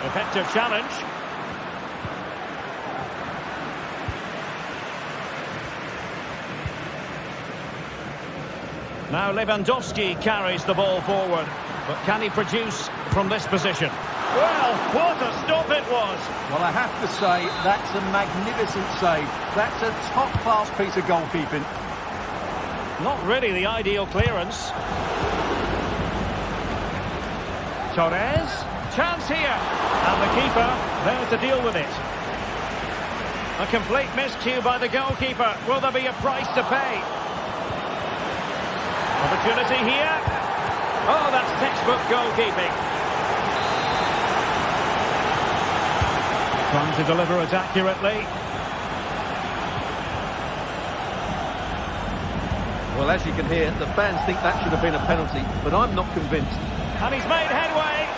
Speaker 2: Effective challenge. Now Lewandowski carries the ball forward, but can he produce from this position? Well, what a stop it was.
Speaker 3: Well, I have to say, that's a magnificent save. That's a top-class piece of goalkeeping.
Speaker 2: Not really the ideal clearance. Torres, chance here. And the keeper there to deal with it. A complete miscue by the goalkeeper. Will there be a price to pay? Opportunity here. Oh, that's textbook goalkeeping. Trying to deliver it accurately.
Speaker 3: Well, as you can hear, the fans think that should have been a penalty, but I'm not convinced.
Speaker 2: And he's made headway.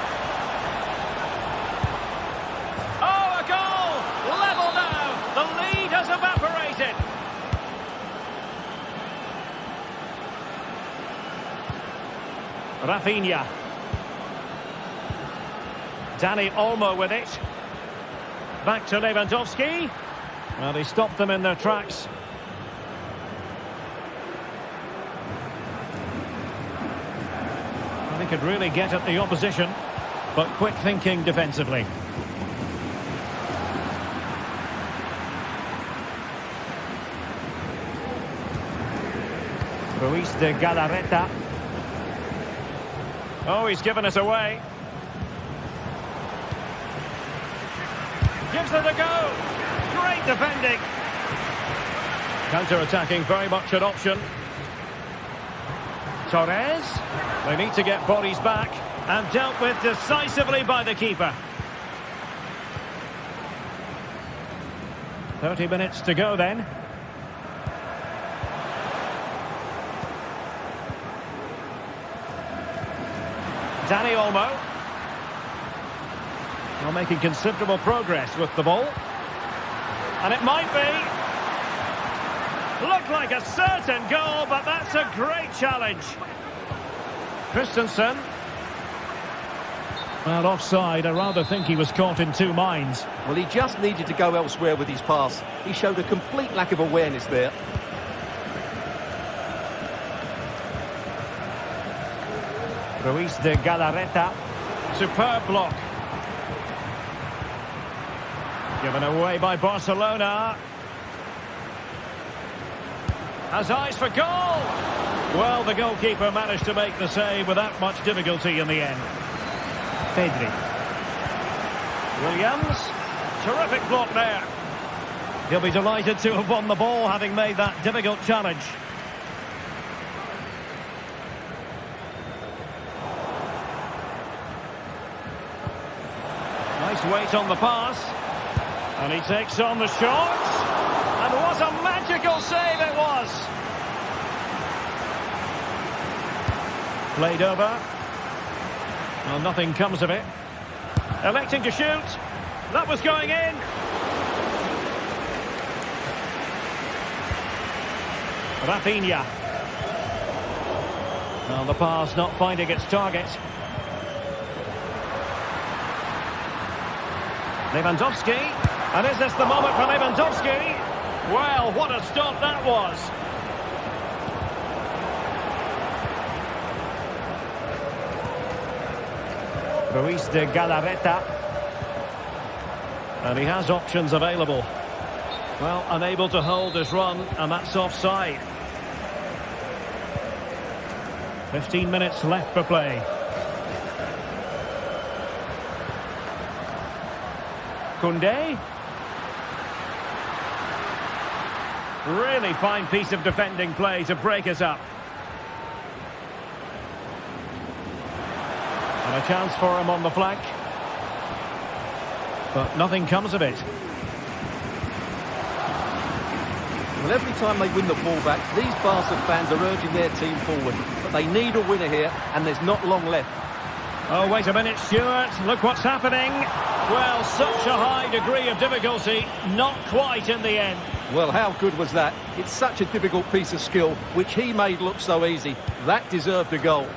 Speaker 2: Oh, a goal! Level now. The lead has evaporated. Rafinha. Dani Olmo with it. Back to Lewandowski. Well, he stopped them in their tracks. Well, he could really get at the opposition, but quick thinking defensively. Ruiz de Galarreta. Oh, he's given us away. Gives it a go. Great defending. Counter-attacking, very much an option. Torres. They need to get bodies back. And dealt with decisively by the keeper. 30 minutes to go then. Dani Olmo. Well, making considerable progress with the ball. And it might be. Looked like a certain goal, but that's a great challenge. Christensen. Well, offside. I rather think he was caught in two minds.
Speaker 3: Well, he just needed to go elsewhere with his pass. He showed a complete lack of awareness there.
Speaker 2: Ruiz de Galarreta. Superb block. Given away by Barcelona. Has eyes for goal. Well, the goalkeeper managed to make the save without much difficulty in the end. Pedri. Williams. Terrific block there. He'll be delighted to have won the ball, having made that difficult challenge. Nice weight on the pass. And he takes on the shot. And what a magical save it was. Played over. Well, nothing comes of it. Electing to shoot. That was going in. Rafinha. Well, the pass not finding its target. Lewandowski. And is this the moment for Lewandowski? Well, what a stop that was. Ruiz de Galarreta. And he has options available. Well, unable to hold his run, and that's offside. 15 minutes left for play. Koundé. Really fine piece of defending play to break us up. And a chance for him on the flank. But nothing comes of it.
Speaker 3: Well, every time they win the ball back, these Barca fans are urging their team forward. But they need a winner here, and there's not long left.
Speaker 2: Oh, wait a minute, Stuart. Look what's happening. Well, such a high degree of difficulty. Not quite in the end.
Speaker 3: Well, how good was that? It's such a difficult piece of skill, which he made look so easy. That deserved a goal.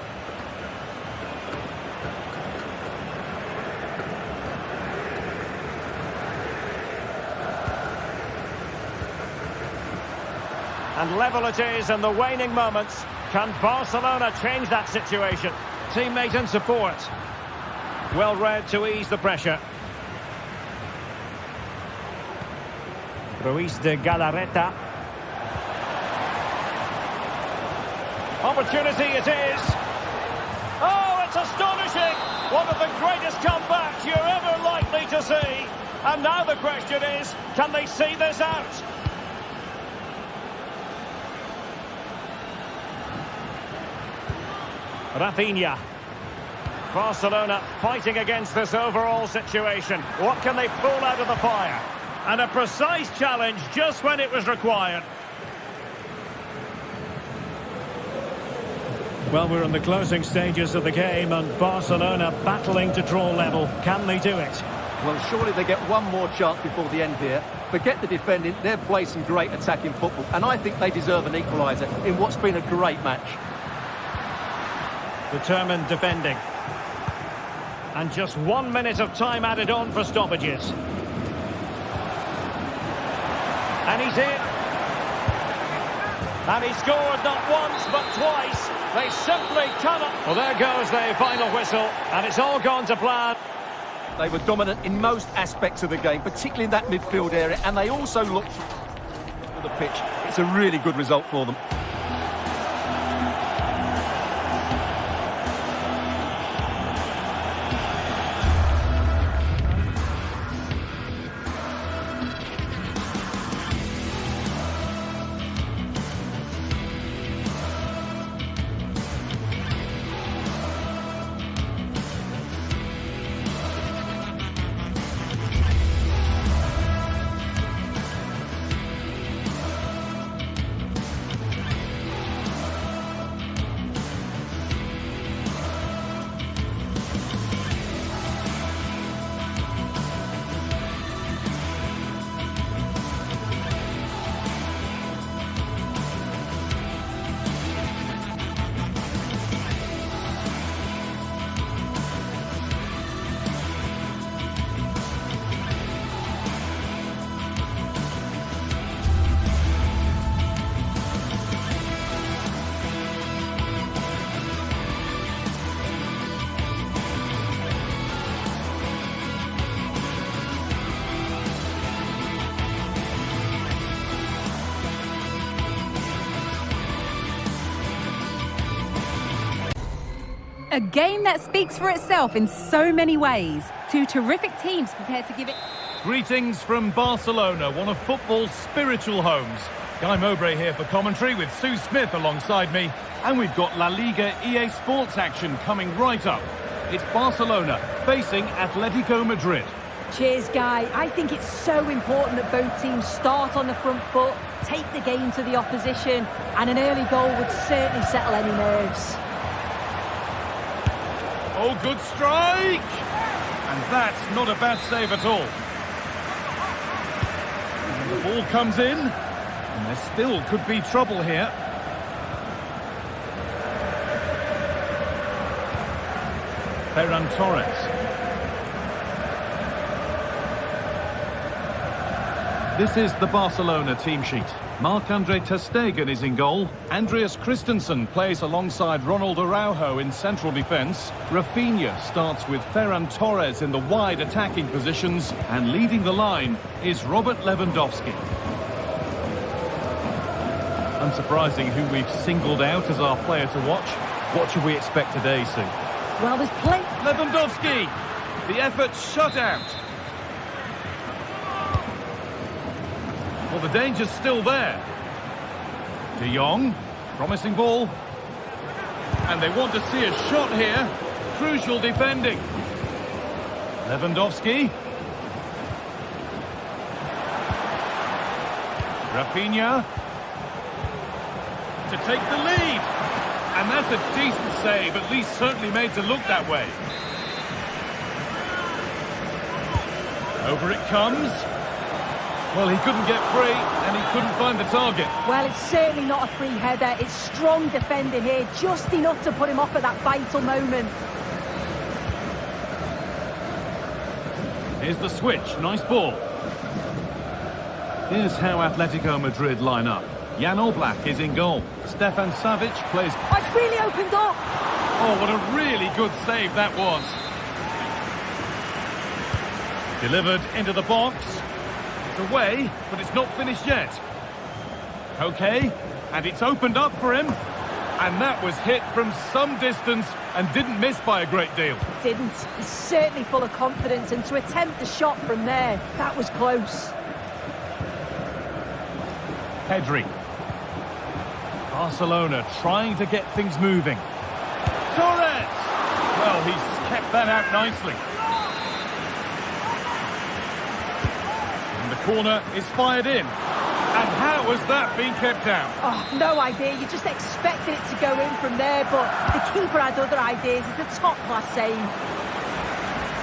Speaker 2: And level it is in the waning moments. Can Barcelona change that situation? Teammate and support. Well read to ease the pressure. Ruiz de Galarreta. Opportunity it is. Oh, it's astonishing. One of the greatest comebacks you're ever likely to see. And now the question is, can they see this out? Rafinha. Barcelona fighting against this overall situation. What can they pull out of the fire? And a precise challenge just when it was required. Well, we're in the closing stages of the game and Barcelona battling to draw level. Can they do it?
Speaker 3: Well, surely they get one more chance before the end here. Forget the defending, they've played some great attacking football. And I think they deserve an equaliser in what's been a great match.
Speaker 2: Determined defending. And just 1 minute of time added on for stoppages. And he's in. And he scored not once but twice. They simply cannot. Well, there goes the final whistle. And it's all gone to plan.
Speaker 3: They were dominant in most aspects of the game, particularly in that midfield area. And they also looked for the pitch. It's a really good result for them.
Speaker 1: A game that speaks for itself in so many ways. Two terrific teams prepared to give it...
Speaker 4: Greetings from Barcelona, one of football's spiritual homes. Guy Mowbray here for commentary with Sue Smith alongside me. And we've got La Liga EA Sports action coming right up. It's Barcelona facing Atletico Madrid.
Speaker 5: Cheers, Guy. I think it's so important that both teams start on the front foot, take the game to the opposition, and an early goal would certainly settle any nerves.
Speaker 4: Oh, good strike! And that's not a bad save at all. And the ball comes in, and there still could be trouble here. Ferran Torres. This is the Barcelona team sheet. Marc-Andre ter Stegen is in goal. Andreas Christensen plays alongside Ronald Araujo in central defence. Rafinha starts with Ferran Torres in the wide attacking positions. And leading the line is Robert Lewandowski. Unsurprising who we've singled out as our player to watch. What should we expect today, Sue?
Speaker 5: Well, there's play...
Speaker 4: Lewandowski! The effort shut out. Well, the danger's still there. De Jong, promising ball. And they want to see a shot here. Crucial defending. Lewandowski. Rafinha. To take the lead. And that's a decent save, at least certainly made to look that way. Over it comes. Well, he couldn't get free, and he couldn't find the target.
Speaker 5: Well, it's certainly not a free header. It's strong defending here, just enough to put him off at that vital moment.
Speaker 4: Here's the switch. Nice ball. Here's how Atletico Madrid line up. Jan Oblak is in goal. Stefan Savic plays...
Speaker 5: Oh, it's really opened up!
Speaker 4: Oh, what a really good save that was. Delivered into the box. It's away, but it's not finished yet. Okay, and it's opened up for him. And that was hit from some distance and didn't miss by a great deal.
Speaker 5: Didn't. He's certainly full of confidence, and to attempt the shot from there, that was close.
Speaker 4: Pedri. Barcelona trying to get things moving. Torres! Well, he's kept that out nicely. And the corner is fired in. And how has that been kept out?
Speaker 5: Oh, no idea. You just expected it to go in from there, but the keeper had other ideas. It's a top-class save.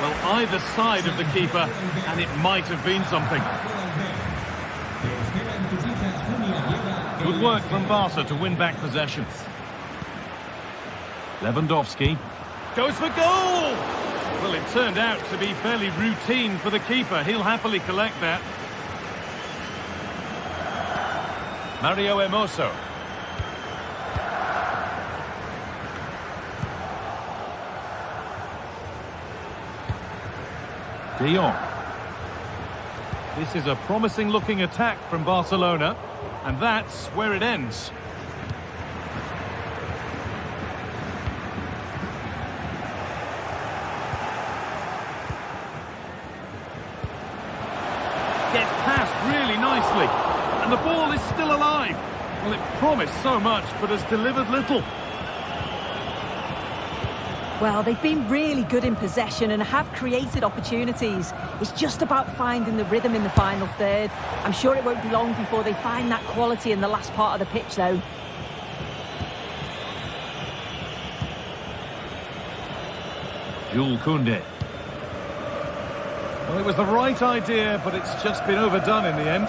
Speaker 4: Well, either side of the keeper, and it might have been something. Good work from Barca to win back possession. Lewandowski goes for goal! Well, it turned out to be fairly routine for the keeper. He'll happily collect that. Mario Hermoso. De Jong. This is a promising-looking attack from Barcelona. And that's where it ends. Gets past really nicely. And the ball is still alive. Well, it promised so much, but has delivered little.
Speaker 5: Well, they've been really good in possession and have created opportunities. It's just about finding the rhythm in the final third. I'm sure it won't be long before they find that quality in the last part of the pitch, though.
Speaker 4: Jules Koundé. Well, it was the right idea, but it's just been overdone in the end.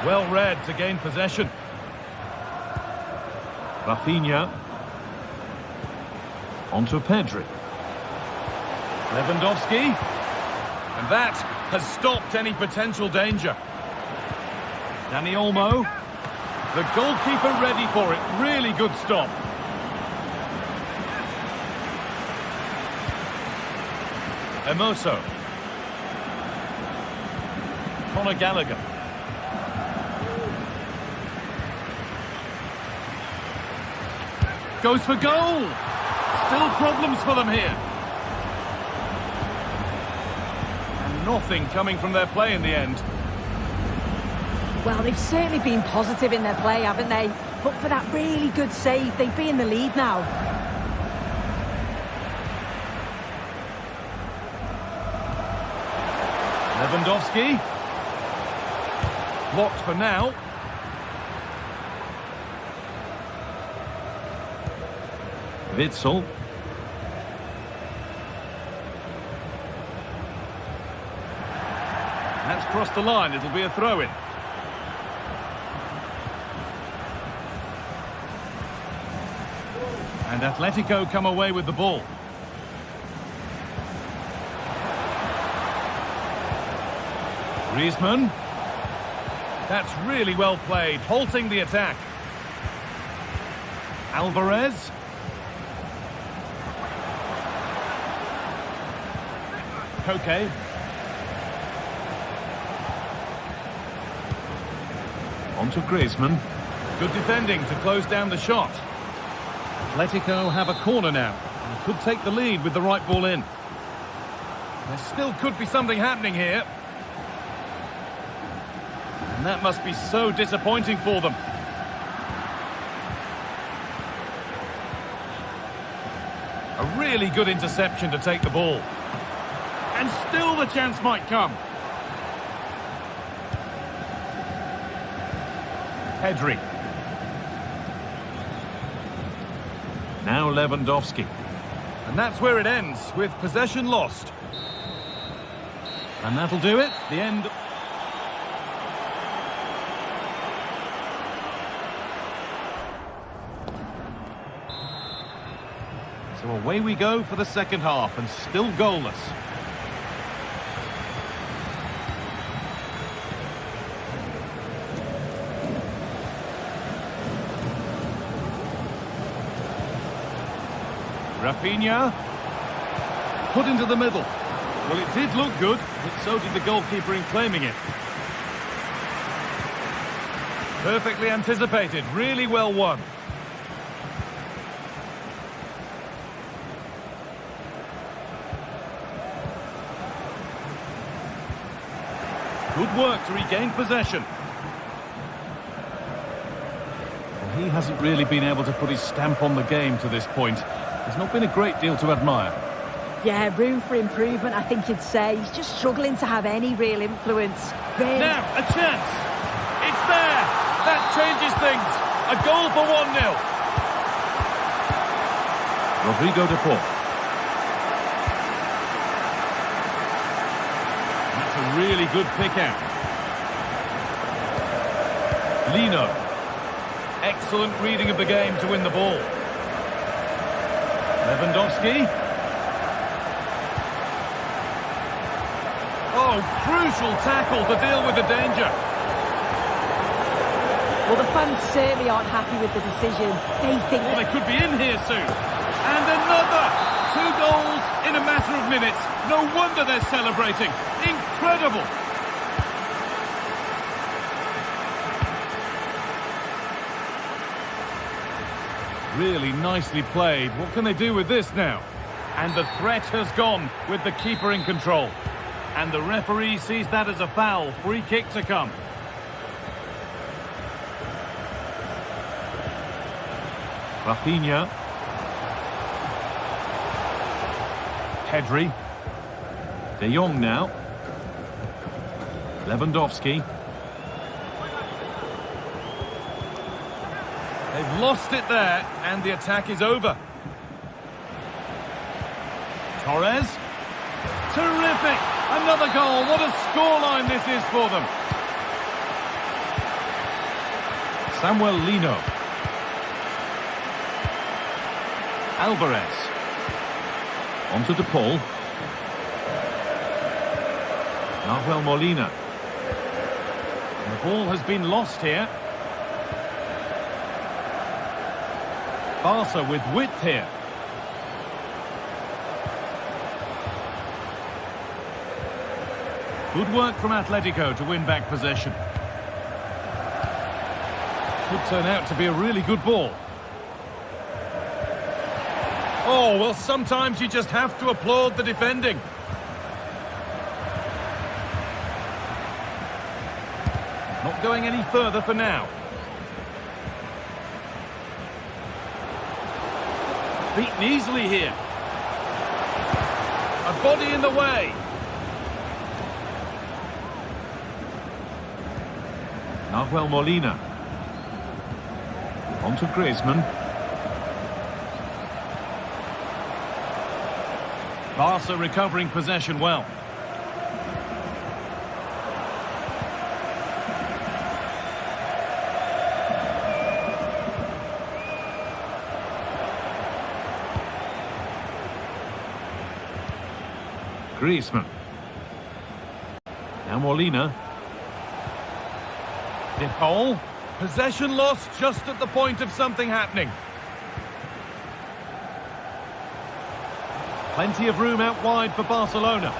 Speaker 4: Well read to gain possession. Rafinha. Onto Pedri. Lewandowski. And that has stopped any potential danger. Dani Olmo. The goalkeeper ready for it. Really good stop. Hermoso. Conor Gallagher. Goes for goal. Still problems for them here. And nothing coming from their play in the end.
Speaker 5: Well, they've certainly been positive in their play, haven't they? But for that really good save, they'd be in the lead now.
Speaker 4: Lewandowski. Blocked for now. Witsel. That's crossed the line. It'll be a throw-in. And Atletico come away with the ball. Griezmann. That's really well played, halting the attack. Alvarez. Koke. On to Griezmann. Good defending to close down the shot. Atletico have a corner now and could take the lead with the right ball in. There still could be something happening here. And that must be so disappointing for them. A really good interception to take the ball. And still the chance might come. Pedri. Now Lewandowski. And that's where it ends, with possession lost. And that'll do it. The end. So away we go for the second half, and still goalless. Rafinha. Put into the middle. Well, it did look good, but so did the goalkeeper in claiming it. Perfectly anticipated, really well won. Good work to regain possession. Well, he hasn't really been able to put his stamp on the game to this point. There's not been a great deal to admire.
Speaker 5: Yeah, room for improvement, I think you'd say. He's just struggling to have any real influence. Really.
Speaker 4: Now, a chance. It's there. That changes things. A goal for 1-0. Rodrigo de Paul. That's a really good pick out. Lino. Excellent reading of the game to win the ball. Lewandowski. Oh, crucial tackle to deal with the danger.
Speaker 5: Well, the fans certainly aren't happy with the decision. They think
Speaker 4: Well, they could be in here soon. And another! 2 goals in a matter of minutes. No wonder they're celebrating. Incredible! Really nicely played. What can they do with this now? And the threat has gone with the keeper in control. And the referee sees that as a foul. Free kick to come. Rafinha. Pedri. De Jong now. Lewandowski. They've lost it there, and the attack is over. Torres. Terrific! Another goal. What a scoreline this is for them. Samuel Lino. Alvarez. On to De Paul. Nahuel Molina. And the ball has been lost here. Barca with width here. Good work from Atletico to win back possession. Could turn out to be a really good ball. Oh, well, sometimes you just have to applaud the defending. Not going any further for now. Beaten easily here. A body in the way. Nahuel Molina. On to Griezmann. Barca recovering possession well. Griezmann. Now Molina. De Paul. Possession lost just at the point of something happening. Plenty of room out wide for Barcelona.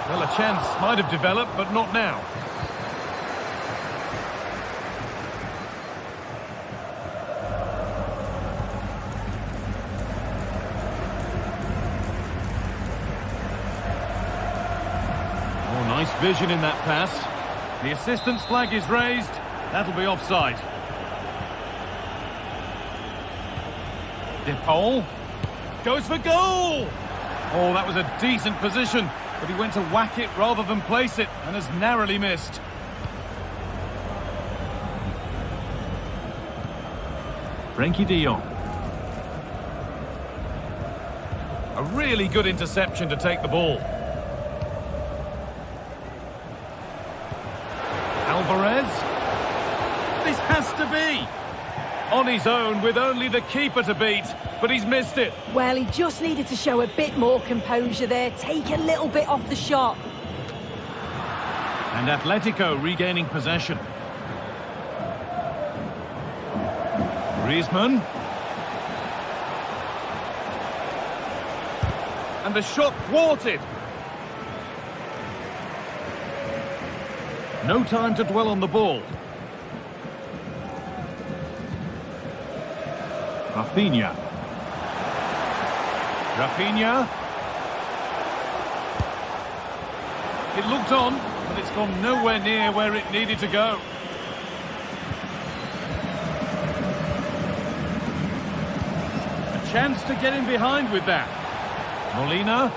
Speaker 4: Well, a chance might have developed, but not now. Oh, nice vision in that pass. The assistant's flag is raised. That'll be offside. De Paul. Goes for goal! Oh, that was a decent position, but he went to whack it rather than place it, and has narrowly missed. Frenkie de Jong. A really good interception to take the ball. Alvarez. This has to be. On his own, with only the keeper to beat, but he's missed it.
Speaker 5: Well, he just needed to show a bit more composure there, take a little bit off the shot.
Speaker 4: And Atletico regaining possession. Griezmann. And the shot thwarted. No time to dwell on the ball. Rafinha. It looked on, but it's gone nowhere near where it needed to go. A chance to get in behind with that. Molina.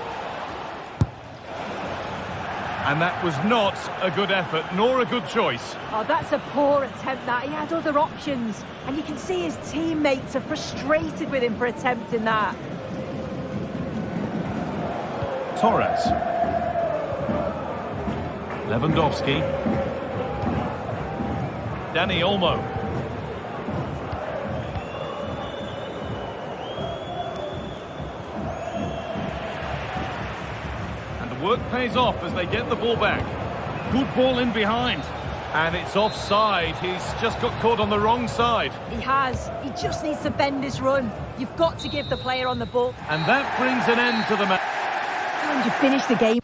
Speaker 4: And that was not a good effort, nor a good choice.
Speaker 5: Oh, that's a poor attempt, that. He had other options. And you can see his teammates are frustrated with him for attempting that.
Speaker 4: Torres. Lewandowski. Dani Olmo. And the work pays off as they get the ball back. Good ball in behind. And it's offside. He's just got caught on the wrong side.
Speaker 5: He has. He just needs to bend his run. You've got to give the player on the ball.
Speaker 4: And that brings an end to the match.
Speaker 5: And you finish the game.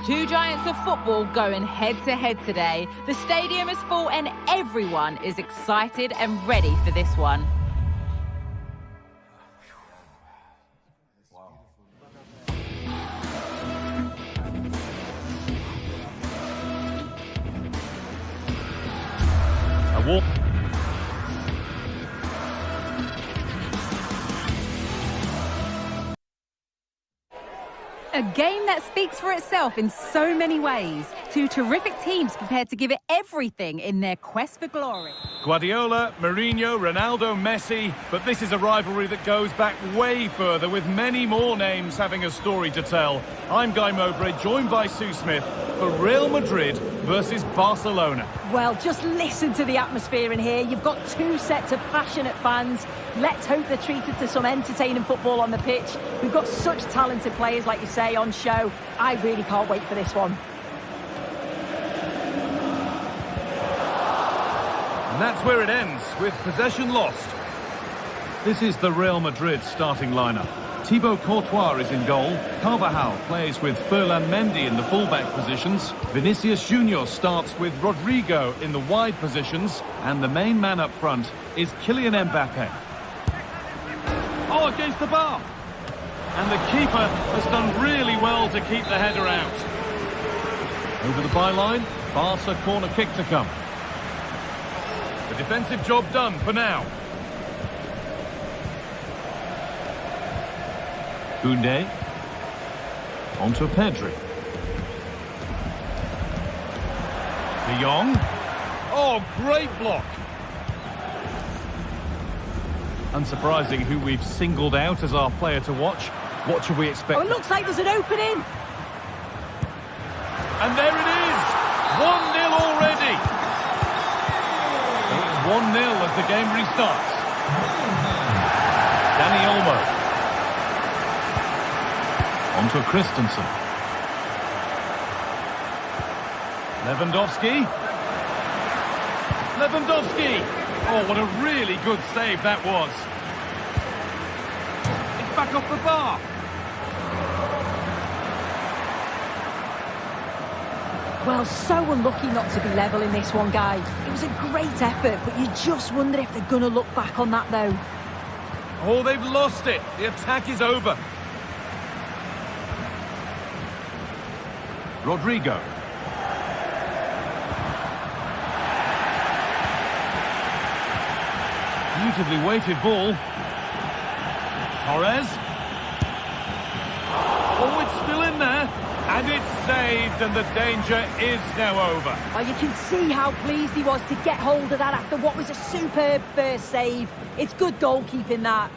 Speaker 1: Two giants of football going head-to-head today. The stadium is full and everyone is excited and ready for this one.
Speaker 2: A walk.
Speaker 1: A game that speaks for itself in so many ways. Two terrific teams prepared to give it everything in their quest for glory.
Speaker 4: Guardiola, Mourinho, Ronaldo, Messi, but this is a rivalry that goes back way further, with many more names having a story to tell. I'm Guy Mowbray, joined by Sue Smith for Real Madrid versus Barcelona.
Speaker 5: Well, just listen to the atmosphere in here. You've got two sets of passionate fans. Let's hope they're treated to some entertaining football on the pitch. We've got such talented players, like you say, on show. I really can't wait for this one.
Speaker 4: And that's where it ends, with possession lost. This is the Real Madrid starting lineup. Thibaut Courtois is in goal. Carvajal plays with Ferland Mendy in the fullback positions. Vinicius Junior starts with Rodrigo in the wide positions. And the main man up front is Kylian Mbappe. Oh, against the bar. And the keeper has done really well to keep the header out. Over the byline, Barca corner kick to come. The defensive job done for now. Koundé. Onto Pedri. De Jong. Oh, great block. Unsurprising who we've singled out as our player to watch. What should we expect?
Speaker 5: Oh, it looks like there's an opening.
Speaker 4: And there it is. 1-0 already. So it's 1-0 as the game restarts. Dani Olmo. Onto Christensen. Lewandowski. Oh, what a really good save that was. It's back off the bar.
Speaker 5: Well, so unlucky not to be level in this one, Guy. It was a great effort, but you just wonder if they're going to look back on that, though.
Speaker 4: Oh, they've lost it. The attack is over. Rodrigo. Beautifully weighted ball. Torres. Oh, it's still in there. And it's saved, and the danger is now over.
Speaker 5: Oh, you can see how pleased he was to get hold of that after what was a superb first save. It's good goalkeeping, that.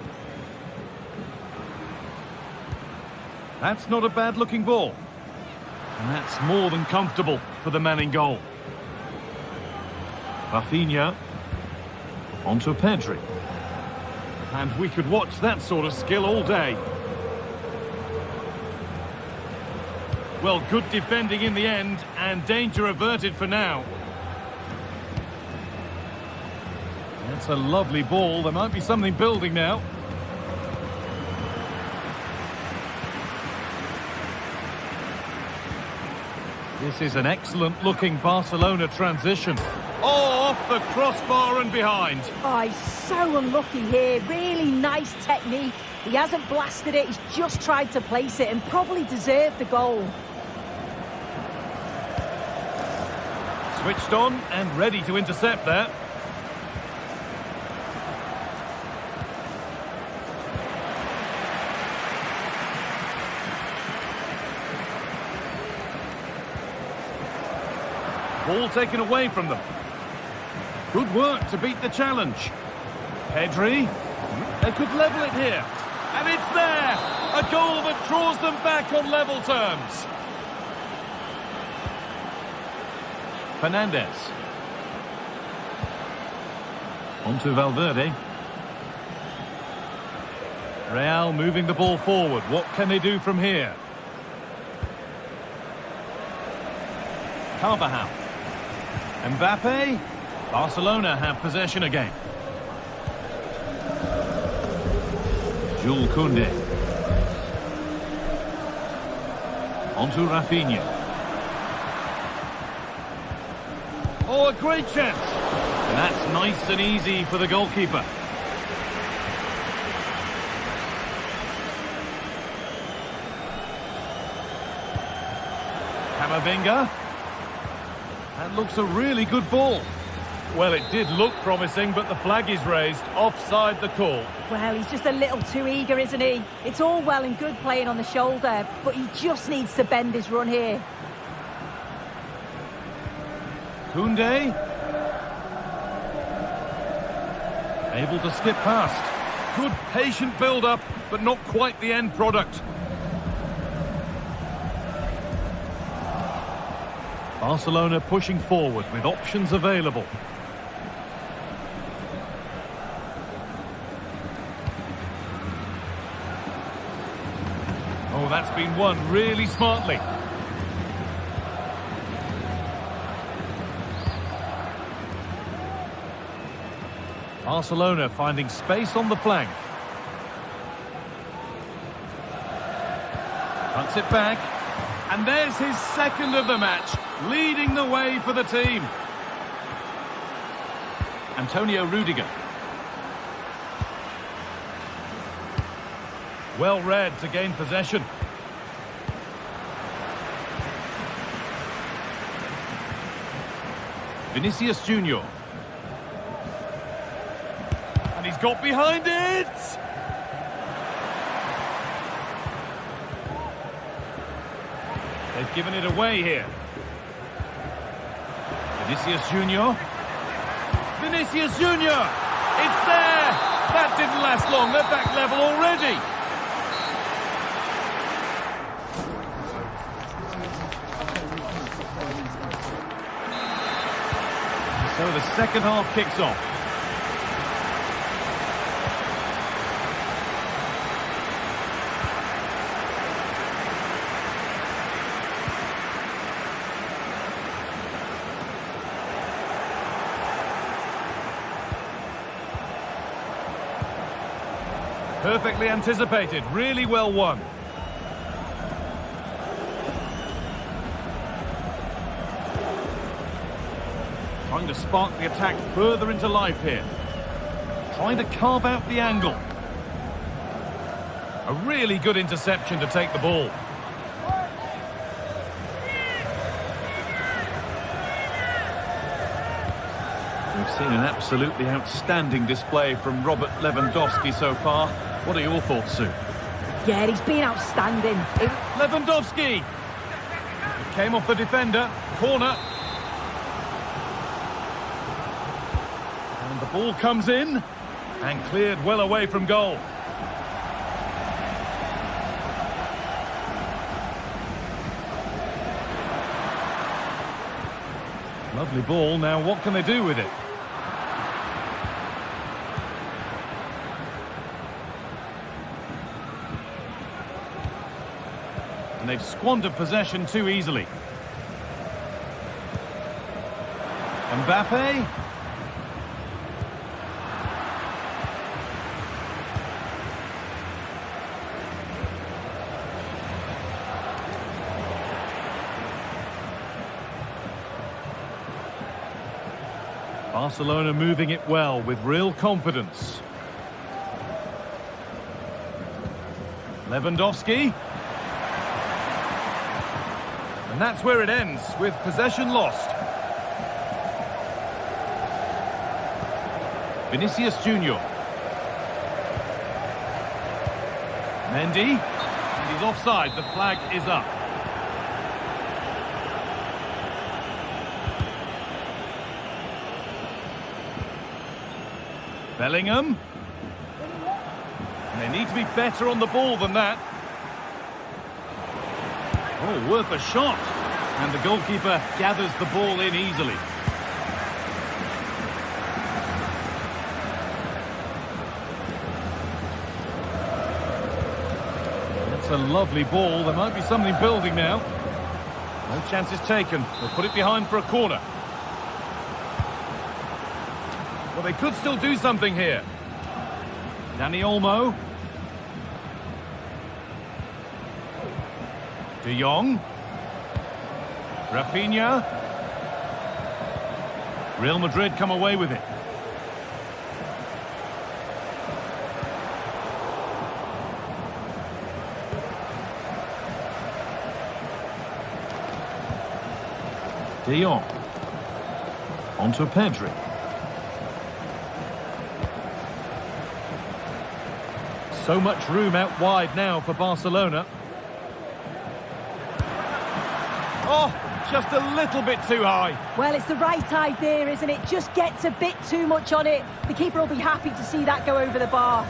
Speaker 4: That's not a bad-looking ball. And that's more than comfortable for the man in goal. Rafinha. Onto Pedri. And we could watch that sort of skill all day. Well, good defending in the end, and danger averted for now. That's a lovely ball. There might be something building now. This is an excellent-looking Barcelona transition. Oh, off the crossbar and behind.
Speaker 5: Oh, he's so unlucky here. Really nice technique. He hasn't blasted it. He's just tried to place it and probably deserved the goal.
Speaker 4: Switched on and ready to intercept that. Ball taken away from them. Good work to beat the challenge. Pedri. They could level it here. And it's there! A goal that draws them back on level terms. Fernandez. Onto Valverde. Real moving the ball forward. What can they do from here? Carvajal. Mbappe. Barcelona have possession again. Jules Koundé. Onto Rafinha. Oh, a great chance. And that's nice and easy for the goalkeeper. Camavinga. That looks a really good ball. Well, it did look promising, but the flag is raised. Offside the call.
Speaker 5: Well, he's just a little too eager, isn't he? It's all well and good playing on the shoulder, but he just needs to bend his run here.
Speaker 4: Koundé. Able to skip past. Good patient build-up, but not quite the end product. Barcelona pushing forward with options available. Oh, that's been won really smartly. Barcelona finding space on the flank. Cuts it back. And there's his second of the match, leading the way for the team. Antonio Rudiger. Well read to gain possession. Vinicius Junior. And he's got behind it! They've given it away here. Vinicius Junior. Vinicius Junior! It's there! That didn't last long. They're back level already. So the second half kicks off. Perfectly anticipated, really well won. Trying to spark the attack further into life here. Trying to carve out the angle. A really good interception to take the ball. We've seen an absolutely outstanding display from Robert Lewandowski so far. What are your thoughts, Sue?
Speaker 5: Yeah, he's been outstanding.
Speaker 4: Lewandowski! Came off the defender. Corner. And the ball comes in. And cleared well away from goal. Lovely ball. Now what can they do with it? And they've squandered possession too easily. Mbappe. Barcelona moving it well with real confidence. Lewandowski. And that's where it ends, with possession lost. Vinicius Junior. Mendy. And he's offside. The flag is up. Bellingham. And they need to be better on the ball than that. Oh, worth a shot. And the goalkeeper gathers the ball in easily. That's a lovely ball. There might be something building now. No chances taken. They'll put it behind for a corner. Well, they could still do something here. Dani Olmo. De Jong. Rafinha. Real Madrid come away with it. De Jong. Onto Pedri. So much room out wide now for Barcelona. Oh, just a little bit too high.
Speaker 5: Well, it's the right idea, isn't it? Just gets a bit too much on it. The keeper will be happy to see that go over the bar.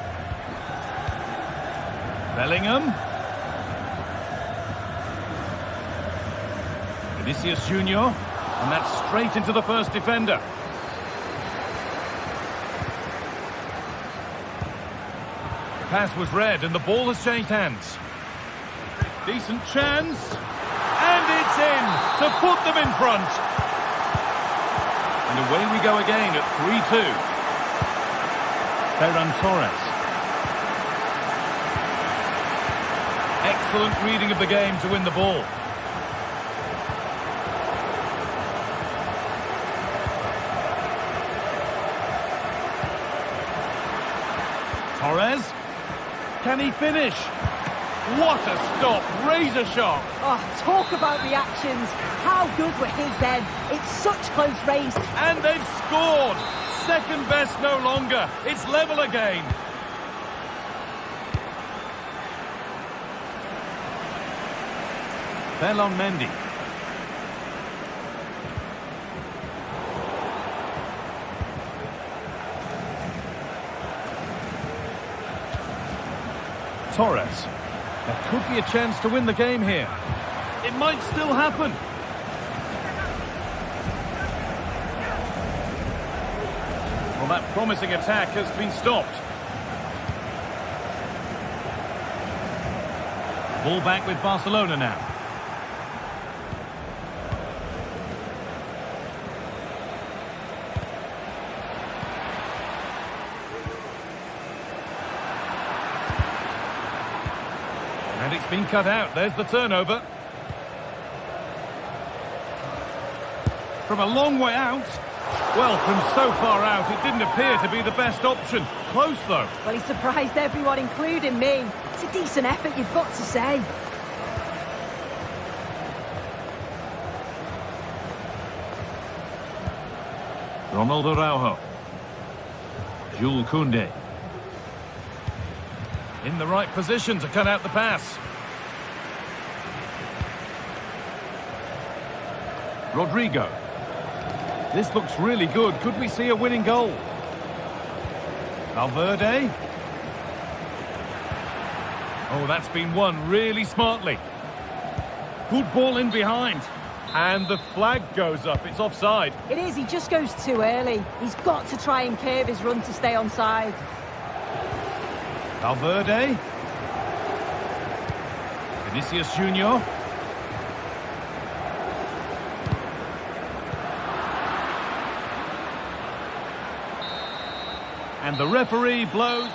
Speaker 4: Bellingham. Vinicius Junior. And that's straight into the first defender. The pass was read and the ball has changed hands. Decent chance. And it's in to put them in front. And away we go again at 3-2. Ferran Torres. Excellent reading of the game to win the ball. Torres. Can he finish? What a stop. Razor sharp.
Speaker 5: Oh, talk about reactions. How good were his then? It's such close range.
Speaker 4: And they've scored. Second best no longer. It's level again. Ferland Mendy. Torres. There could be a chance to win the game here. It might still happen. Well, that promising attack has been stopped. Ball back with Barcelona now. And it's been cut out. There's the turnover. From a long way out. Well, from so far out, it didn't appear to be the best option. Close, though.
Speaker 5: Well, he surprised everyone, including me. It's a decent effort, you've got to say.
Speaker 4: Ronald Araujo. Jules Koundé. In the right position to cut out the pass. Rodrigo. This looks really good. Could we see a winning goal? Valverde. Oh, that's been won really smartly. Good ball in behind. And the flag goes up. It's offside.
Speaker 5: It is, he just goes too early. He's got to try and curve his run to stay onside.
Speaker 4: Valverde. Vinicius Junior. And the referee blows.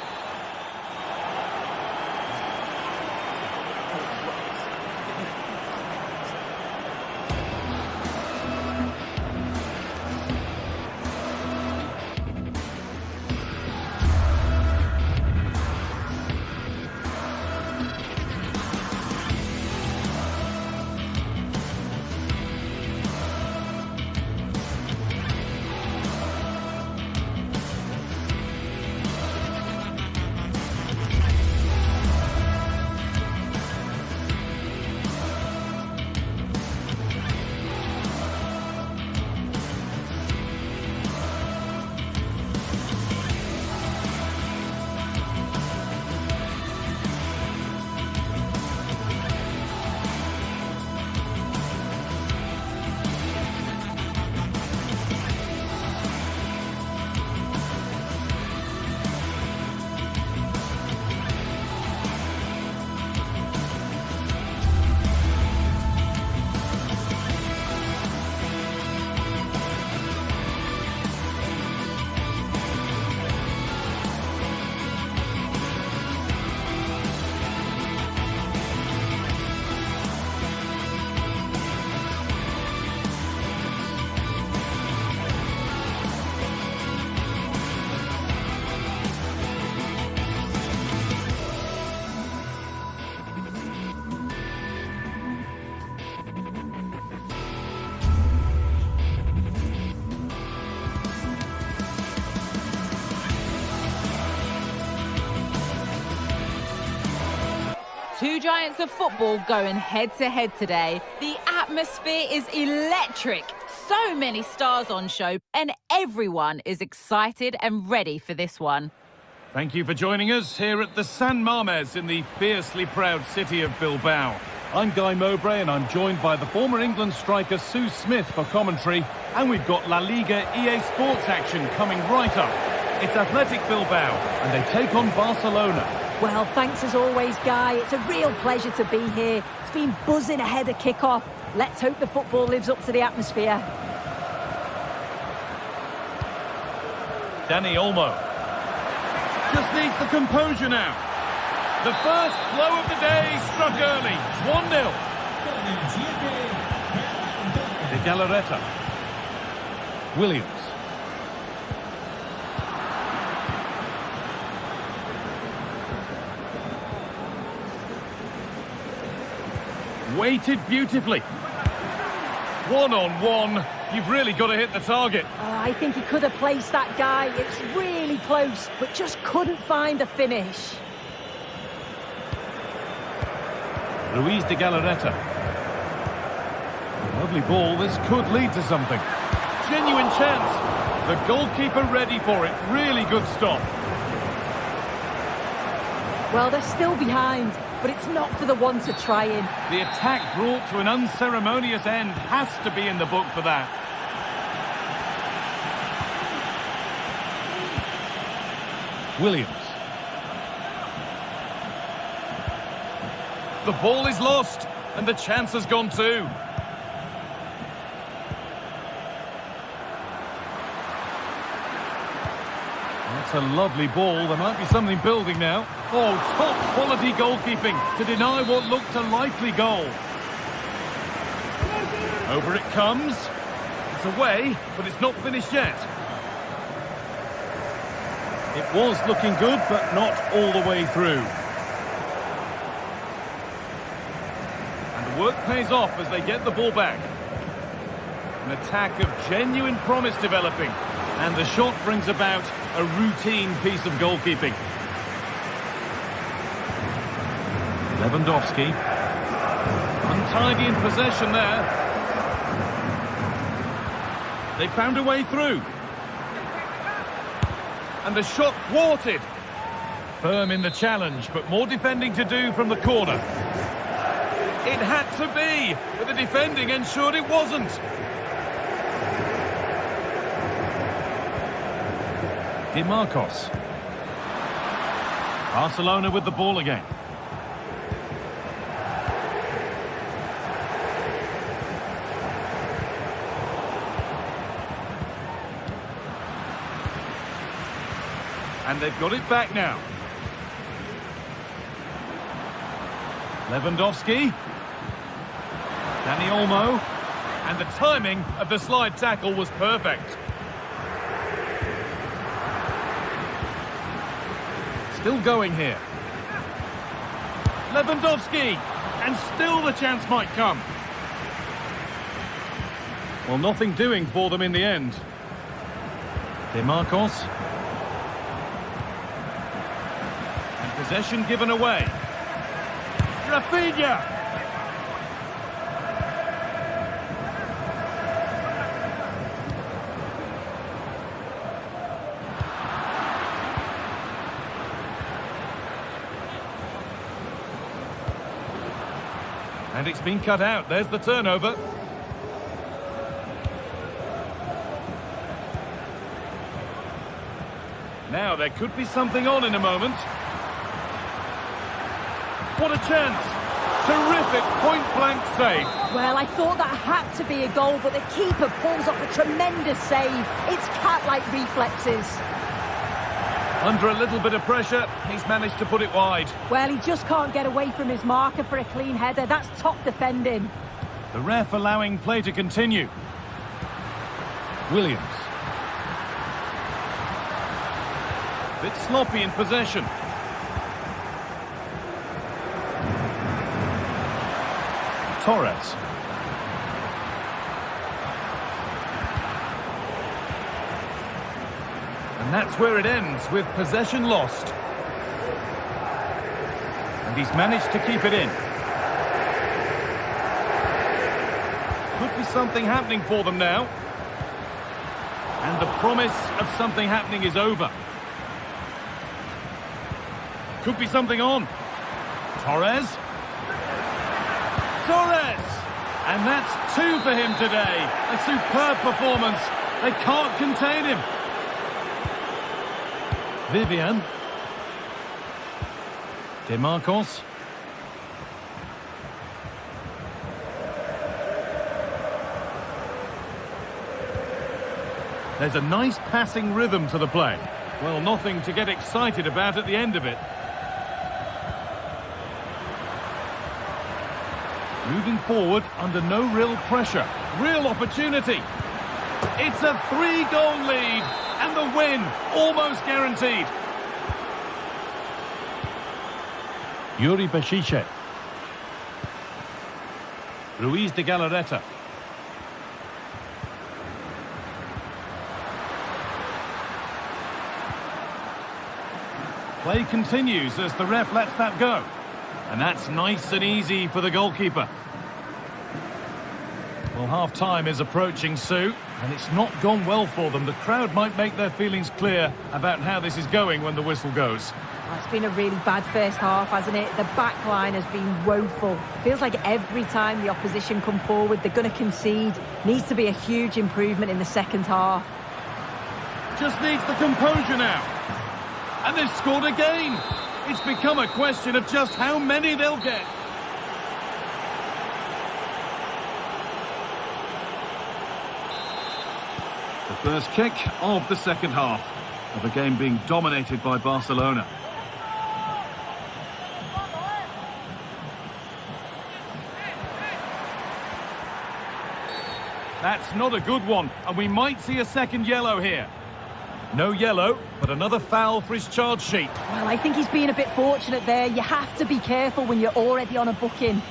Speaker 1: Two giants of football going head-to-head today. The atmosphere is electric. So many stars on show, and everyone is excited and ready for this one.
Speaker 4: Thank you for joining us here at the San Mamés in the fiercely proud city of Bilbao. I'm Guy Mowbray and I'm joined by the former England striker Sue Smith for commentary, and we've got La Liga esports action coming right up. It's Athletic Bilbao and they take on Barcelona.
Speaker 5: Well, thanks as always, Guy. It's a real pleasure to be here. It's been buzzing ahead of kick-off. Let's hope the football lives up to the atmosphere.
Speaker 4: Dani Olmo just needs the composure now. The first blow of the day struck early. 1-0. De Galarreta. Williams. Weighted beautifully. One-on-one. You've really got to hit the target.
Speaker 5: Oh, I think he could have placed that guy. It's really close, but just couldn't find the finish.
Speaker 4: Luis de Galarreta. Lovely ball. This could lead to something. Genuine chance. The goalkeeper ready for it. Really good stop.
Speaker 5: Well, they're still behind, but it's not for the one to try in.
Speaker 4: The attack brought to an unceremonious end has to be in the book for that. Williams. The ball is lost, and the chance has gone too. That's a lovely ball. There might be something building now. Oh, top quality goalkeeping to deny what looked a likely goal. Over it comes. It's away, but it's not finished yet. It was looking good, but not all the way through. And the work pays off as they get the ball back. An attack of genuine promise developing. And the shot brings about a routine piece of goalkeeping. Lewandowski. Untidy in possession there. They found a way through. And the shot thwarted. Firm in the challenge, but more defending to do from the corner. It had to be, but the defending ensured it wasn't. Di Marcos. Barcelona with the ball again. And they've got it back now. Lewandowski. Dani Olmo. And the timing of the slide tackle was perfect. Still going here. Lewandowski. And still the chance might come. Well, nothing doing for them in the end. Di Marcos. And possession given away. Rafinha. And it's been cut out. There's the turnover. Now there could be something on in a moment. What a chance. Terrific point-blank save.
Speaker 5: Well, I thought that had to be a goal, but the keeper pulls off a tremendous save. It's cat-like reflexes.
Speaker 4: Under a little bit of pressure, he's managed to put it wide.
Speaker 5: Well, he just can't get away from his marker for a clean header. That's top defending.
Speaker 4: The ref allowing play to continue. Williams. Bit sloppy in possession. Torres. And that's where it ends, with possession lost. And he's managed to keep it in. Could be something happening for them now. And the promise of something happening is over. Could be something on. Torres. Torres! And that's 2 for him today. A superb performance. They can't contain him. Vivian. DeMarcos. There's a nice passing rhythm to the play. Well, nothing to get excited about at the end of it. Moving forward under no real pressure. Real opportunity. It's a 3-goal lead. And the win almost guaranteed. Yuri Bešice. Ruiz de Galarreta. Play continues as the ref lets that go. And that's nice and easy for the goalkeeper. Well, half-time is approaching, Sue, and it's not gone well for them. The crowd might make their feelings clear about how this is going when the whistle goes.
Speaker 5: Well, it's been a really bad first half, hasn't it? The back line has been woeful. Feels like every time the opposition come forward, they're going to concede. Needs to be a huge improvement in the second half.
Speaker 4: Just needs the composure now. And they've scored again. It's become a question of just how many they'll get. The first kick of the second half of the game being dominated by Barcelona. That's not a good one, and we might see a second yellow here. No yellow, but another foul for his charge sheet.
Speaker 5: Well, I think he's been a bit fortunate there. You have to be careful when you're already on a booking.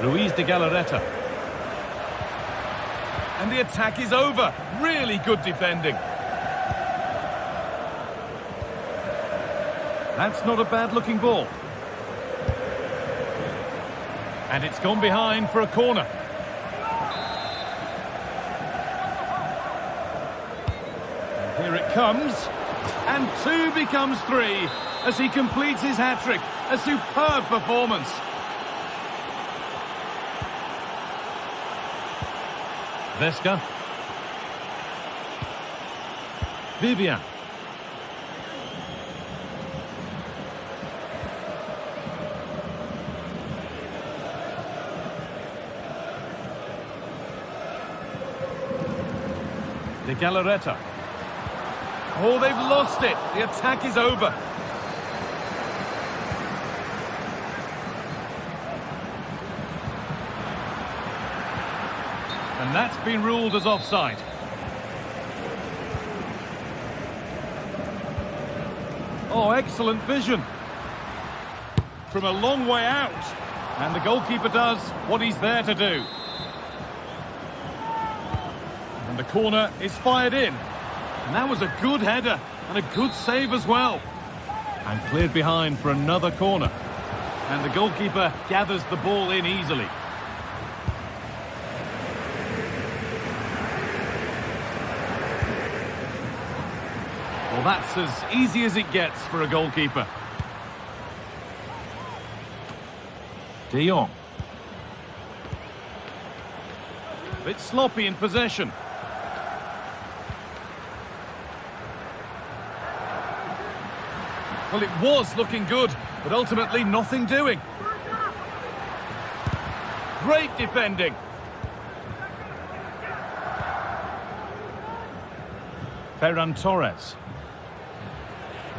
Speaker 4: Ruiz de Galarreta. And the attack is over. Really good defending. That's not a bad-looking ball. And it's gone behind for a corner. And here it comes. And 2 becomes 3 as he completes his hat-trick. A superb performance. Vesca. Vivian. De Galarreta. Oh, they've lost it. The attack is over. And that's been ruled as offside. Oh, excellent vision. From a long way out. And the goalkeeper does what he's there to do. And the corner is fired in. And that was a good header and a good save as well. And cleared behind for another corner. And the goalkeeper gathers the ball in easily. Well, that's as easy as it gets for a goalkeeper. De Jong. A bit sloppy in possession. Well, it was looking good, but ultimately nothing doing. Great defending. Ferran Torres.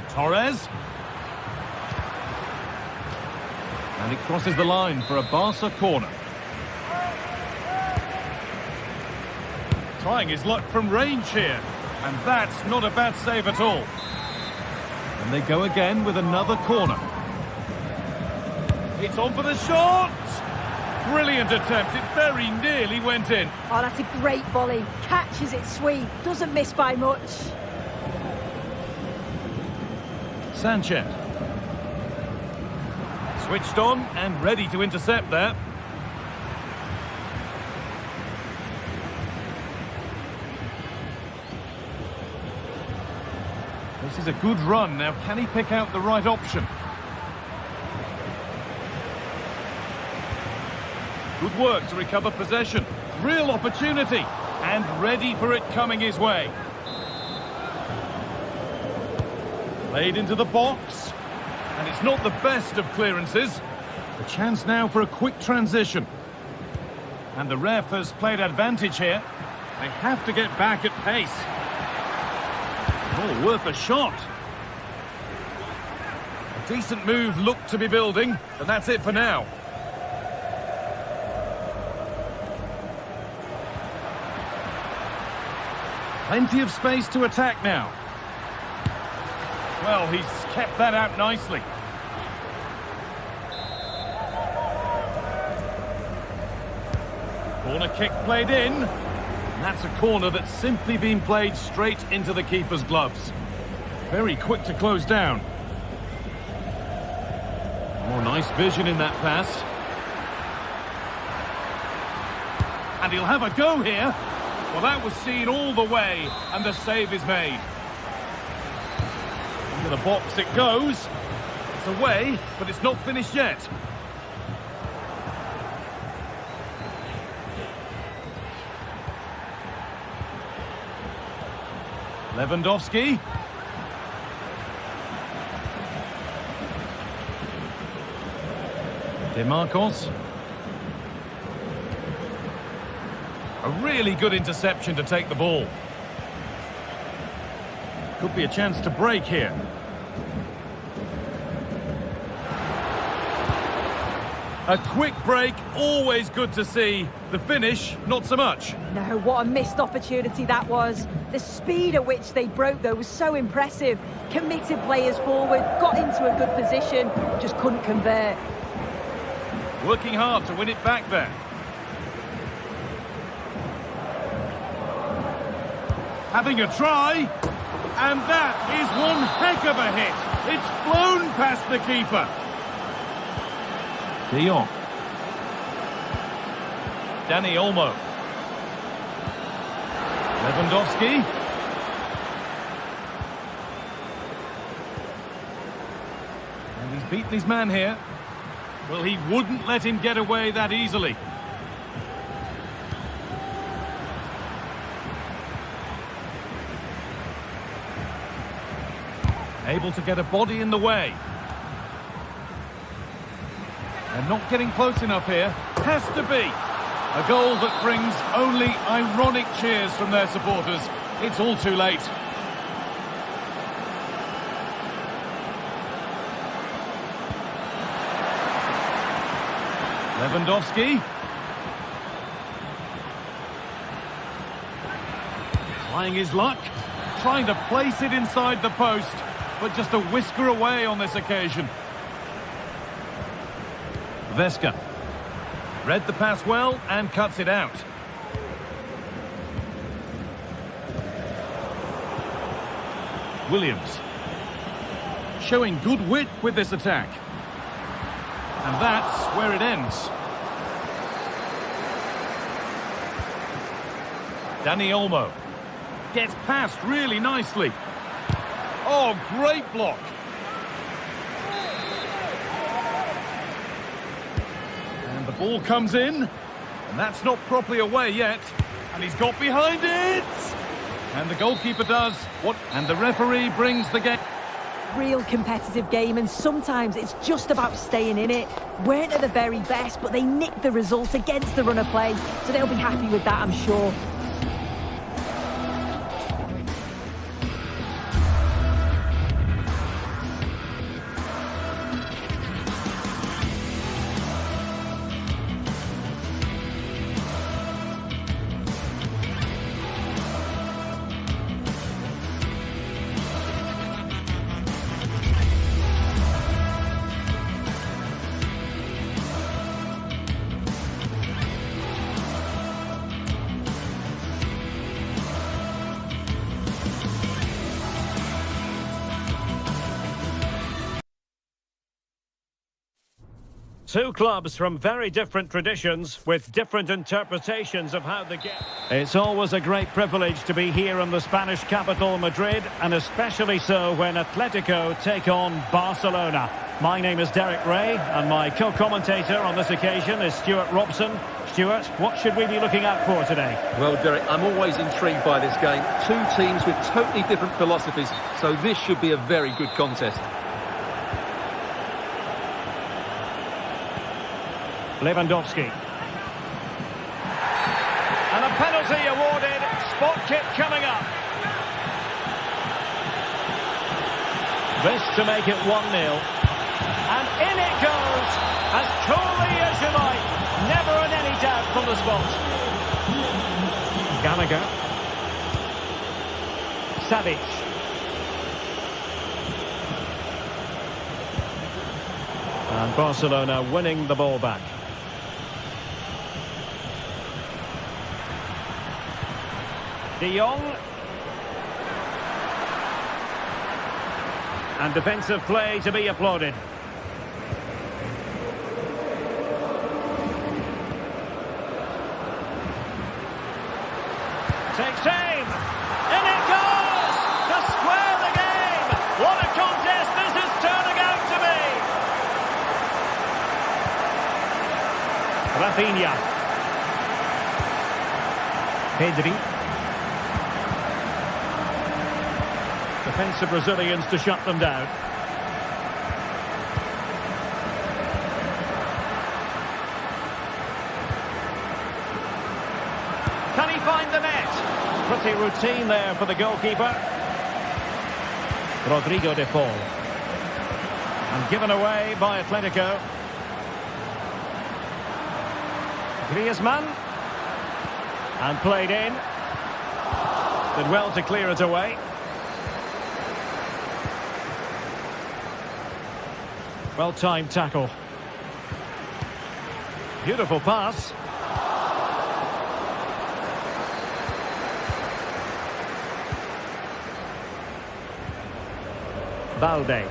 Speaker 4: Torres. And it crosses the line for a Barca corner. Trying his luck from range here. And that's not a bad save at all. And they go again with another corner. It's on for the shot! Brilliant attempt. It very nearly went in.
Speaker 5: Oh, that's a great volley. Catches it sweet. Doesn't miss by much.
Speaker 4: Sanchez. Switched on and ready to intercept there. This is a good run. Now, can he pick out the right option? Good work to recover possession. Real opportunity. And ready for it coming his way. Played into the box. And it's not the best of clearances. The chance now for a quick transition. And the ref has played advantage here. They have to get back at pace. Oh, worth a shot. A decent move looked to be building, but that's it for now. Plenty of space to attack now. Well, he's kept that out nicely. Corner kick played in. And that's a corner that's simply been played straight into the keeper's gloves. Very quick to close down. Oh, nice vision in that pass. And he'll have a go here. Well, that was seen all the way, and the save is made. Into the box it goes. It's away, but it's not finished yet. Lewandowski. DeMarcos. A really good interception to take the ball. Could be a chance to break here. A quick break, always good to see. The finish, not so much.
Speaker 5: No, what a missed opportunity that was. The speed at which they broke, though, was so impressive. Committed players forward, got into a good position, just couldn't convert.
Speaker 4: Working hard to win it back there. Having a try, and that is one heck of a hit. It's flown past the keeper. De Jong. Dani Olmo. Lewandowski. And he's beaten his man here. Well, he wouldn't let him get away that easily. Able to get a body in the way. And not getting close enough here. Has to be. A goal that brings only ironic cheers from their supporters. It's all too late. Lewandowski. Trying his luck. Trying to place it inside the post. But just a whisker away on this occasion. Vesca. Read the pass well and cuts it out. Williams. Showing good wit with this attack. And that's where it ends. Dani Olmo. Gets past really nicely. Oh, great block. And the ball comes in. And that's not properly away yet. And he's got behind it. And the goalkeeper does what? And the referee brings the game.
Speaker 5: Real competitive game, and sometimes it's just about staying in it. Weren't at the very best, but they nicked the result against the run of play. So they'll be happy with that, I'm sure.
Speaker 2: Two clubs from very different traditions with different interpretations of how the game... It's always a great privilege to be here in the Spanish capital, Madrid, and especially so when Atletico take on Barcelona. My name is Derek Ray, and my co-commentator on this occasion is Stuart Robson. Stuart, what should we be looking out for today?
Speaker 3: Well, Derek, I'm always intrigued by this game. Two teams with totally different philosophies, so this should be a very good contest.
Speaker 2: Lewandowski. And a penalty awarded. Spot kick coming up. This to make it 1-0. And in it goes, as coolly as you like. Never in any doubt from the spot. Gallagher. Savic. And Barcelona winning the ball back. De Jong. And defensive play to be applauded. Takes aim. In it goes! To square the game! What a contest this is turning out to be! Rafinha. Pedri. Defensive Brazilians to shut them down. Can he find the net? Pretty routine there for the goalkeeper. Rodrigo de Paul. And given away by Atletico. Griezmann. And played in. Did well to clear it away. Well-timed tackle. Beautiful pass. Balde.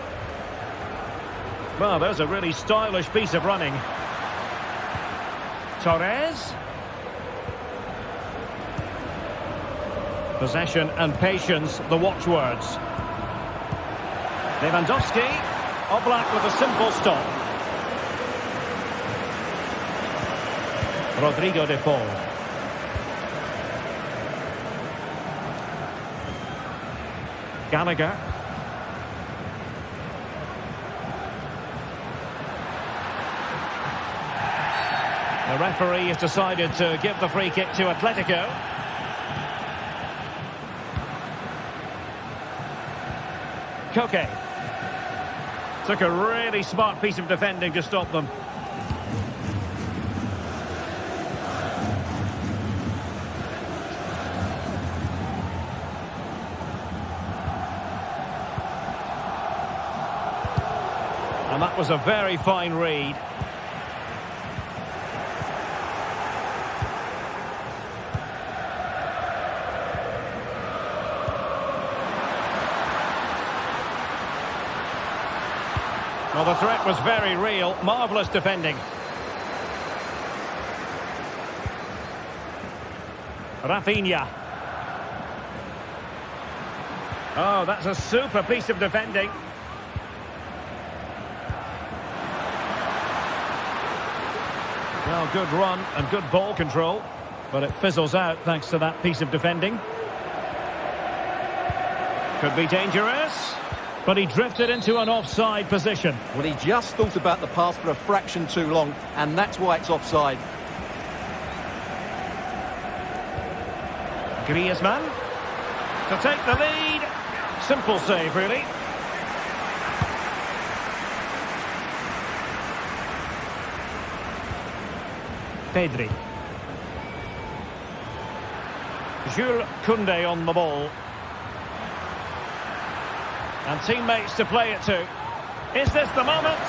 Speaker 2: Well, there's a really stylish piece of running. Torres. Possession and patience, the watchwords. Lewandowski. Oblak with a simple stop. Rodrigo de Paul. Gallagher. The referee has decided to give the free kick to Atletico. Koke. Took a really smart piece of defending to stop them. And that was a very fine read. Well, the threat was very real. Marvellous defending. Rafinha. Oh, that's a super piece of defending. Well, good run and good ball control, but it fizzles out thanks to that piece of defending. Could be dangerous. But he drifted into an offside position.
Speaker 3: Well, he just thought about the pass for a fraction too long, and that's why it's offside.
Speaker 2: Griezmann to take the lead. Simple save, really. Pedri. Jules Koundé on the ball. And teammates to play it to. Is this the moment?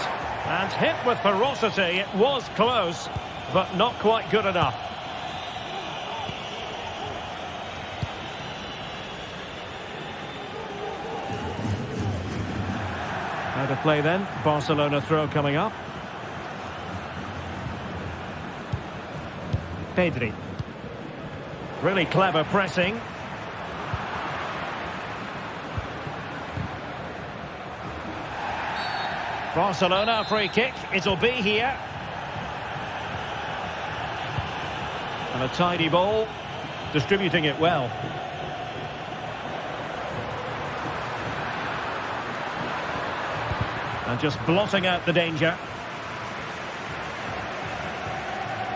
Speaker 2: And hit with ferocity. It was close, but not quite good enough. How to play then? Barcelona throw coming up. Pedri. Really clever pressing. Barcelona free kick. It'll be here. And a tidy ball. Distributing it well. And just blotting out the danger.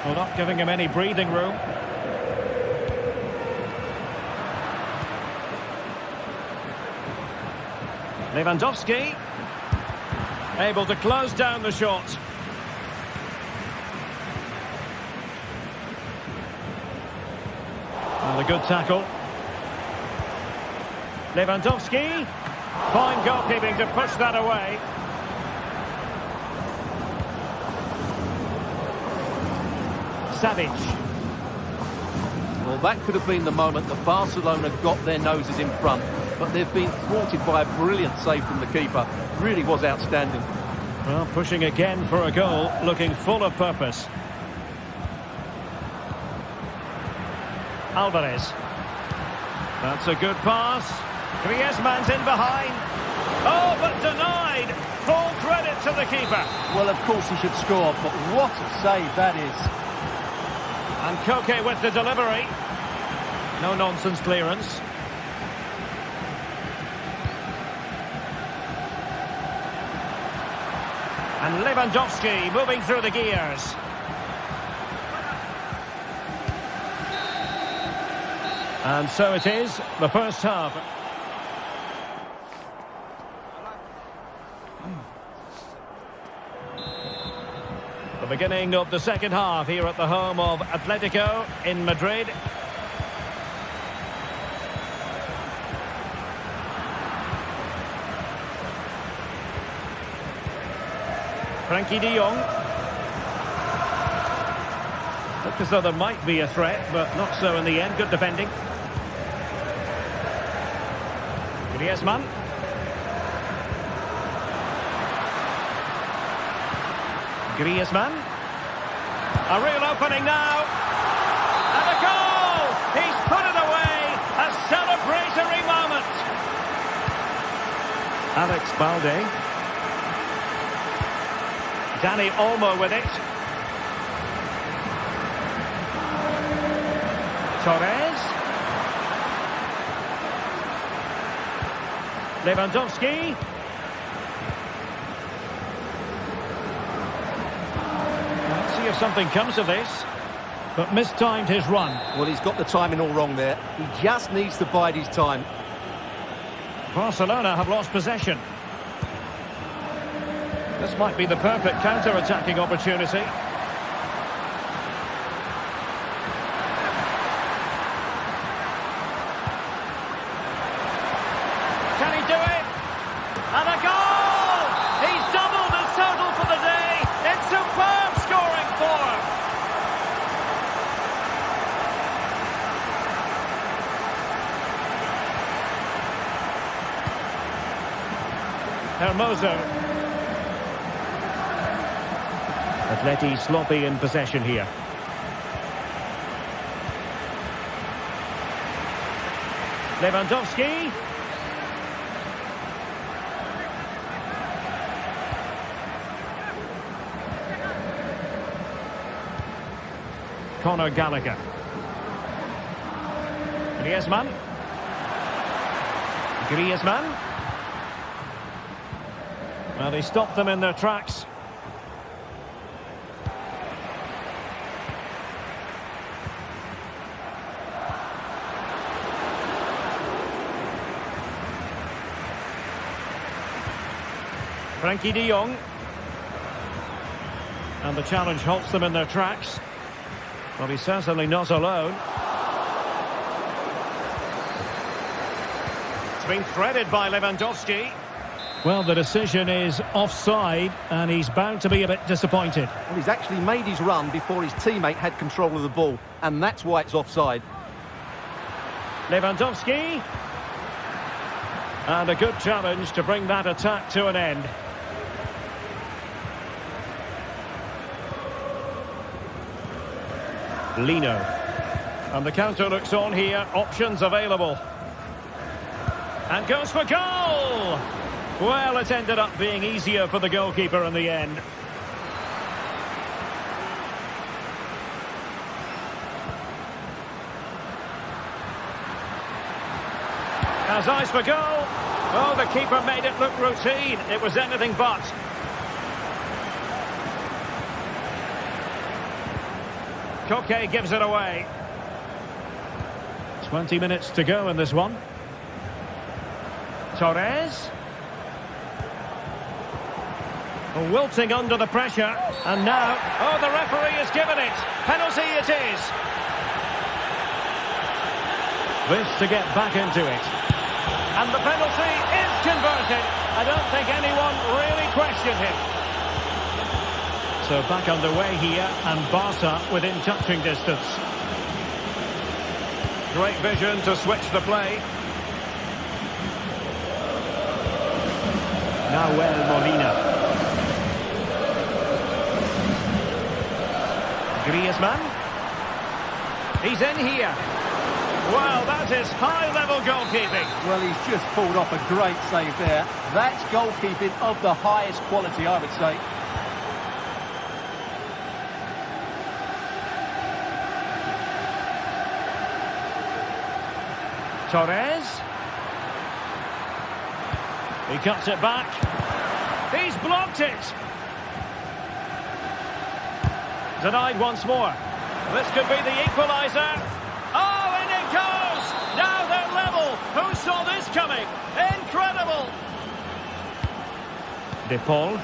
Speaker 2: Well, not giving him any breathing room. Lewandowski. Able to close down the shot. And a good tackle. Lewandowski. Fine goalkeeping to push that away. Savic.
Speaker 3: Well, that could have been the moment that Barcelona got their noses in front, but they've been thwarted by a brilliant save from the keeper. Really was outstanding.
Speaker 2: Well, pushing again for a goal, looking full of purpose. Alvarez. That's a good pass. Griezmann's in behind. Oh, but denied. Full credit to the keeper.
Speaker 3: Well, of course he should score, but what a save that is.
Speaker 2: And Koke with the delivery. No nonsense clearance. And Lewandowski moving through the gears. And so it is, the first half. The beginning of the second half here at the home of Atletico in Madrid. Frankie de Jong. Looked as though there might be a threat, but not so in the end. Good defending. Griezmann. Griezmann. A real opening now. And a goal! He's put it away. A celebratory moment. Alex Balde. Dani Olmo with it. Torres. Lewandowski. Let's see if something comes of this. But mistimed his run.
Speaker 3: Well, he's got the timing all wrong there. He just needs to bide his time.
Speaker 2: Barcelona have lost possession. This might be the perfect counter-attacking opportunity. Can he do it? And a goal! He's doubled his total for the day. It's superb scoring form. Hermoso. Atleti sloppy in possession here. Lewandowski. Conor Gallagher. Griezmann. Griezmann. Well, they stopped them in their tracks. Frankie de Jong. And the challenge halts them in their tracks. Well, he's certainly not alone. It's been threaded by Lewandowski. Well, the decision is offside, and he's bound to be a bit disappointed.
Speaker 3: Well, he's actually made his run before his teammate had control of the ball, and that's why it's offside.
Speaker 2: Lewandowski. And a good challenge to bring that attack to an end. Lino. And the counter looks on here. Options available. And goes for goal! Well, it ended up being easier for the goalkeeper in the end. Has eyes for goal. Oh, the keeper made it look routine. It was anything but. Koke gives it away. 20 minutes to go in this one. Torres. Wilting under the pressure. And now, oh, the referee has given it. Penalty it is. This to get back into it. And the penalty is converted. I don't think anyone really questioned him. So back underway here, and Barca within touching distance. Great vision to switch the play. Nahuel Molina. Griezmann. He's in here. Well, that is high-level goalkeeping.
Speaker 3: Well, he's just pulled off a great save there. That's goalkeeping of the highest quality, I would say.
Speaker 2: Torres. He cuts it back. He's blocked it. Denied once more. This could be the equaliser. Oh, and it goes! Now they're level. Who saw this coming? Incredible! De Paul.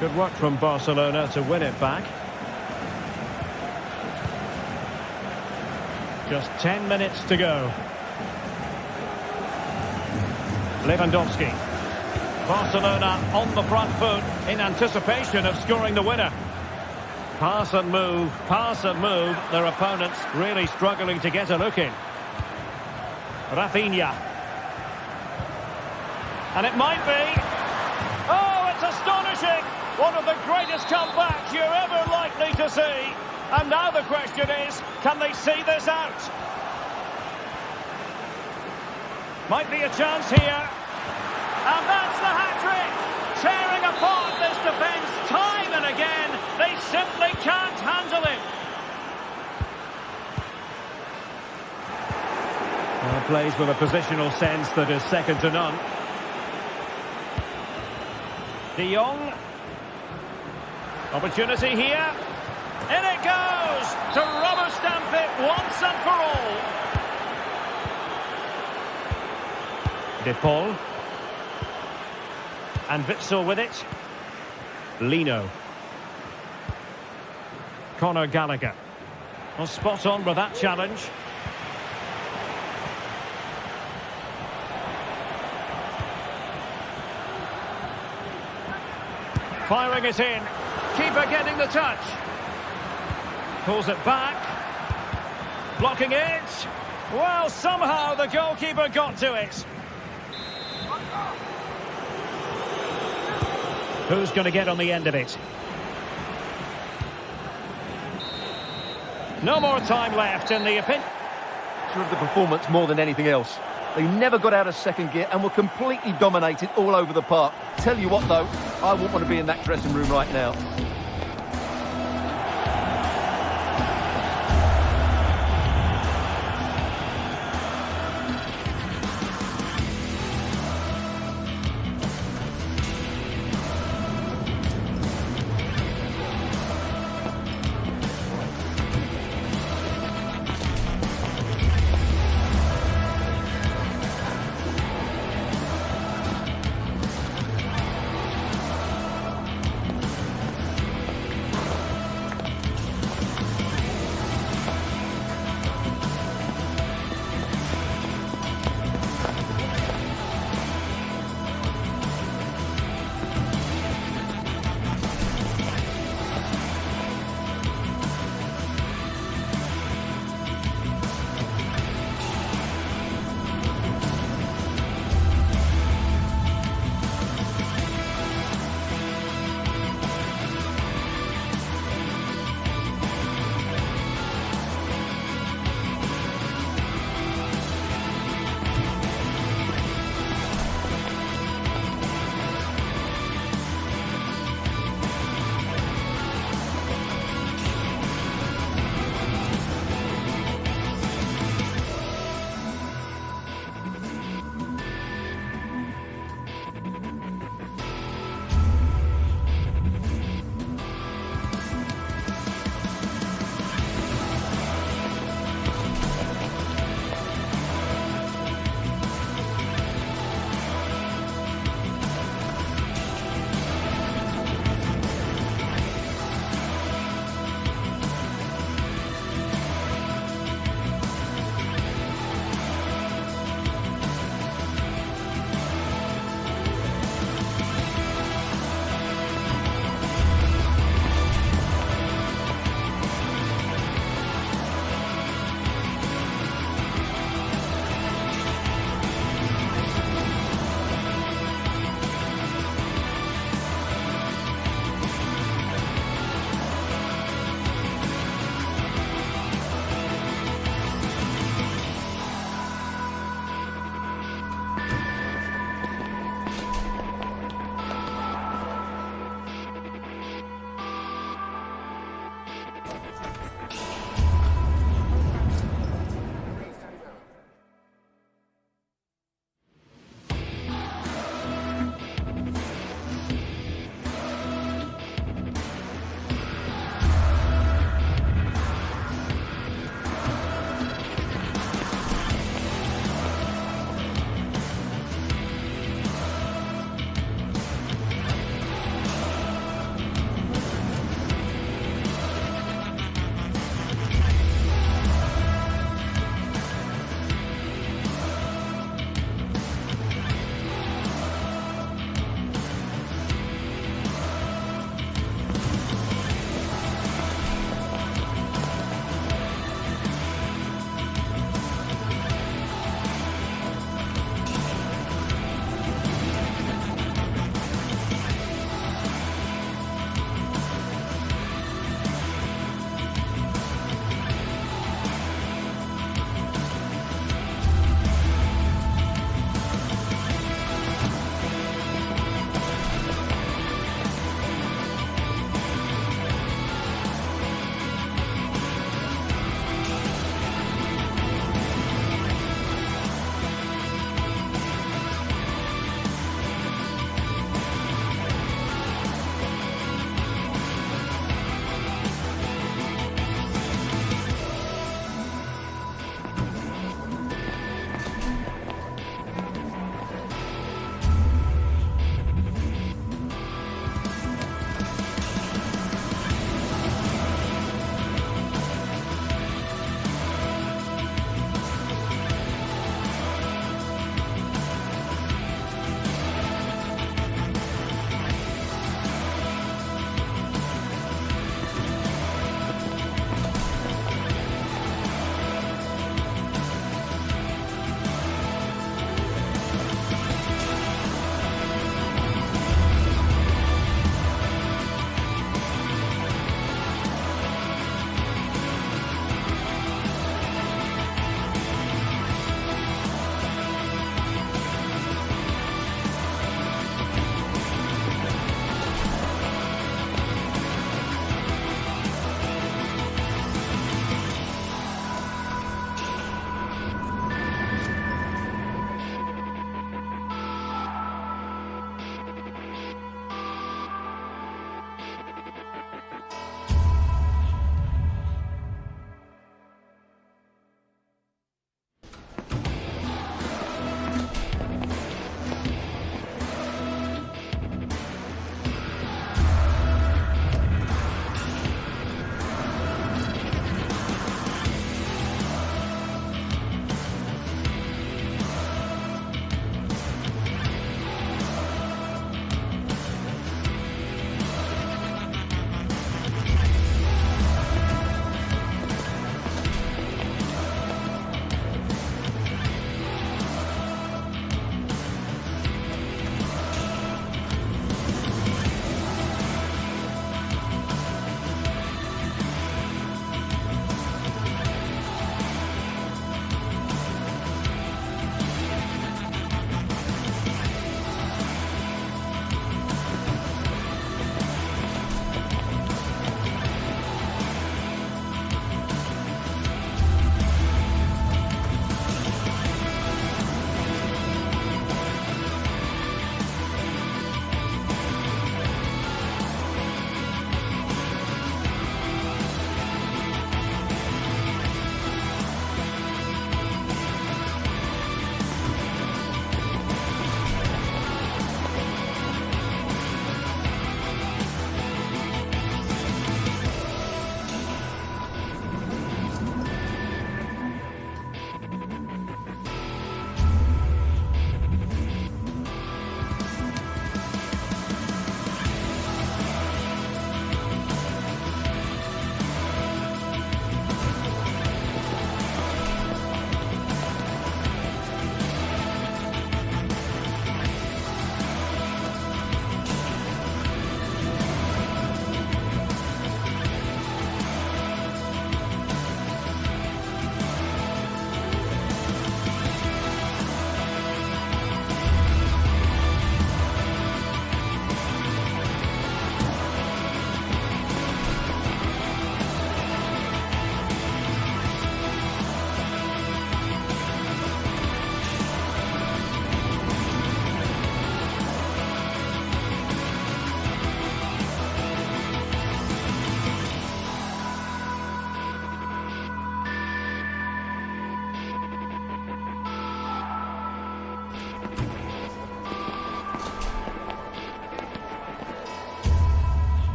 Speaker 2: Good work from Barcelona to win it back. Just 10 minutes to go. Lewandowski. Barcelona on the front foot in anticipation of scoring the winner. Pass and move, their opponents really struggling to get a look in. Rafinha. And it might be. Oh, it's astonishing! One of the greatest comebacks you're ever likely to see. And now the question is, can they see this out? Might be a chance here. And that's the hat-trick! Tearing apart this defence time and again. They simply can't handle it. Well, plays with a positional sense that is second to none. De Jong. Opportunity here. In it goes! To rubber stamp it once and for all. De Paul. And Witsel with it. Lino. Conor Gallagher. Well, spot on with that challenge. Firing it in. Keeper getting the touch. Pulls it back. Blocking it. Well, somehow the goalkeeper got to it. Who's going to get on the end of it? No more time left in the opinion.
Speaker 3: Of the performance more than anything else. They never got out of second gear and were completely dominated all over the park. Tell you what, though, I wouldn't want to be in that dressing room right now.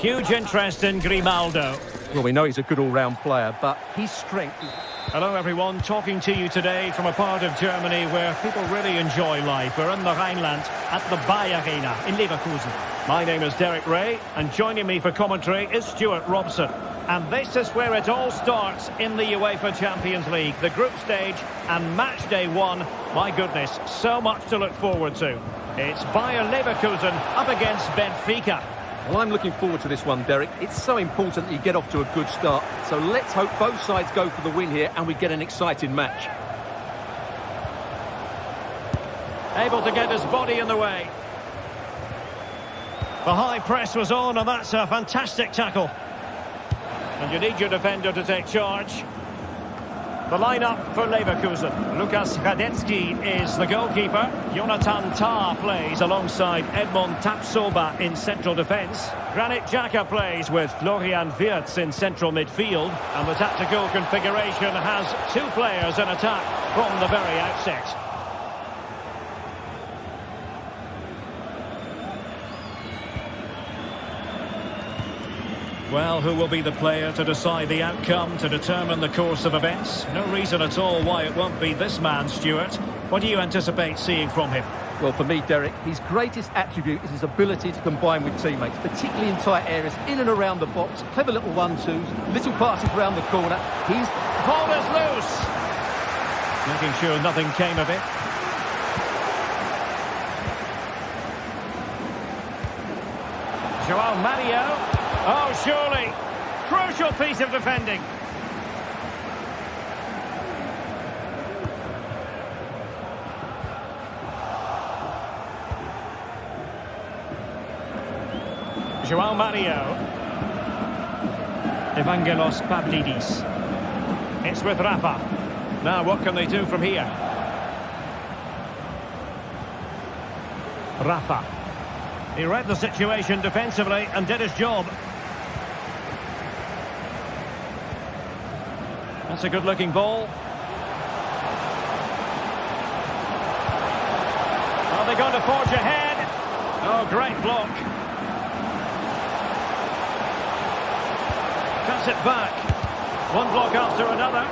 Speaker 2: Huge interest in Grimaldo.
Speaker 3: Well, we know he's a good all-round player, but his strength...
Speaker 2: Hello everyone, talking to you today from a part of Germany where people really enjoy life. We're in the Rhineland at the Bayer Arena in Leverkusen. My name is Derek Ray, and joining me for commentary is Stuart Robson. And this is where it all starts in the UEFA Champions League, the group stage and match day 1. My goodness, so much to look forward to. It's Bayer Leverkusen up against Benfica.
Speaker 3: Well, I'm looking forward to this one, Derek. It's so important that you get off to a good start. So let's hope both sides go for the win here and we get an exciting match.
Speaker 2: Able to get his body in the way. The high press was on, and that's a fantastic tackle. And you need your defender to take charge. The lineup for Leverkusen. Lukas Radetzky is the goalkeeper. Jonathan Tah plays alongside Edmond Tapsoba in central defence. Granit Xhaka plays with Florian Wirtz in central midfield. And the tactical configuration has 2 players in attack from the very outset. Well, who will be the player to decide the outcome, to determine the course of events? No reason at all why it won't be this man, Stuart. What do you anticipate seeing from him?
Speaker 3: Well, for me, Derek, his greatest attribute is his ability to combine with teammates, particularly in tight areas, in and around the box. Clever little 1-2s, little passes around the corner. He's...
Speaker 2: Ball is loose! Making sure nothing came of it. Joao Mario. Oh, surely. Crucial piece of defending. Joao Mario. Evangelos Pavlidis. It's with Rafa. Now, what can they do from here? Rafa. He read the situation defensively and did his job. That's a good-looking ball. Are they going to forge ahead? Oh, great block. Cuts it back. One block after another.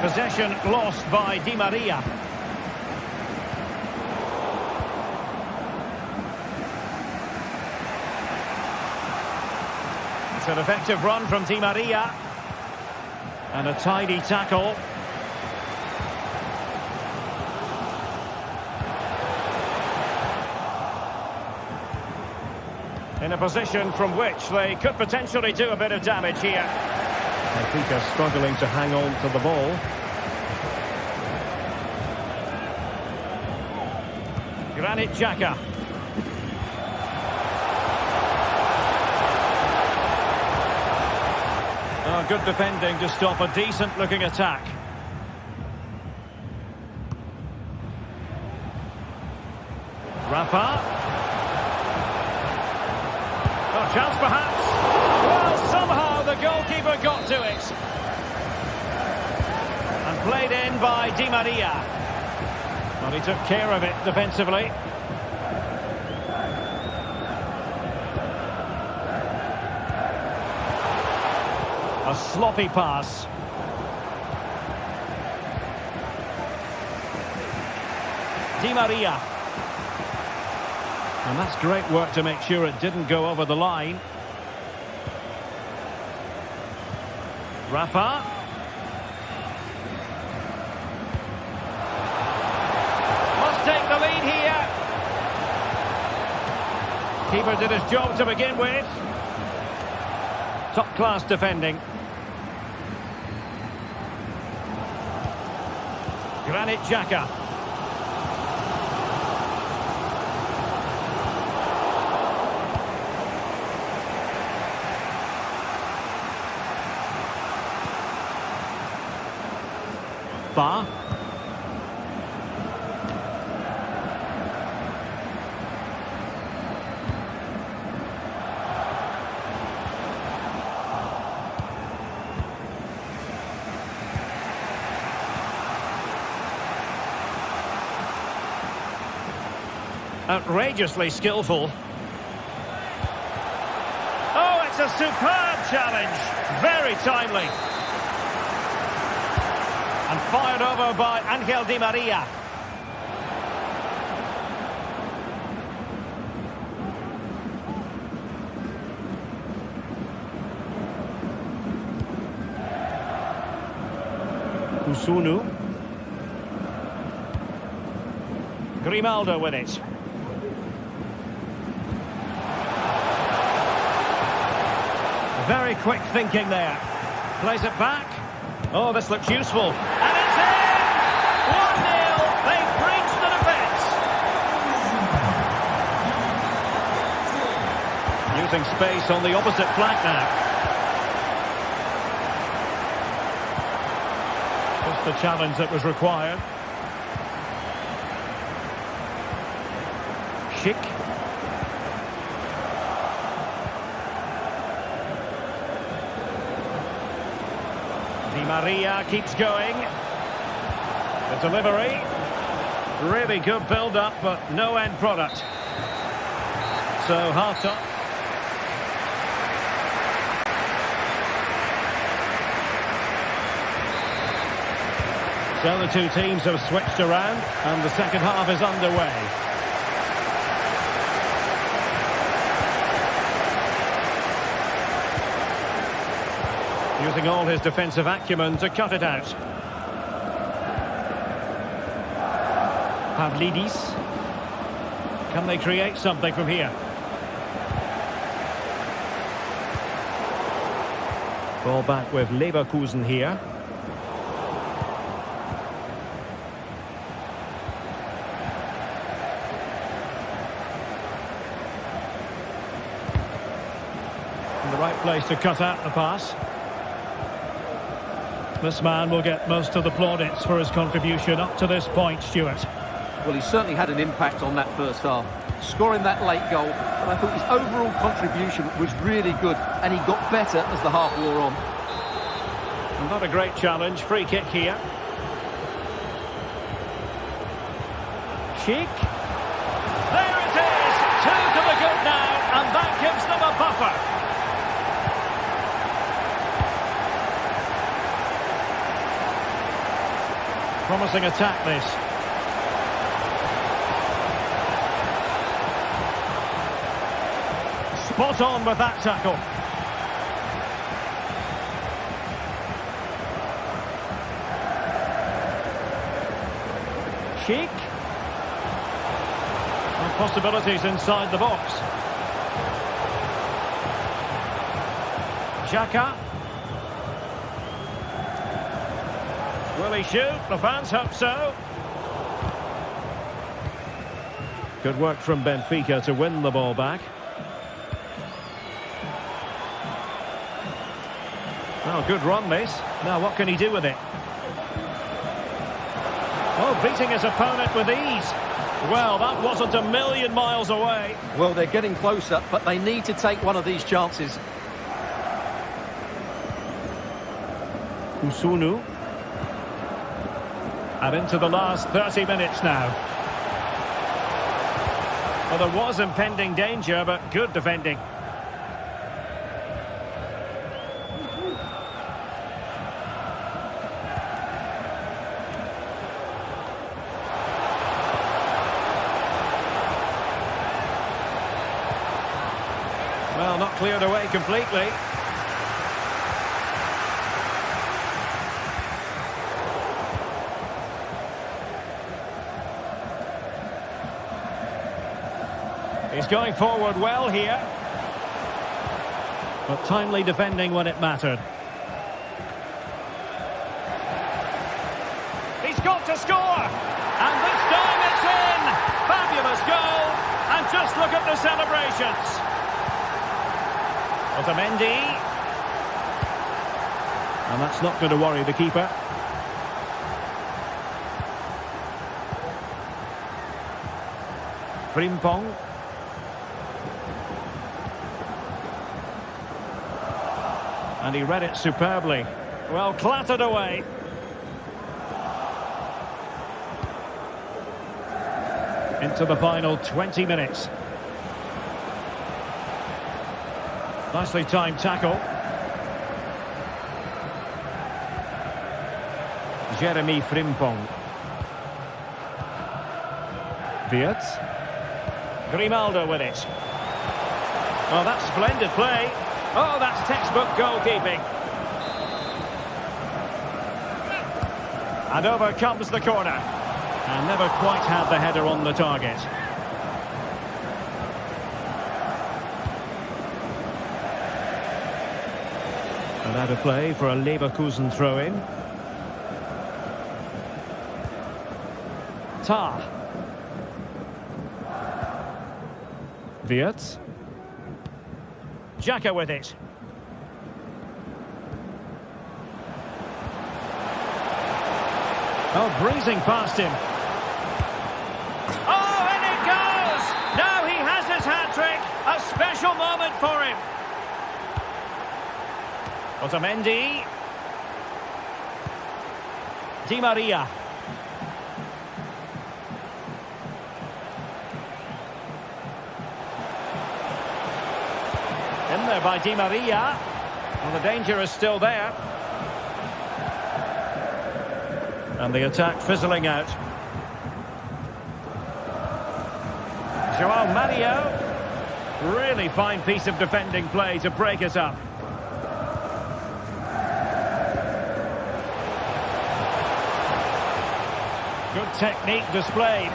Speaker 2: Possession lost by Di Maria. It's an effective run from Di Maria. And a tidy tackle. In a position from which they could potentially do a bit of damage here. Benfica struggling to hang on to the ball. Granit Xhaka. Oh, good defending to stop a decent-looking attack. Rafa. Oh, chance perhaps. Well, somehow the goalkeeper got to it. And played in by Di Maria. Well, he took care of it defensively. A sloppy pass. Di Maria. And that's great work to make sure it didn't go over the line. Rafa. Take the lead here. Keeper did his job to begin with. Top class defending. Granit Xhaka. Ba. Outrageously skillful. Oh, it's a superb challenge. Very timely. And fired over by Angel Di Maria. Kusunu. Grimaldo with it. Very quick thinking there. Plays it back. Oh, this looks useful. And it's in! 1-0. They've breached the defence. Using space on the opposite flank now. Just the challenge that was required. Schick. Di Maria keeps going. The delivery. Really good build-up, but no end product. So half-time. So the two teams have switched around, and the second half is underway. Using all his defensive acumen to cut it out. Pavlidis. Can they create something from here? Ball back with Leverkusen here. In the right place to cut out the pass. This man will get most of the plaudits for his contribution up to this point, Stuart.
Speaker 3: Well, he certainly had an impact on that first half. Scoring that late goal, but I thought his overall contribution was really good, and he got better as the half wore on.
Speaker 2: Not a great challenge. Free kick here. Schick. There it is! 2 to the good now, and that gives them a buffer. Promising attack, this. Spot on with that tackle. Schick. And possibilities inside the box. Xhaka. Will he shoot? The fans hope so. Good work from Benfica to win the ball back. Oh, good run, this. Now, what can he do with it? Oh, beating his opponent with ease. Well, that wasn't a million miles away.
Speaker 3: Well, they're getting closer, but they need to take one of these chances.
Speaker 2: Kusunu. And into the last 30 minutes now. Well, there was impending danger, but good defending. Well, not cleared away completely. He's going forward well here. But timely defending when it mattered. He's got to score! And this time it's in! Fabulous goal! And just look at the celebrations. Otamendi. And that's not going to worry the keeper. Frimpong. And he read it superbly. Well, clattered away. Into the final 20 minutes. Nicely timed tackle. Jeremy Frimpong. Wirtz. Grimaldo with it. Oh, that's splendid play. Oh, that's textbook goalkeeping. And over comes the corner. And never quite had the header on the target. And out of play for a Leverkusen throw-in. Tah. Wirtz. Xhaka with it. Oh, breezing past him. Oh, and it goes! Now he has his hat-trick. A special moment for him. Otamendi. Di Maria. In there by Di Maria. Well, the danger is still there. And the attack fizzling out. Joao Mario. Really fine piece of defending play to break it up. Good technique displayed.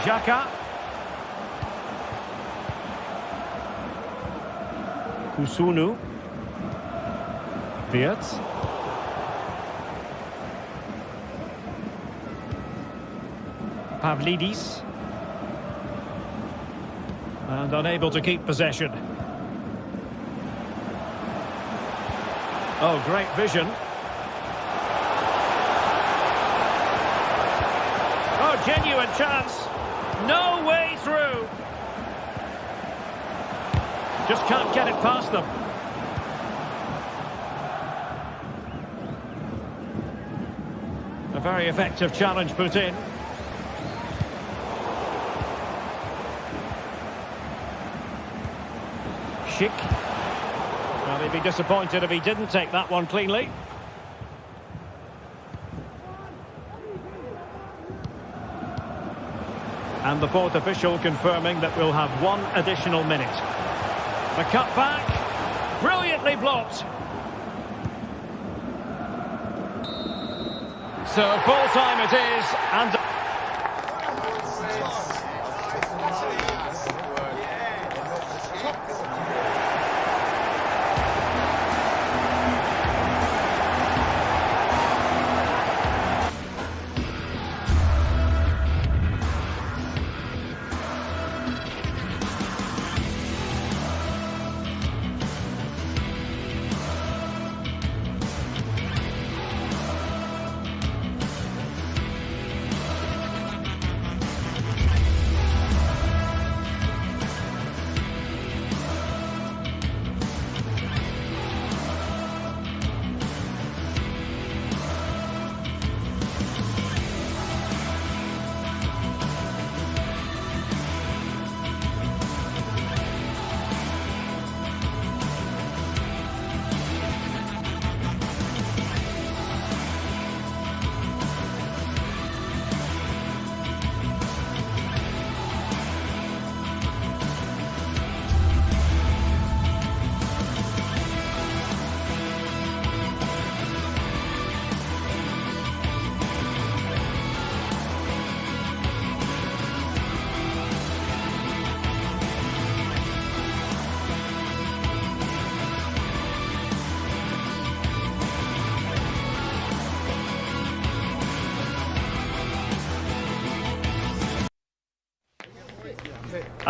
Speaker 2: Xhaka. Kusunu. Wirtz. Pavlidis. And unable to keep possession. Oh, great vision. Oh, genuine chance. No way through. Just can't get it past them. A very effective challenge put in. Schick. Well, he'd be disappointed if he didn't take that one cleanly. And the fourth official confirming that we'll have one additional minute. The cut back, brilliantly blocked. So full time it is, and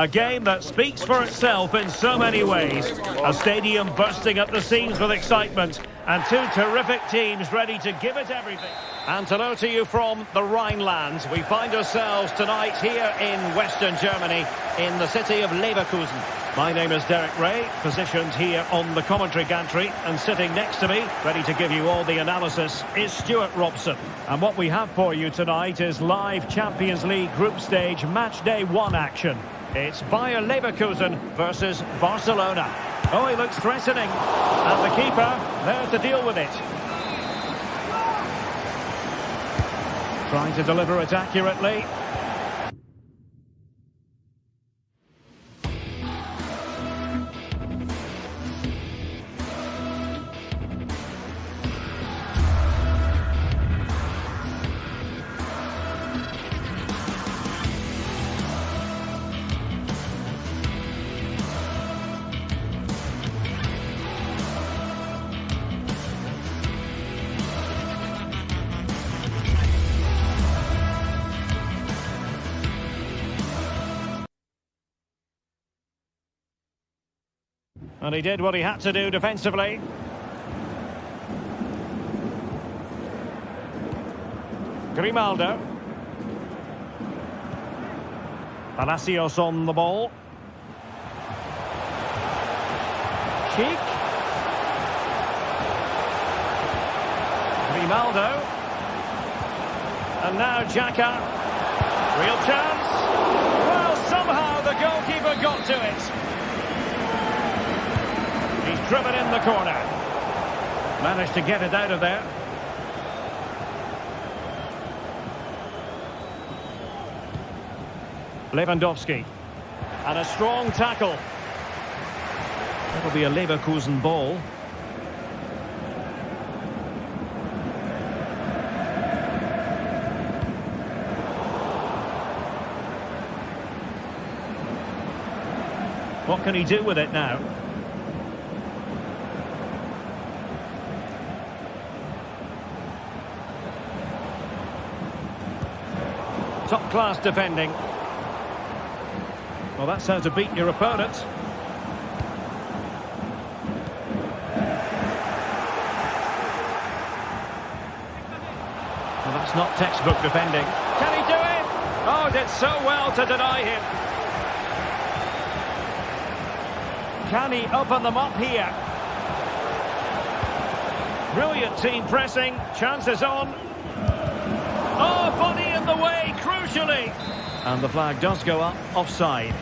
Speaker 2: a game that speaks for itself in so many ways. A stadium bursting at the seams with excitement, and two terrific teams ready to give it everything. And hello to you from the Rhineland. We find ourselves tonight here in Western Germany, in the city of Leverkusen. My name is Derek Ray, positioned here on the commentary gantry, and sitting next to me, ready to give you all the analysis, is Stuart Robson. And what we have for you tonight is live Champions League group stage match day 1 action. It's Bayer Leverkusen versus Barcelona. Oh, he looks threatening, and the keeper there to deal with it. Trying to deliver it accurately. And he did what he had to do defensively. Grimaldo. Palacios on the ball. Cheek. Grimaldo. And now Xhaka. Real chance. Well, somehow the goalkeeper got to it. He's driven in the corner. Managed to get it out of there. Lewandowski. And a strong tackle. That'll be a Leverkusen ball. What can he do with it now? Top-class defending. Well, that's how to beat your opponent. Well, that's not textbook defending. Can he do it? Oh, did so well to deny him. Can he open them up here? Brilliant team pressing. Chances on. Oh, body in the way, crucially. And the flag does go up, offside.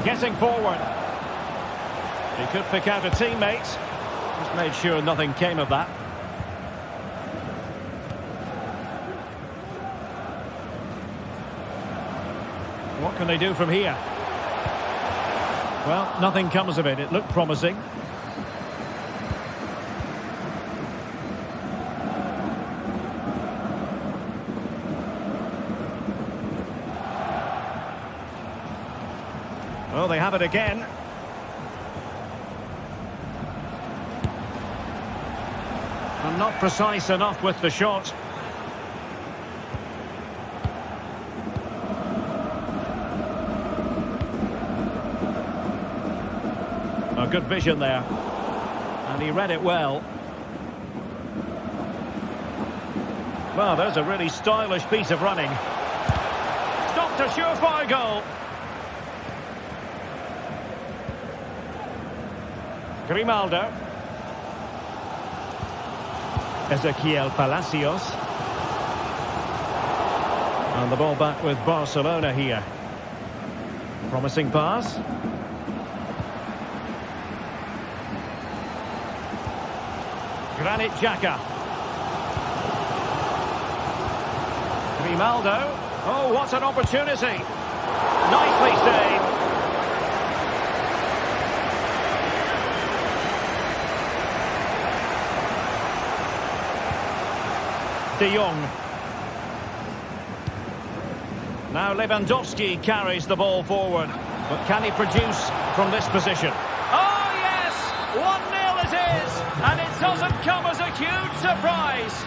Speaker 2: Getting forward. He could pick out a teammate. Just made sure nothing came of that. What can they do from here? Well, nothing comes of it. It looked promising. Well, they have it again. And not precise enough with the shot. Oh, good vision there. And he read it well. Well, there's a really stylish piece of running. Stopped a surefire goal. Grimaldo. Ezequiel Palacios. And the ball back with Barcelona here. Promising pass. Granit Xhaka. Grimaldo. Oh, what an opportunity. Nicely saved. De Jong. Now Lewandowski carries the ball forward. But can he produce from this position? Oh, yes! 1-0 it is! And it doesn't come as a huge surprise.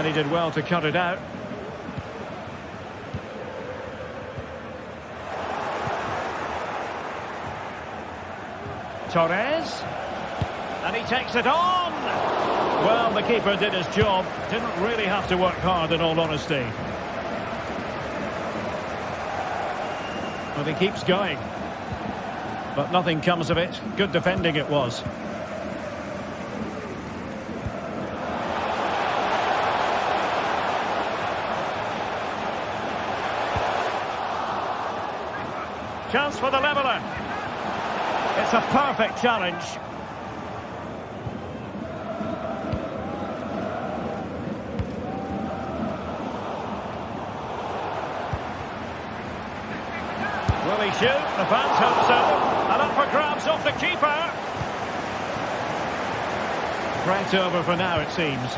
Speaker 2: And he did well to cut it out. Torres. And he takes it on. Well, the keeper did his job. Didn't really have to work hard, in all honesty. But he keeps going. But nothing comes of it. Good defending it was. Chance for the leveller. It's a perfect challenge. Will he shoot? The fans hope so. And up for grabs off the keeper. Threat over for now, it seems.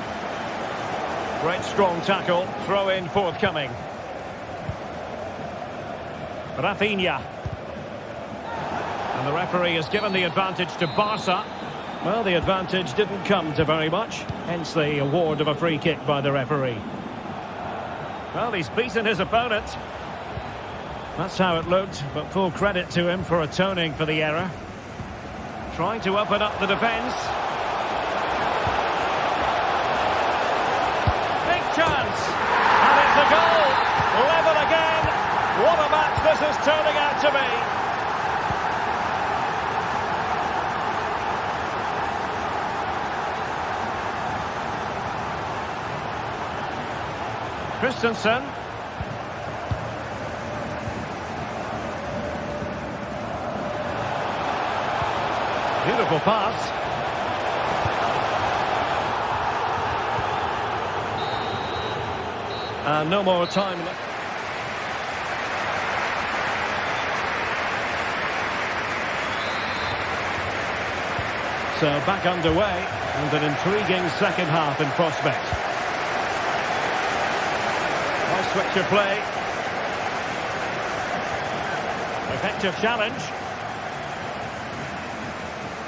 Speaker 2: Great strong tackle. Throw in forthcoming. Rafinha. And the referee has given the advantage to Barca. Well, the advantage didn't come to very much. Hence the award of a free kick by the referee. Well, he's beaten his opponent. That's how it looked, but full credit to him for atoning for the error. Trying to open up the defence. Big chance! And it's a goal! Level again! What a match this is turning out to be! Christensen. Beautiful pass. And no more time left. So back underway and an intriguing second half in prospect. Nice switch of play. Effective challenge.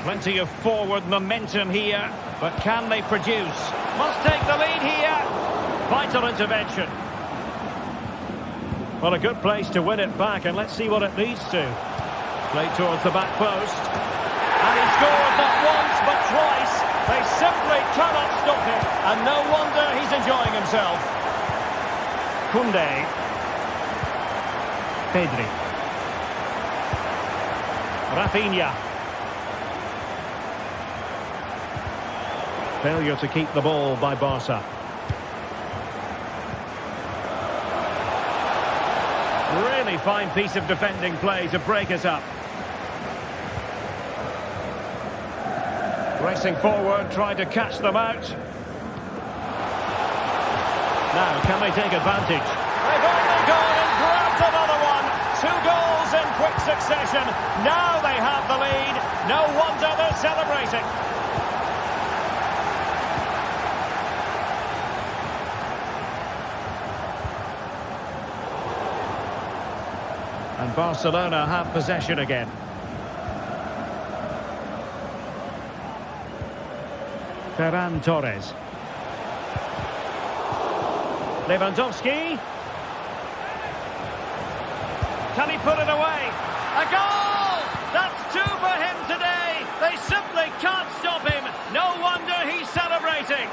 Speaker 2: Plenty of forward momentum here, but can they produce? Must take the lead here. Vital intervention. Well, a good place to win it back, and let's see what it leads to. Play towards the back post. And he scored not once, but twice. They simply cannot stop him. And no wonder he's enjoying himself. Koundé. Pedri. Rafinha. Failure to keep the ball by Barca. Really fine piece of defending play to break it up. Racing forward, trying to catch them out. Now, can they take advantage? They've only gone and grabbed another one. 2 goals in quick succession. Now they have the lead. No wonder they're celebrating. And Barcelona have possession again. Ferran Torres. Lewandowski. Can he put it away? A goal! That's 2 for him today. They simply can't stop him. No wonder he's celebrating.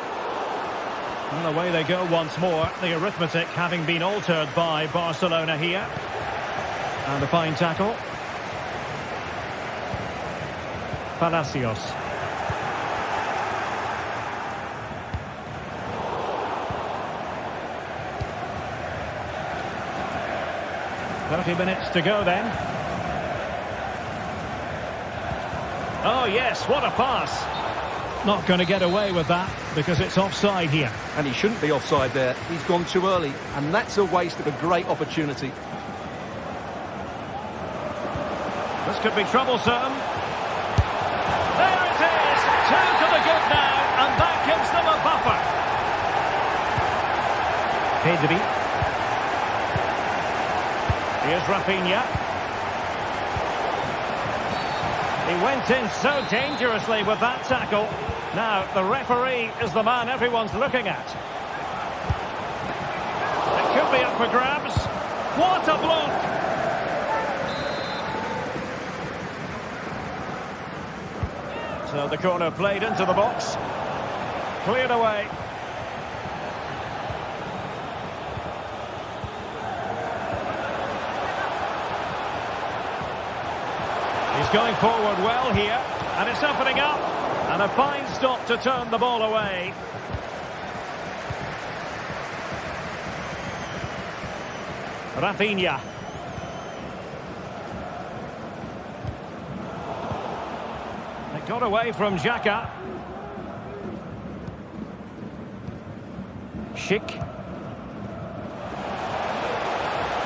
Speaker 2: Well, away they go once more. The arithmetic having been altered by Barcelona here. And a fine tackle. Palacios. "30 minutes to go then." Oh yes, what a pass. Not going to get away with that because it's offside here.
Speaker 3: And he shouldn't be offside there. He's gone too early, and that's a waste of a great opportunity.
Speaker 2: This could be troublesome. There it is! 2 to the good now, and that gives them a buffer. Pedri. Here's Rafinha. He went in so dangerously with that tackle. Now, the referee is the man everyone's looking at. up for grabs. What a block! So the corner played into the box. Cleared away. He's going forward well here. And it's opening up. And a fine stop to turn the ball away. Rafinha. It got away from Xhaka. Schick.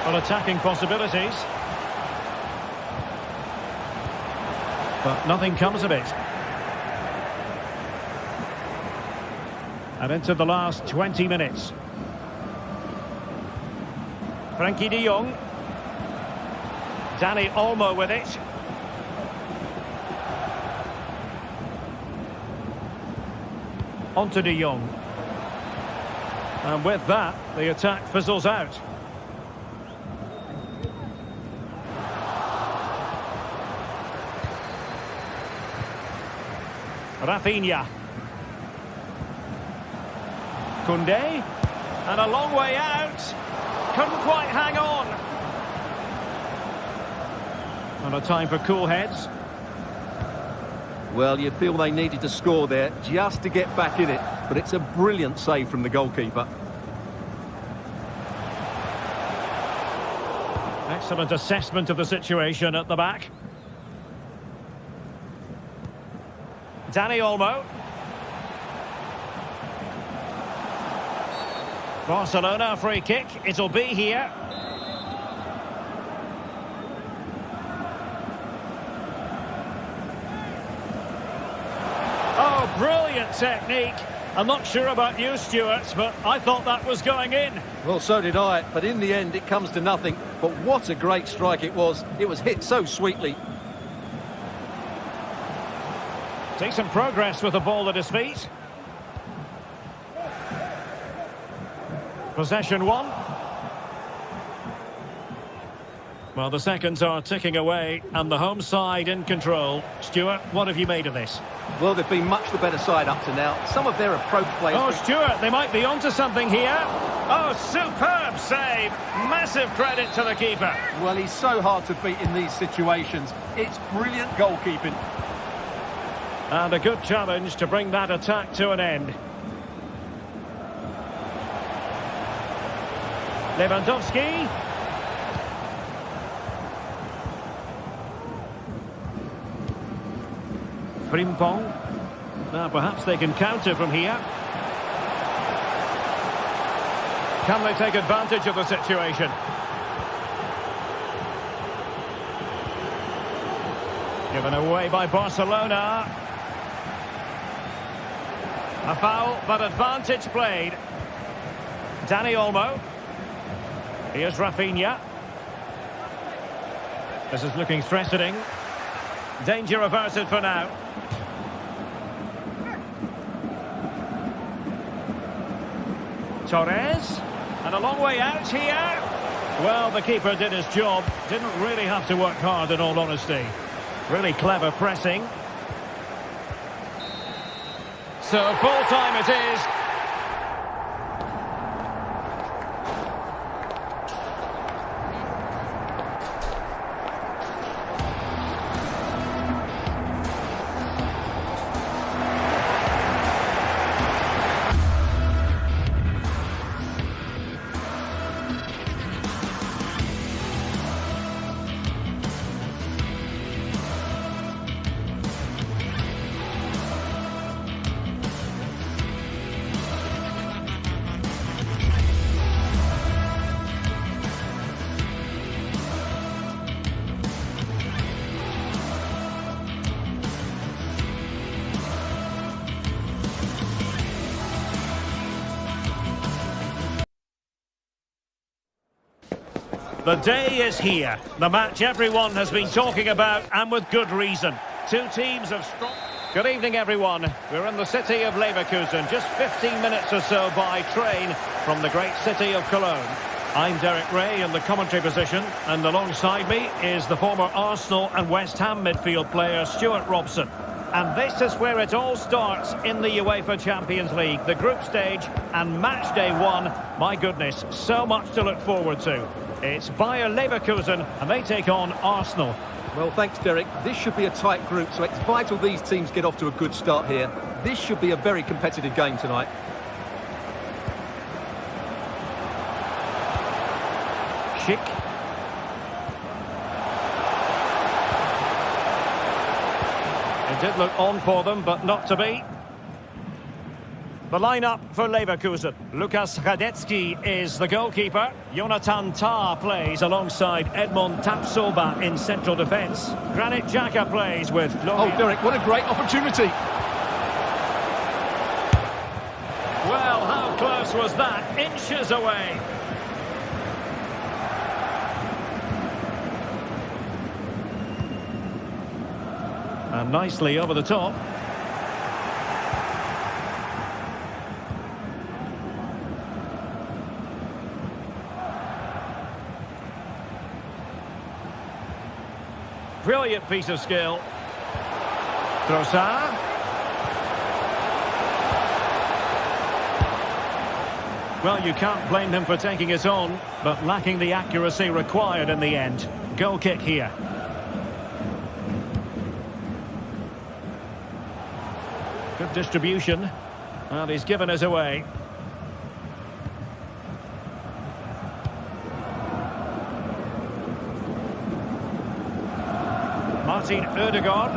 Speaker 2: Well, attacking possibilities. But nothing comes of it. And into the last 20 minutes. Frankie de Jong. Dani Olmo with it. Onto de Jong. And with that, the attack fizzles out. Rafinha. Koundé. And a long way out. Couldn't quite hang on. And a time for cool heads.
Speaker 3: Well, you feel they needed to score there just to get back in it. But it's a brilliant save from the goalkeeper.
Speaker 2: Excellent assessment of the situation at the back. Dani Olmo. Barcelona free kick. It'll be here. Oh, brilliant technique. I'm not sure about you, Stuart, but I thought that was going in.
Speaker 3: Well, so did I, but in the end it comes to nothing. But what a great strike it was. It was hit so sweetly.
Speaker 2: Decent progress with the ball at his feet. Possession one. Well, the seconds are ticking away and the home side in control. Stuart, what have you made of this?
Speaker 3: Well, they've been much the better side up to now. Some of their approach play...
Speaker 2: Oh, Stuart, they might be onto something here. Oh, superb save. Massive credit to the keeper.
Speaker 3: Well, he's so hard to beat in these situations. It's brilliant goalkeeping.
Speaker 2: And a good challenge to bring that attack to an end. Lewandowski. Frimpong. Now perhaps they can counter from here. Can they take advantage of the situation? Given away by Barcelona. A foul, but advantage played. Dani Olmo. Here's Rafinha. This is looking threatening. Danger averted for now. Torres. And a long way out here. Well, the keeper did his job. Didn't really have to work hard, in all honesty. Really clever pressing. So full time it is. The day is here. The match everyone has been talking about, and with good reason. Two teams of strong... Good evening, everyone. We're in the city of Leverkusen, just 15 minutes or so by train from the great city of Cologne. I'm Derek Ray in the commentary position, and alongside me is the former Arsenal and West Ham midfield player Stuart Robson. And this is where it all starts in the UEFA Champions League, the group stage and match day 1. My goodness, so much to look forward to. It's Bayer Leverkusen and they take on Arsenal.
Speaker 3: Well, thanks, Derek. This should be a tight group, so it's vital these teams get off to a good start here. This should be a very competitive game tonight.
Speaker 2: Schick. It did look on for them, but not to be. The lineup for Leverkusen. Lukas Hradecky is the goalkeeper. Jonathan Tah plays alongside Edmond Tapsoba in central defence. Granit Xhaka plays with Florian.
Speaker 3: Oh, Derek, what a great opportunity.
Speaker 2: Well, how close was that? Inches away. And nicely over the top. Brilliant piece of skill. Trossard. Well, you can't blame him for taking it on, but lacking the accuracy required in the end. Goal kick here. Good distribution. And he's given us away. Martin Ødegaard.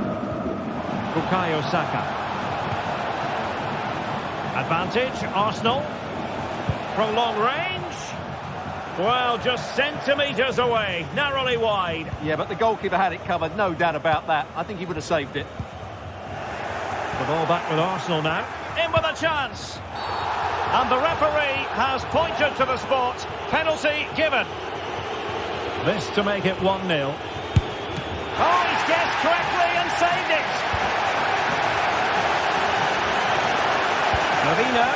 Speaker 2: Bukayo Saka. Advantage, Arsenal. From long range. Well, just centimetres away. Narrowly wide.
Speaker 3: Yeah, but the goalkeeper had it covered, no doubt about that. I think he would have saved it.
Speaker 2: The ball back with Arsenal now. In with a chance. And the referee has pointed to the spot. Penalty given. This to make it 1-0. Oh, he's guessed correctly and saved it. Marino.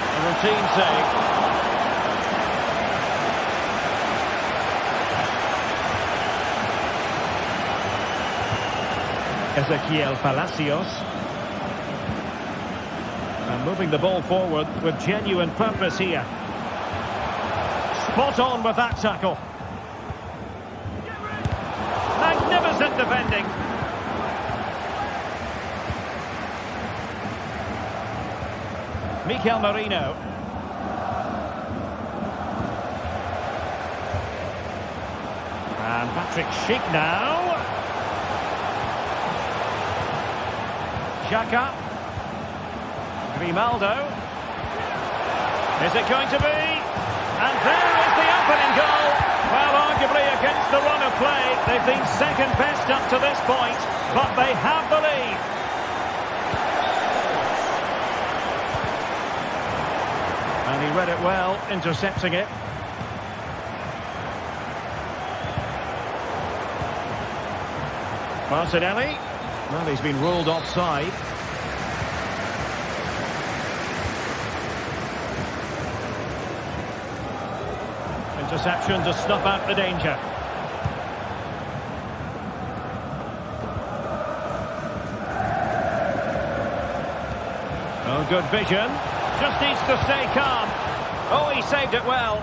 Speaker 2: A routine save. Ezequiel Palacios. And moving the ball forward with genuine purpose here. Spot on with that tackle. Magnificent defending. Mikel Merino. And Patrick Schick now. Xhaka. Grimaldo. Is it going to be? And there is the opening goal. Well, arguably against the run of play, they've been second best up to this point, but they have the lead. And he read it well, intercepting it. Martinelli. Well, he's been ruled offside. Interception to snuff out the danger. Oh, good vision. Just needs to stay calm. Oh, he saved it well.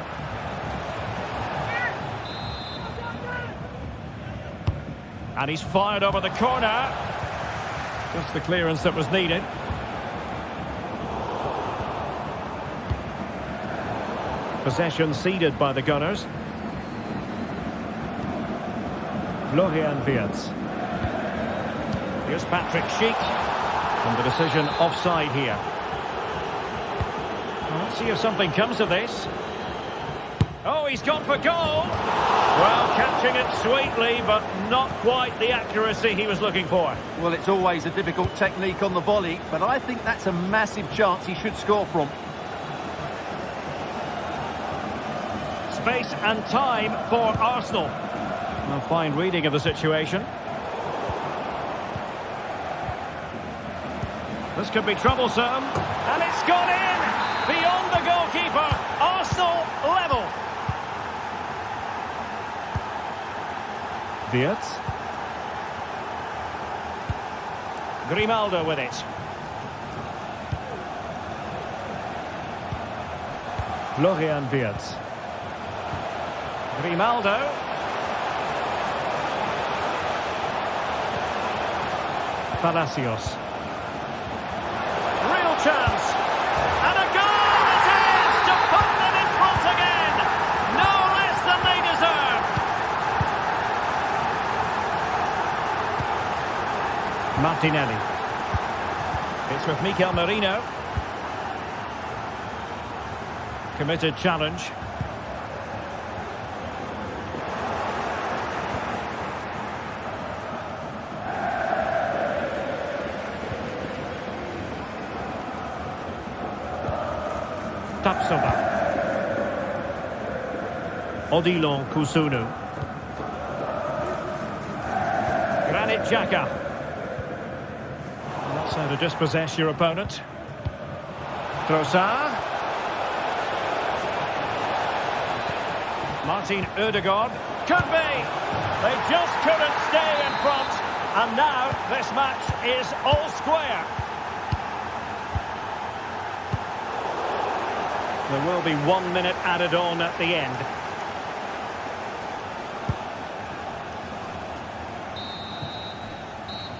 Speaker 2: And he's fired over the corner. Just the clearance that was needed. Possession ceded by the Gunners. Florian Wirtz. Here's Patrick Schick. And the decision offside here. Well, let's see if something comes of this. Oh, he's gone for goal. Well, catching it sweetly, but not quite the accuracy he was looking for.
Speaker 3: Well, it's always a difficult technique on the volley, but I think that's a massive chance he should score from.
Speaker 2: Space and time for Arsenal. A fine reading of the situation. This could be troublesome. And it's gone in! Beyond the goalkeeper. Arsenal Wirtz. Grimaldo with it. Florian Wirtz. Grimaldo. Palacios. Real chance. And a goal it is to put them in front again. No less than they deserve. Martinelli. It's with Mikel Merino. Committed challenge. Tapsoba. Odilon Kusunu. Granit Xhaka. That's how to dispossess your opponent. Trossard. Martin Ødegaard. Could be. They just couldn't stay in front. And now this match is all square. There will be 1 minute added on at the end.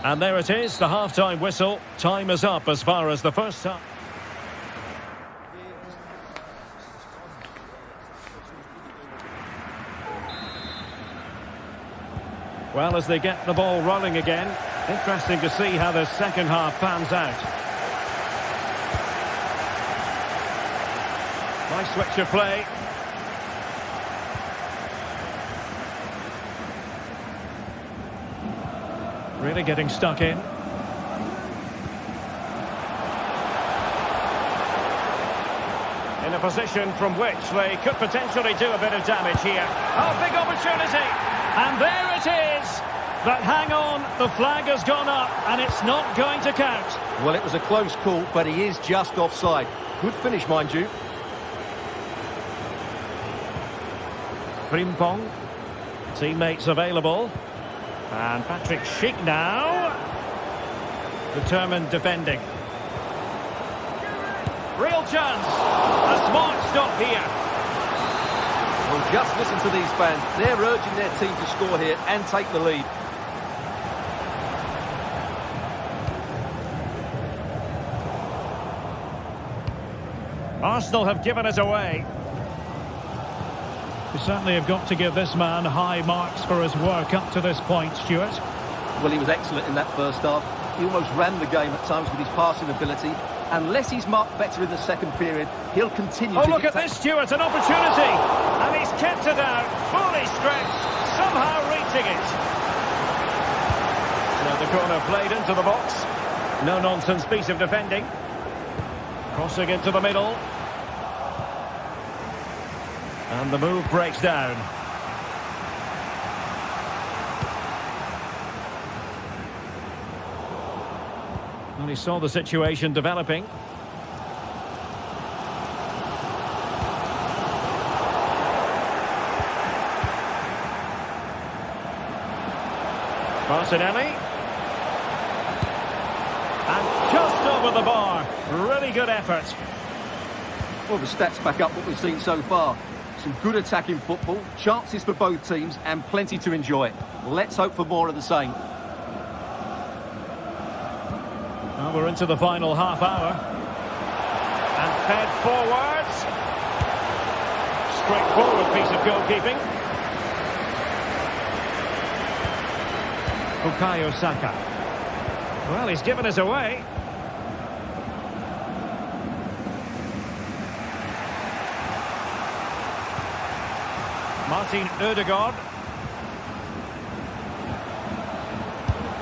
Speaker 2: And there it is, the half-time whistle. Time is up as far as the first time. Well, as they get the ball rolling again, interesting to see how the second half pans out. Nice switch of play. Really getting stuck in. In a position from which they could potentially do a bit of damage here. Oh, big opportunity! And there it is! But hang on, the flag has gone up and it's not going to count.
Speaker 3: Well, it was a close call, but he is just offside. Good finish, mind you.
Speaker 2: Frimpong, teammates available, and Patrick Schick now, determined defending. Real chance, a smart stop here.
Speaker 3: Well, just listen to these fans. They're urging their team to score here and take the lead.
Speaker 2: Arsenal have given it away. We certainly have got to give this man high marks for his work up to this point, Stuart.
Speaker 3: Well, he was excellent in that first half. He almost ran the game at times with his passing ability. Unless he's marked better in the second period, he'll continue to...
Speaker 2: Oh, look at this, Stuart, an opportunity! And he's kept it out, fully stretched, somehow reaching it. Now the corner played into the box. No-nonsense piece of defending. Crossing into the middle. And the move breaks down. And he saw the situation developing. Martinelli. And just over the bar. Really good effort.
Speaker 3: Well, the stats back up what we've seen so far. Some good attacking football, chances for both teams, and plenty to enjoy. Let's hope for more of the same.
Speaker 2: Well, we're into the final half hour. And fed forwards. Straightforward piece of goalkeeping. Bukayo Saka. Well, he's given us away. Martin Ødegaard.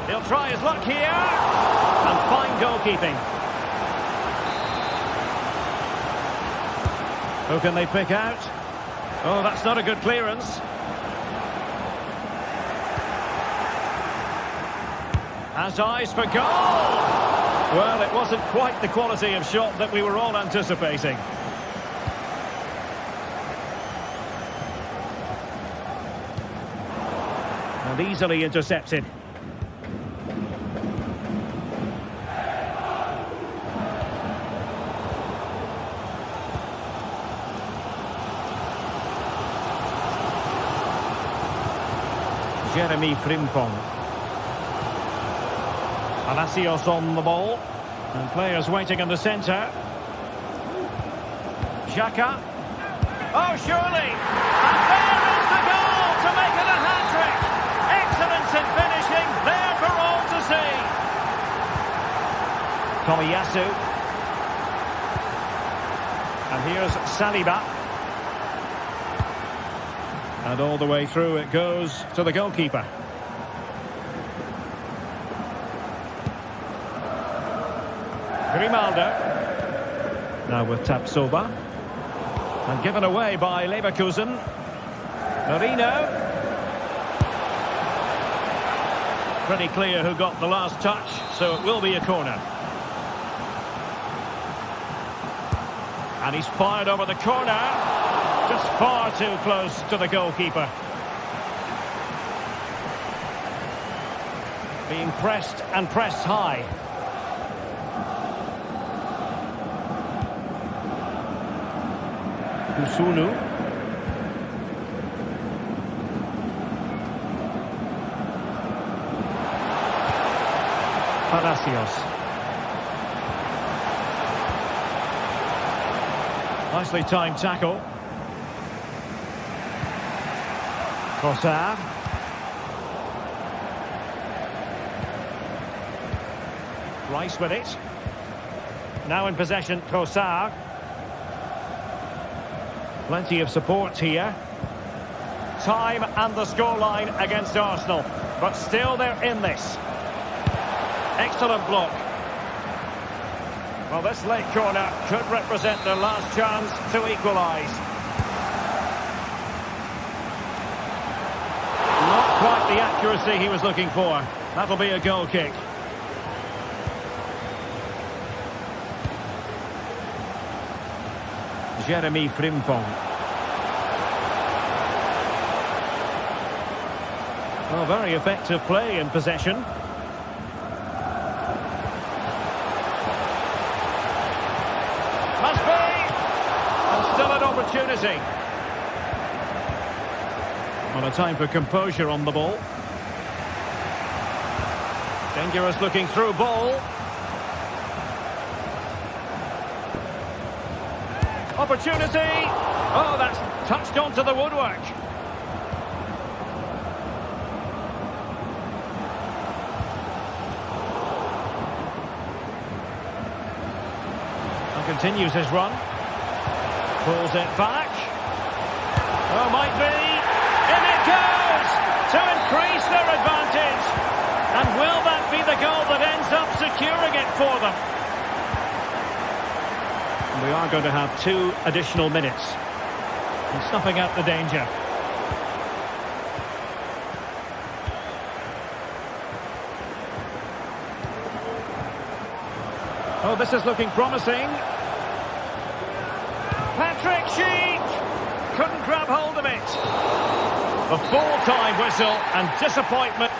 Speaker 2: He'll try his luck here. And fine goalkeeping. Who can they pick out? Oh, that's not a good clearance. Has eyes for goal. Well, it wasn't quite the quality of shot that we were all anticipating. And And easily intercepted. Jeremy Frimpong. Palacios on the ball. And players waiting in the centre. Xhaka. Oh, surely! And there is the goal to make it a hat-trick! Excellence in finishing, there for all to see! Tomiyasu. And here's Saliba. And all the way through it goes to the goalkeeper. Grimaldo. Now with Tapsoba. And given away by Leverkusen. Marino. Pretty clear who got the last touch, so it will be a corner. And he's fired over the corner. Just far too close to the goalkeeper. Being pressed and pressed high. Kusunu. Palacios. Nicely timed tackle. Trossard. Rice with it. Now in possession, Trossard. Plenty of support here. Time and the scoreline against Arsenal. But still they're in this. Excellent block. Well, this late corner could represent their last chance to equalise. Not quite the accuracy he was looking for. That'll be a goal kick. Jeremy Frimpong. Well, very effective play in possession. Must be! And still an opportunity. Well, a time for composure on the ball. Dangerous looking through ball. Opportunity! Oh, that's touched onto the woodwork. And continues his run. Pulls it back. Oh, might be. In it goes! To increase their advantage. And will that be the goal that ends up securing it for them? We are going to have 2 additional minutes. And snuffing out the danger. Oh, this is looking promising. Patrick Schick couldn't grab hold of it. The full-time whistle and disappointment.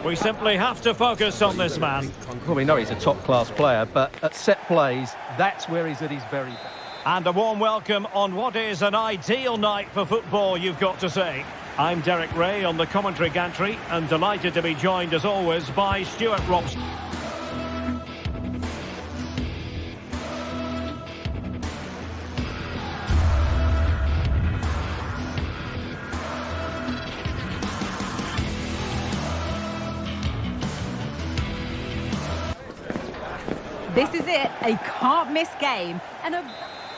Speaker 2: We simply have to focus on this man.
Speaker 3: Well, we know he's a top-class player, but at set plays, that's where he's at his very best.
Speaker 2: And a warm welcome on what is an ideal night for football, you've got to say. I'm Derek Ray on the commentary gantry, and delighted to be joined, as always, by Stuart Robson.
Speaker 1: This is it, a can't-miss game, and a...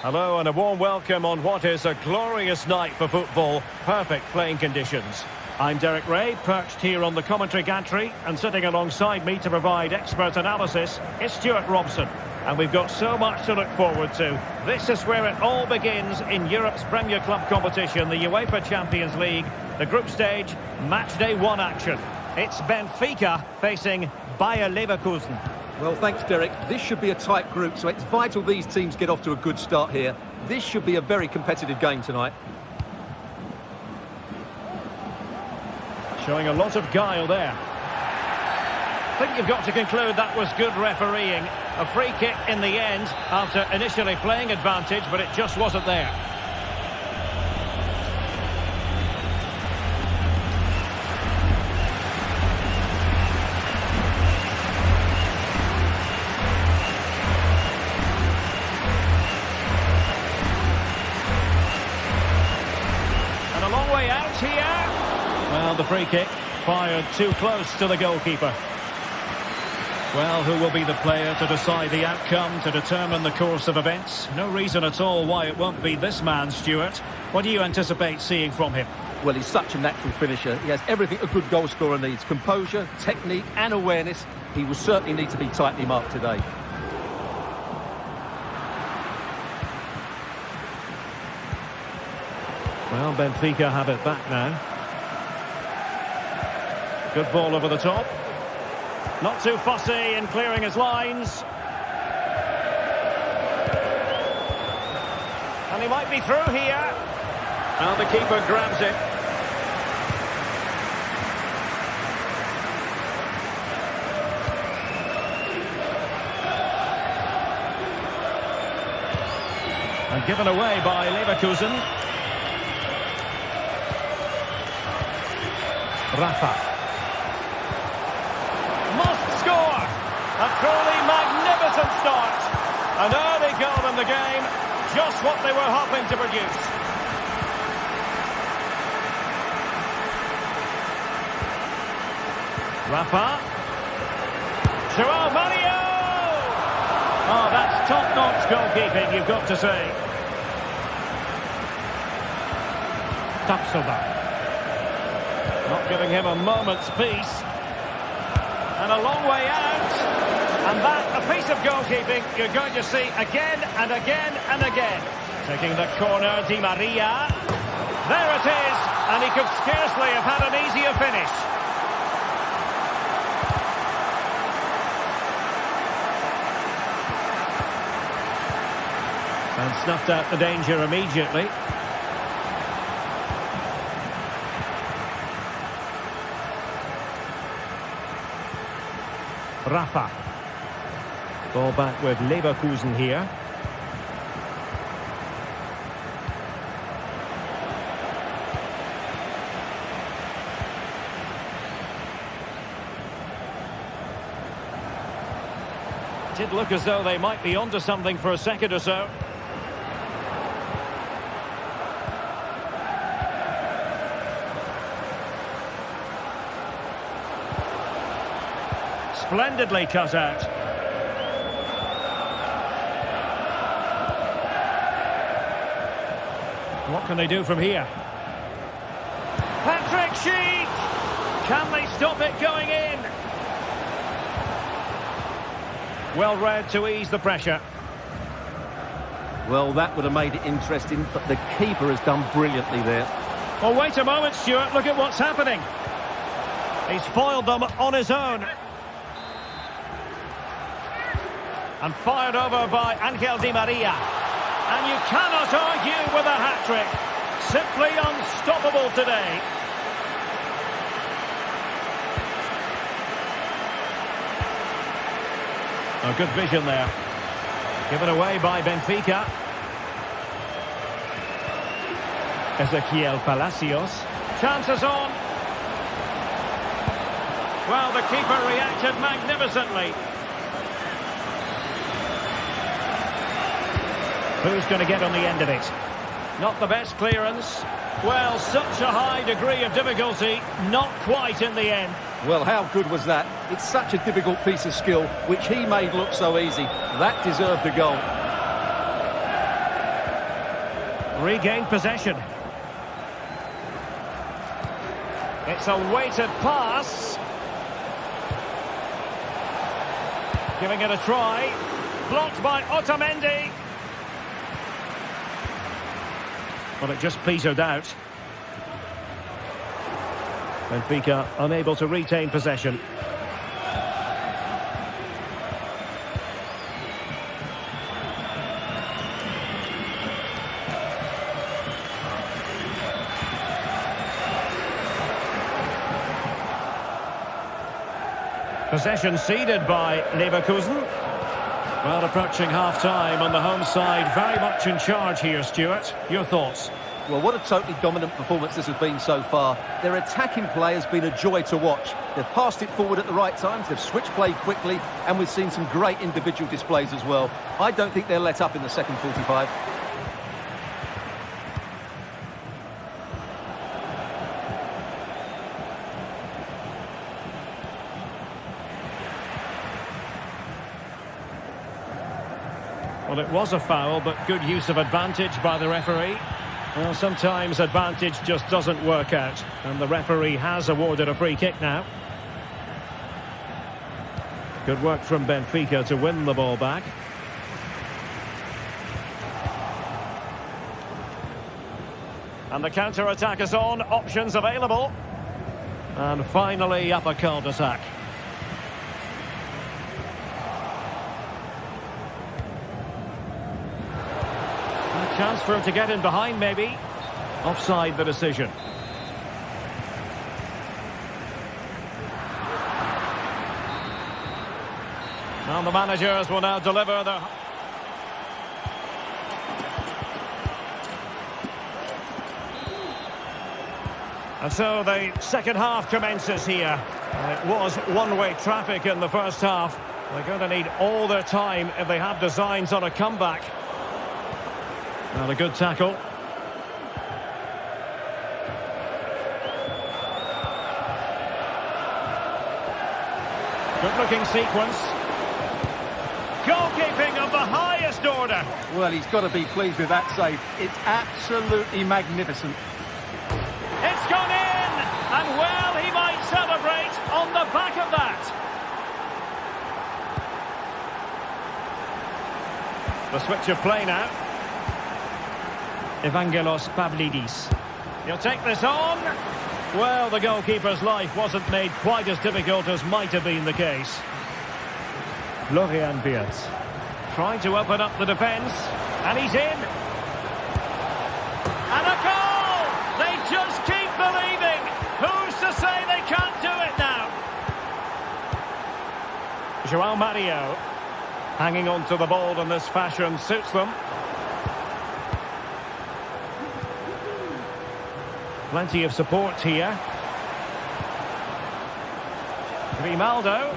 Speaker 2: Hello and a warm welcome on what is a glorious night for football. Perfect playing conditions. I'm Derek Ray, perched here on the commentary gantry, and sitting alongside me to provide expert analysis is Stuart Robson. And we've got so much to look forward to. This is where it all begins in Europe's Premier Club competition, the UEFA Champions League, the group stage, match day 1 action. It's Benfica facing Bayer Leverkusen.
Speaker 3: Well, thanks, Derek. This should be a tight group, so it's vital these teams get off to a good start here. This should be a very competitive game tonight.
Speaker 2: Showing a lot of guile there. I think you've got to conclude that was good refereeing. A free kick in the end after initially playing advantage, but it just wasn't there. Well, the free kick fired too close to the goalkeeper. Well, who will be the player to decide the outcome, to determine the course of events? No reason at all why it won't be this man, Stuart. What do you anticipate seeing from him?
Speaker 3: Well, he's such a natural finisher. He has everything a good goal scorer needs. Composure, technique and awareness. He will certainly need to be tightly marked today.
Speaker 2: Well, Benfica have it back now. Good ball over the top. Not too fussy in clearing his lines. And he might be through here. Now the keeper grabs it. And given away by Leverkusen. Rafa. Must score! A truly magnificent start. An early goal in the game, just what they were hoping to produce. Rafa. Joao Mario! Oh, that's top-notch goalkeeping, you've got to say. Tapsoba. Not giving him a moment's peace. And a long way out. And that, a piece of goalkeeping you're going to see again and again and again. Taking the corner, Di Maria. There it is. And he could scarcely have had an easier finish. And snuffed out the danger immediately. Rafa. Ball back with Leverkusen here. Did look as though they might be onto something for a second or so. Splendidly cut out. What can they do from here? Patrick Schick! Can they stop it going in? Well read to ease the pressure.
Speaker 3: Well, that would have made it interesting, but the keeper has done brilliantly there.
Speaker 2: Well, wait a moment, Stuart. Look at what's happening. He's foiled them on his own. And fired over by Angel Di Maria. And you cannot argue with a hat-trick. Simply unstoppable today. A good vision there. Given away by Benfica. Ezequiel Palacios. Chances on. Well, the keeper reacted magnificently. Who's going to get on the end of it? Not the best clearance. Well, such a high degree of difficulty, not quite in the end.
Speaker 3: Well, how good was that? It's such a difficult piece of skill, which he made look so easy. That deserved a goal.
Speaker 2: Regained possession. It's a weighted pass. Giving it a try. Blocked by Otamendi. Well, it just petered out. Benfica unable to retain possession. Possession ceded by Leverkusen. Well, approaching half-time on the home side, very much in charge here, Stuart. Your thoughts?
Speaker 3: Well, what a totally dominant performance this has been so far. Their attacking play has been a joy to watch. They've passed it forward at the right times, they've switched play quickly, and we've seen some great individual displays as well. I don't think they'll let up in the second 45.
Speaker 2: Well, it was a foul, but good use of advantage by the referee. Well, sometimes advantage just doesn't work out, and the referee has awarded a free kick now. Good work from Benfica to win the ball back. And the counter-attack is on, options available. And finally up a cul-de-sac. Chance for him to get in behind, maybe. Offside the decision. And the managers will now deliver the... And so the second half commences here. It was one-way traffic in the first half. They're going to need all their time if they have designs on a comeback. Well, a good tackle. Good-looking sequence. Goalkeeping of the highest order.
Speaker 3: Well, he's got to be pleased with that save. It's absolutely magnificent.
Speaker 2: It's gone in! And, well, he might celebrate on the back of that. The switch of play now. Evangelos Pavlidis. He'll take this on. Well, the goalkeeper's life wasn't made quite as difficult as might have been the case. Florian Wirtz trying to open up the defence, and he's in. And a goal! They just keep believing. Who's to say they can't do it now? João Mario hanging on to the ball in this fashion suits them. Plenty of support here. Grimaldo.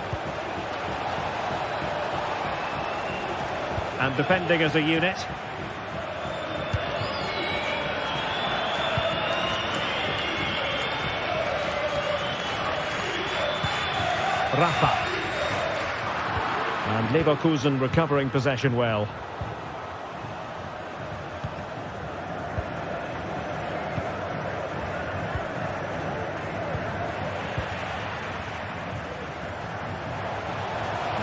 Speaker 2: And defending as a unit. Rafa. And Leverkusen recovering possession well.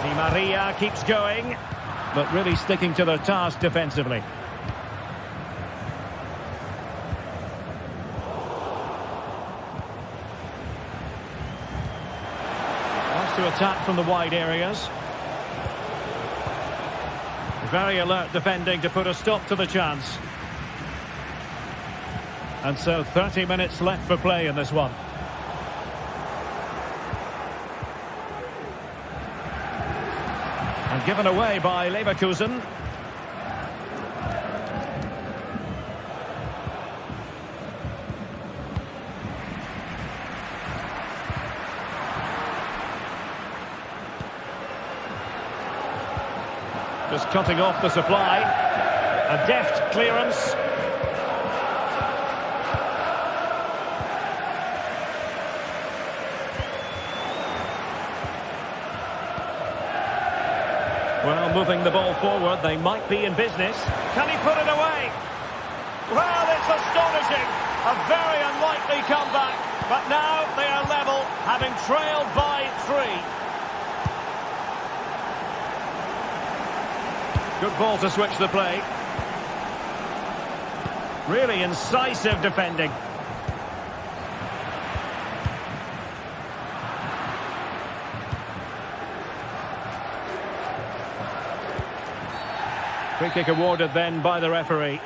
Speaker 2: Di Maria keeps going, but really sticking to the task defensively. Wants to attack from the wide areas. Very alert defending to put a stop to the chance. And so 30 minutes left for play in this one. And given away by Leverkusen. Just cutting off the supply. A deft clearance. Well, moving the ball forward, they might be in business. Can he put it away? Well, it's astonishing. A very unlikely comeback. But now they are level, having trailed by 3. Good ball to switch the play. Really incisive defending. Free kick awarded then by the referee.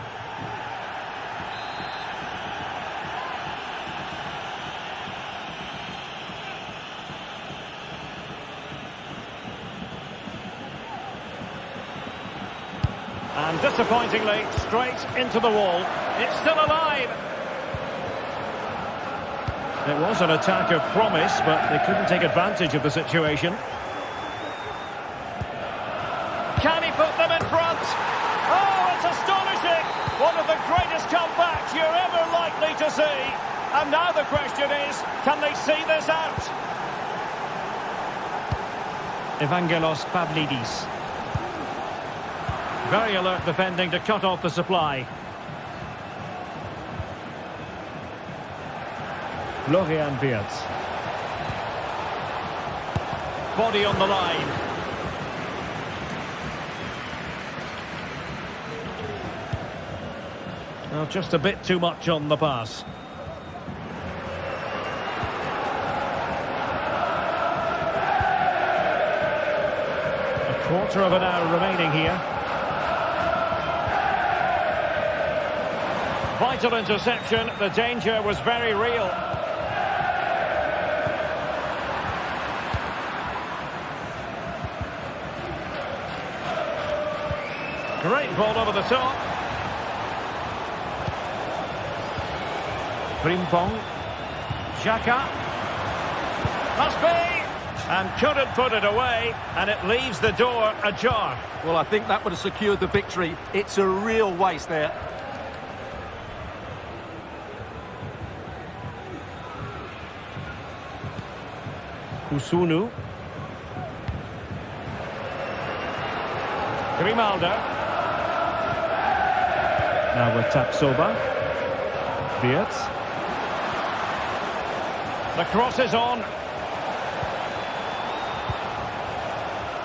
Speaker 2: And disappointingly, straight into the wall. It's still alive. It was an attack of promise, but they couldn't take advantage of the situation. Can he put them in front? Oh, it's astonishing! One of the greatest comebacks you're ever likely to see. And now the question is, can they see this out? Evangelos Pavlidis. Very alert defending to cut off the supply. Florian Wirtz. Body on the line. Well, just a bit too much on the pass. A quarter of an hour remaining here. Vital interception. The danger was very real. Great ball over the top. Frimpong. Xhaka. Must be. And couldn't put it away. And it leaves the door ajar.
Speaker 3: Well, I think that would have secured the victory. It's a real waste there.
Speaker 2: Kusunu. Grimaldo. Now with Tapsoba. Wirtz. The cross is on.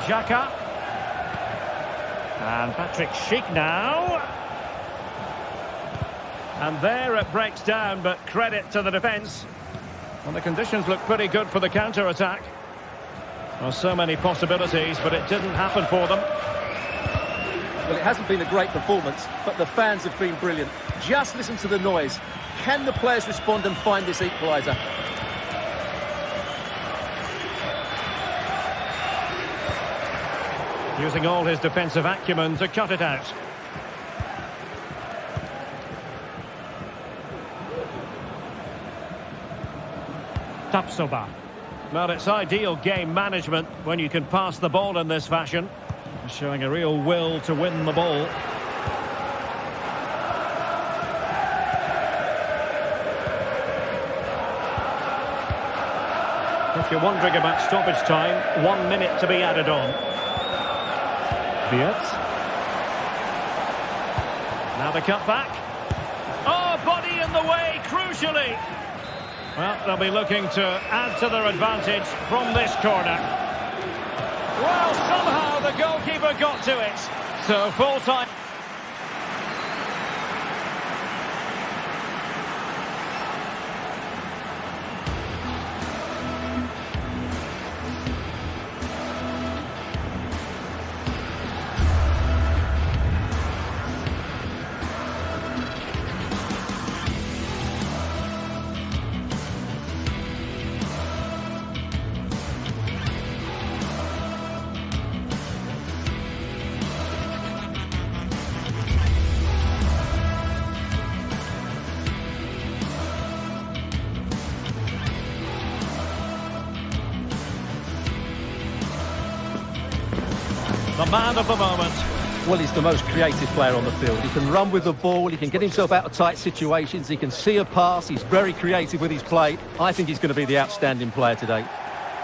Speaker 2: Xhaka. And Patrick Schick now. And there it breaks down, but credit to the defence. Well, the conditions look pretty good for the counter-attack. Well, so many possibilities, but it didn't happen for them.
Speaker 3: Well, it hasn't been a great performance, but the fans have been brilliant. Just listen to the noise. Can the players respond and find this equaliser?
Speaker 2: Using all his defensive acumen to cut it out. Tapsoba. Well, it's ideal game management when you can pass the ball in this fashion. Showing a real will to win the ball. If you're wondering about stoppage time, 1 minute to be added on. Wirtz. Now the cutback. Oh, body in the way, crucially. Well, they'll be looking to add to their advantage from this corner. Well, somehow the goalkeeper got to it. So full time. man of the moment.
Speaker 3: Well, he's the most creative player on the field. He can run with the ball, he can get himself out of tight situations, he can see a pass, he's very creative with his play. I think he's going to be the outstanding player today.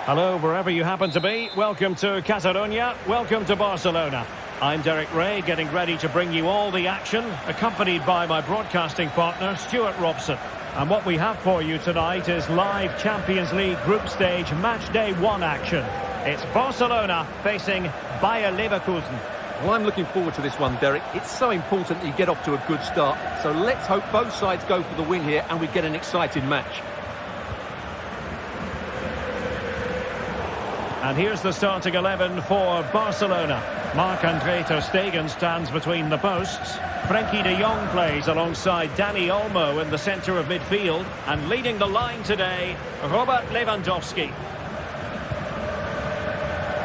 Speaker 2: Hello, wherever you happen to be. Welcome to Catalonia. Welcome to Barcelona. I'm Derek Ray, getting ready to bring you all the action, accompanied by my broadcasting partner, Stuart Robson. And what we have for you tonight is live Champions League group stage match day 1 action. It's Barcelona facing Bayer Leverkusen.
Speaker 3: Well, I'm looking forward to this one, Derek. It's so important that you get off to a good start. So let's hope both sides go for the win here and we get an exciting match.
Speaker 2: And here's the starting 11 for Barcelona. Marc-Andre ter Stegen stands between the posts. Frenkie de Jong plays alongside Dani Olmo in the centre of midfield. And leading the line today, Robert Lewandowski.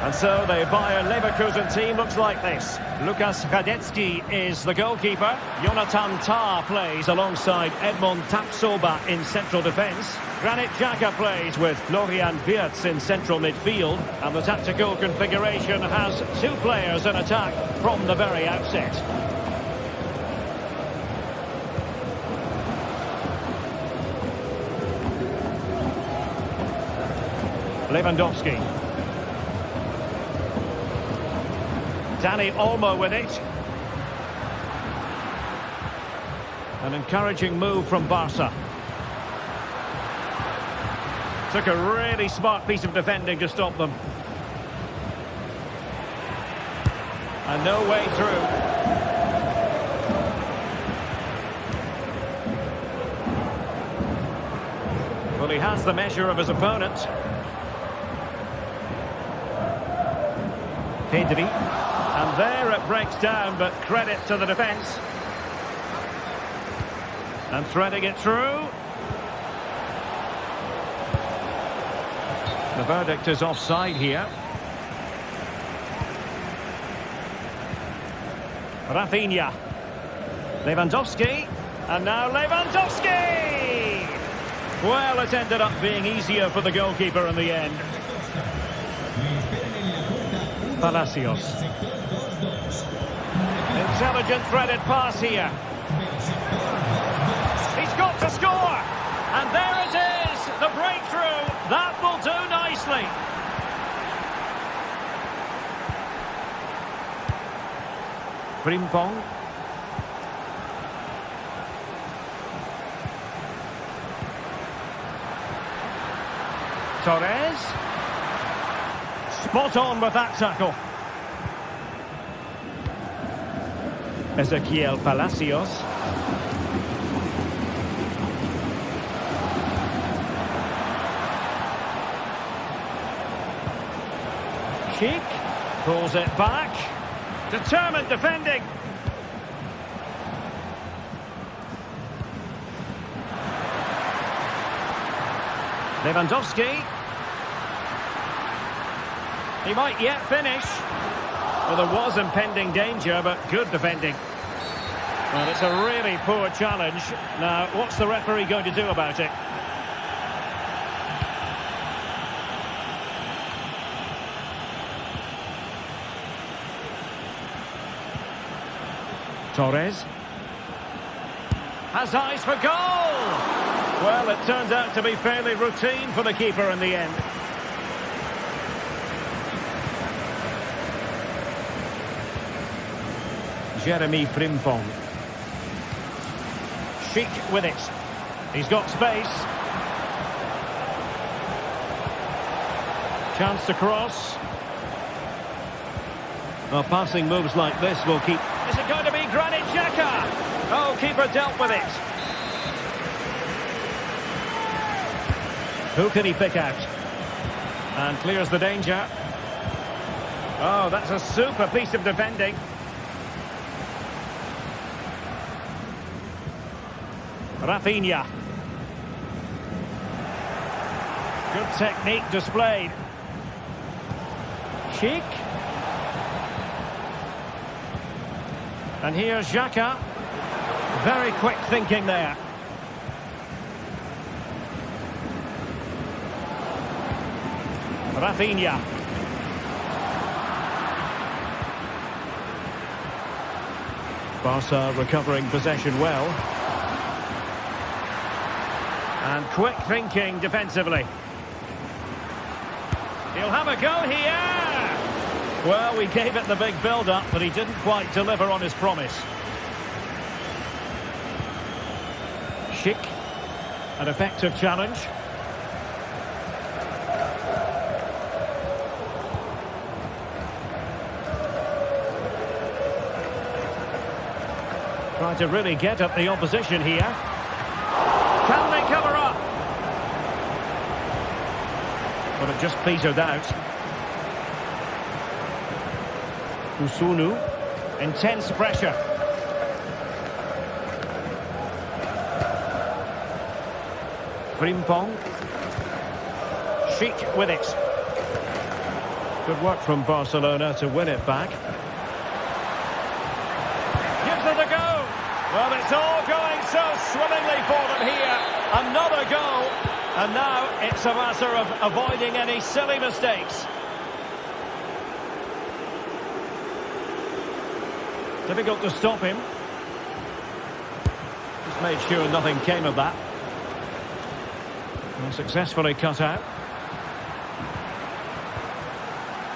Speaker 2: And so the Bayer Leverkusen team looks like this. Lukas Hradecky is the goalkeeper. Jonathan Tah plays alongside Edmond Tapsoba in central defence. Granit Xhaka plays with Florian Wirtz in central midfield. And the tactical configuration has 2 players in attack from the very outset. Lewandowski. Dani Olmo with it. An encouraging move from Barca. Took a really smart piece of defending to stop them. And no way through. Well, he has the measure of his opponent. Pedri. And there it breaks down, but credit to the defence. And threading it through. The verdict is offside here. Rafinha. Lewandowski. And now Lewandowski! Well, it ended up being easier for the goalkeeper in the end. Palacios. Intelligent threaded pass here. He's got to score! And there it is! The breakthrough! That will do nicely! Frimpong. Torres. Spot on with that tackle. Ezequiel Palacios. Cheek pulls it back. Determined defending. Lewandowski. He might yet finish. Well, there was impending danger, but good defending. Well, it's a really poor challenge. Now, what's the referee going to do about it? Torres. Has eyes for goal! Well, it turned out to be fairly routine for the keeper in the end. Jeremy Frimpong. Chic with it. He's got space. Chance to cross. Well, passing moves like this will keep... Is it going to be Granit Xhaka? Oh, keeper dealt with it. Who can he pick out? And clears the danger. Oh, that's a super piece of defending. Rafinha. Good technique displayed. Cheek. And here's Xhaka. Very quick thinking there. Rafinha. Barca recovering possession well. And quick thinking defensively. He'll have a go here. Well, we gave it the big build-up, but he didn't quite deliver on his promise. Schick, an effective challenge. Trying to really get at the opposition here. Can they cover up? But it just petered out. Usunu, intense pressure. Frimpong. Schick with it. Good work from Barcelona to win it back. Gives it a go. Well, it's all going so swimmingly for them here. Another goal. And now it's a matter of avoiding any silly mistakes. Difficult to stop him. Just made sure nothing came of that. And successfully cut out.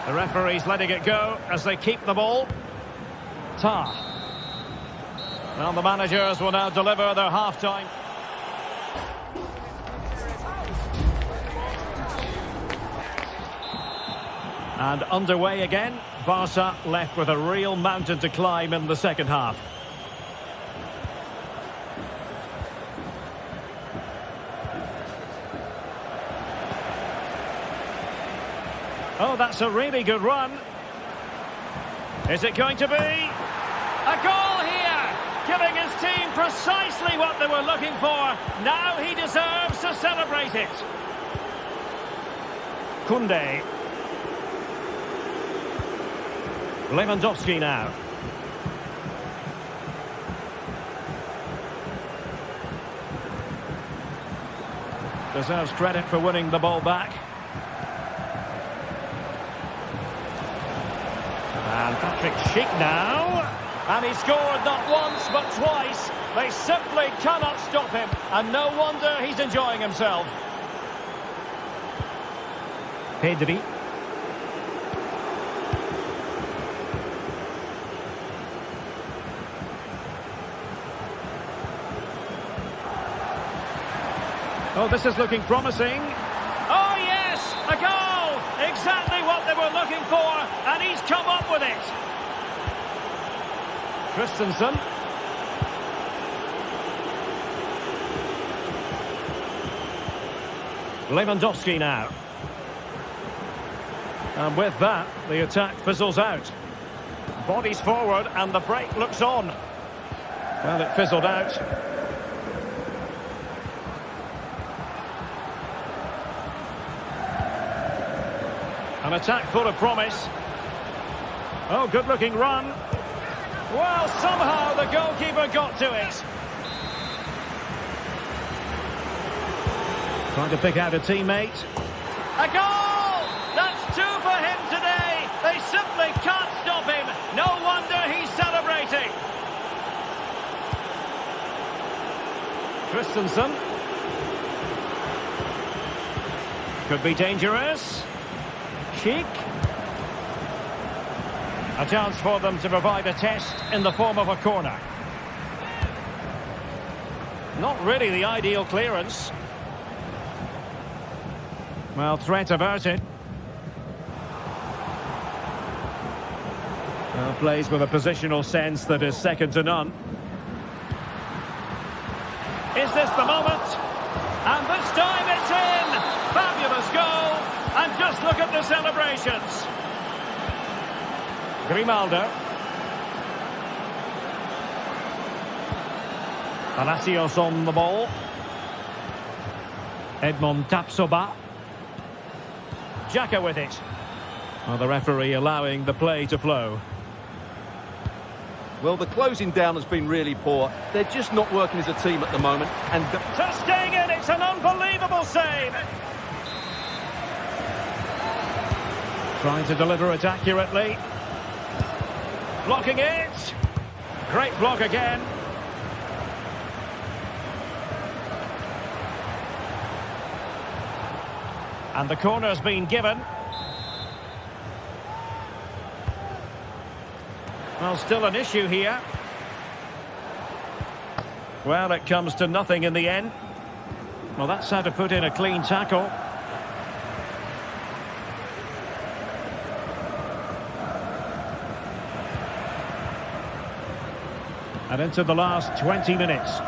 Speaker 2: The referee's letting it go as they keep the ball. Tar. Well, the managers will now deliver their half-time. And underway again. Barca left with a real mountain to climb in the second half. Oh, that's a really good run. Is it going to be a goal here? Giving his team precisely what they were looking for. Now he deserves to celebrate it. Koundé. Lewandowski now. Deserves credit for winning the ball back. And Patrick Schick now. And he scored not once but twice. They simply cannot stop him. And no wonder he's enjoying himself. Pedri. Oh, this is looking promising. Oh, yes! A goal! Exactly what they were looking for, and he's come up with it. Christensen. Lewandowski now. And with that, the attack fizzles out. Bodies forward, and the break looks on. Well, it fizzled out. An attack full of promise. Oh, good-looking run. Well, somehow the goalkeeper got to it. Trying to pick out a teammate. A goal! That's two for him today. They simply can't stop him. No wonder he's celebrating. Christensen. Could be dangerous. Schick. A chance for them to provide a test in the form of a corner. Not really the ideal clearance. Well, threat averted. Well, plays with a positional sense that is second to none. Is this the moment? And this time it's in! Fabulous goal! And just look at the celebrations. Grimaldo. Palacios on the ball. Edmond Tapsoba. Xhaka with it. Well, the referee allowing the play to flow.
Speaker 3: Well, the closing down has been really poor. They're just not working as a team at the moment. And
Speaker 2: Ter Stegen, it's an unbelievable save. Trying to deliver it accurately. Blocking it. Great block again. And the corner's been given. Well, still an issue here. Well, it comes to nothing in the end. Well, that's how to put in a clean tackle. And into the last 20 minutes.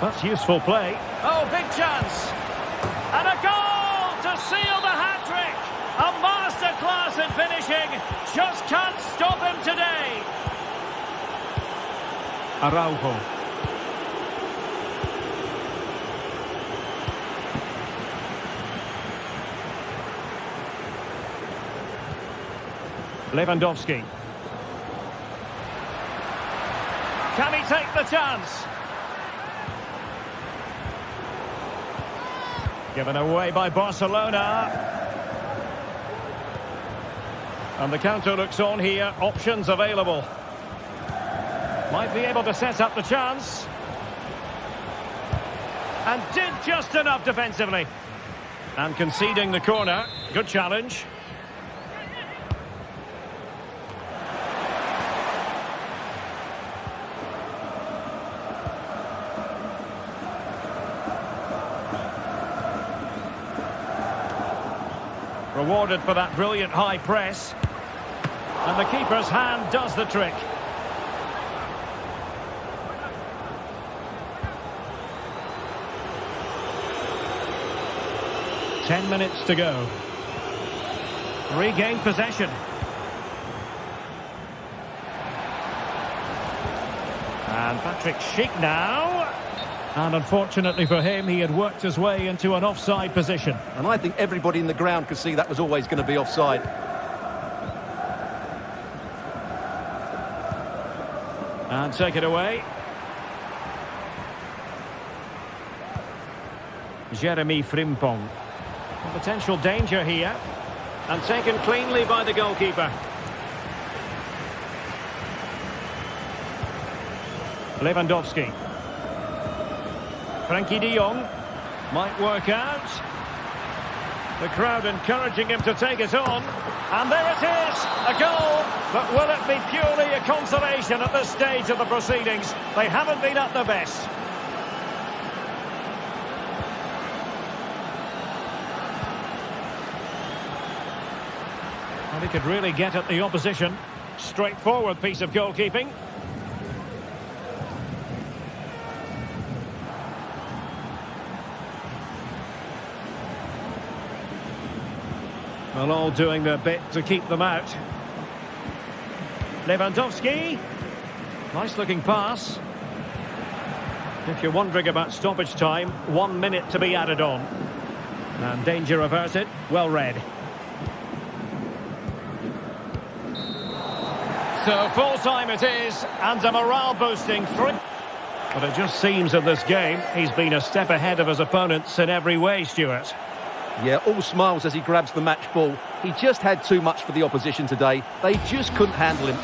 Speaker 2: That's useful play. Oh, big chance. And a goal to seal the hat-trick. A masterclass in finishing. Just can't stop him today. Araujo. Lewandowski. Can he take the chance? Given away by Barcelona. And the counter looks on here. Options available. Might be able to set up the chance. And did just enough defensively. And conceding the corner. Good challenge. Rewarded for that brilliant high press. And the keeper's hand does the trick. Ten minutes to go. Regained possession. And Patrick Schick now. And unfortunately for him, he had worked his way into an offside position.
Speaker 3: And I think everybody in the ground could see that was always going to be offside.
Speaker 2: And take it away. Jeremy Frimpong. Potential danger here. And taken cleanly by the goalkeeper. Lewandowski. Frankie de Jong might work out. The crowd encouraging him to take it on. And there it is, a goal. But will it be purely a consolation at this stage of the proceedings? They haven't been at their best. And he could really get at the opposition. Straightforward piece of goalkeeping. Well, all doing their bit to keep them out. Lewandowski. Nice looking pass. If you're wondering about stoppage time, 1 minute to be added on. And danger averted. Well read. So full time it is, and a morale boosting three. But it just seems in this game he's been a step ahead of his opponents in every way, Stuart.
Speaker 3: Yeah, all smiles as he grabs the match ball. He just had too much for the opposition today. They just couldn't handle him.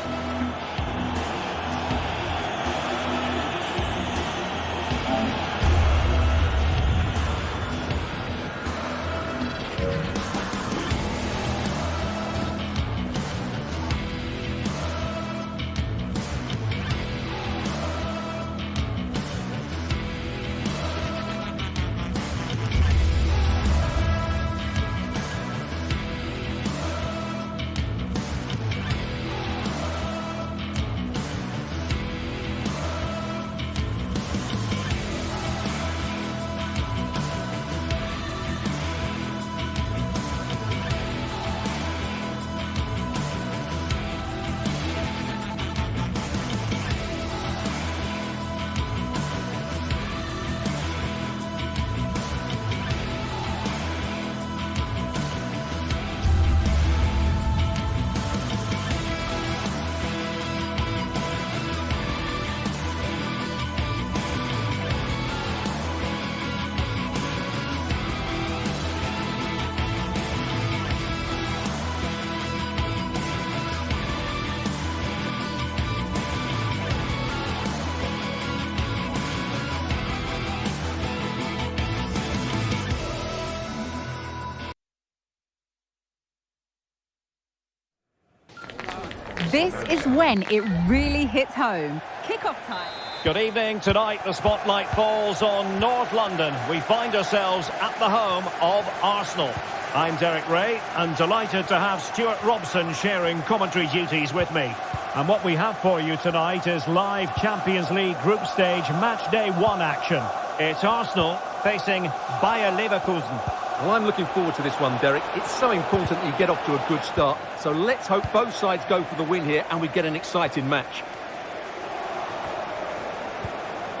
Speaker 1: This is when it really hits home. Kick-off time.
Speaker 2: Good evening. Tonight the spotlight falls on North London. We find ourselves at the home of Arsenal. I'm Derek Ray and delighted to have Stuart Robson sharing commentary duties with me. And what we have for you tonight is live Champions League group stage match day 1 action. It's Arsenal facing Bayer Leverkusen.
Speaker 3: Well, I'm looking forward to this one, Derek. It's so important that you get off to a good start. So let's hope both sides go for the win here and we get an exciting match.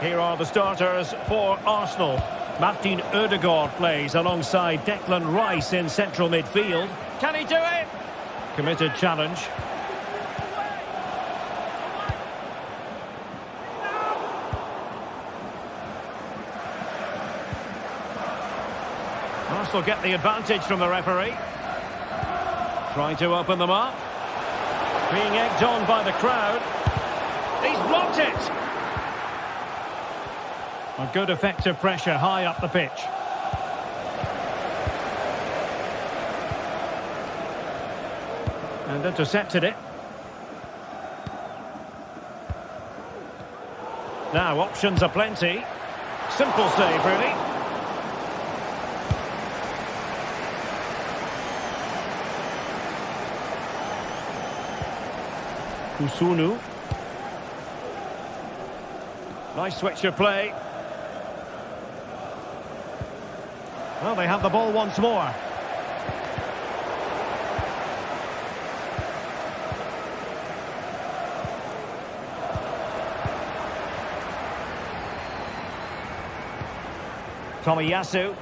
Speaker 2: Here are the starters for Arsenal. Martin Ødegaard plays alongside Declan Rice in central midfield. Can he do it? Committed challenge. Arsenal get the advantage from the referee. Trying to open them up. Being egged on by the crowd. He's blocked it. A good effective pressure high up the pitch. And intercepted it. Now options are plenty. Simple save really. Kusunu. Nice switch of play. Well, they have the ball once more. Tomiyasu.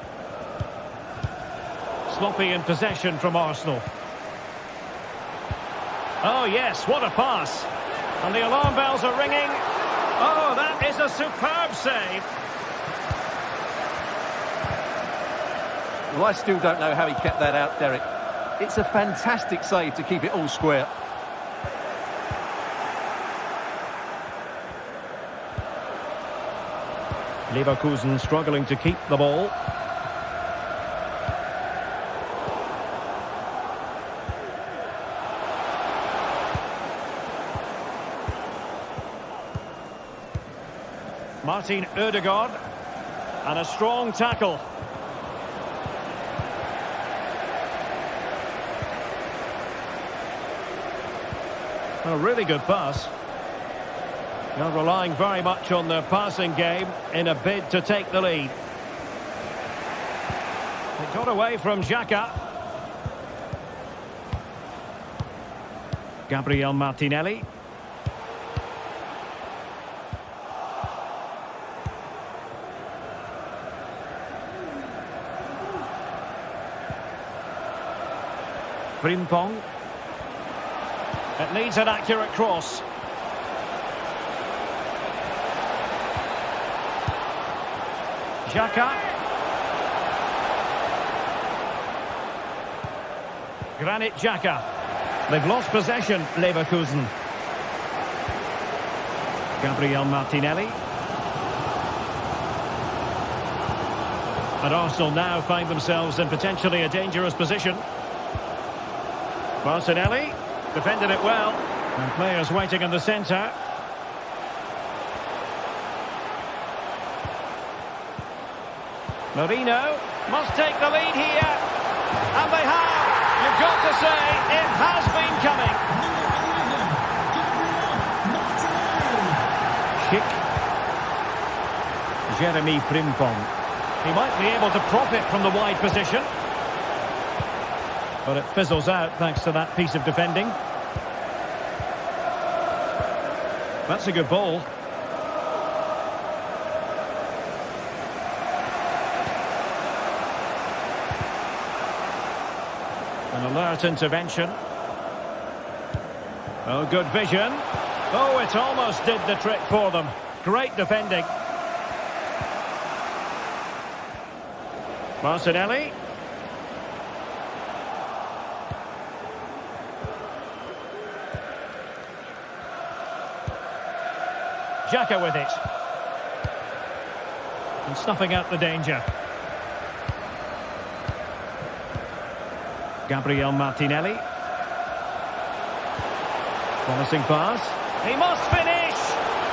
Speaker 2: Sloppy in possession from Arsenal. Oh yes, what a pass. And the alarm bells are ringing. Oh, that is a superb save.
Speaker 3: Well, I still don't know how he kept that out, Derek. It's a fantastic save to keep it all square.
Speaker 2: Leverkusen struggling to keep the ball. Martin Ødegaard. And a strong tackle. A really good pass. They're relying very much on their passing game in a bid to take the lead. It got away from Xhaka. Gabriel Martinelli. Frimpong. It needs an accurate cross. Xhaka. Granit Xhaka. They've lost possession, Leverkusen. Gabriel Martinelli. And Arsenal now find themselves in potentially a dangerous position. Martinelli defended it well. And players waiting in the centre. Marino must take the lead here. And they have. You've got to say, it has been coming. Schick. Jeremy Frimpong. He might be able to profit from the wide position. But it fizzles out thanks to that piece of defending. That's a good ball. An alert intervention. Oh, good vision. Oh, it almost did the trick for them. Great defending. Martinelli. Xhaka with it. And snuffing out the danger. Gabriel Martinelli. Promising pass. He must finish!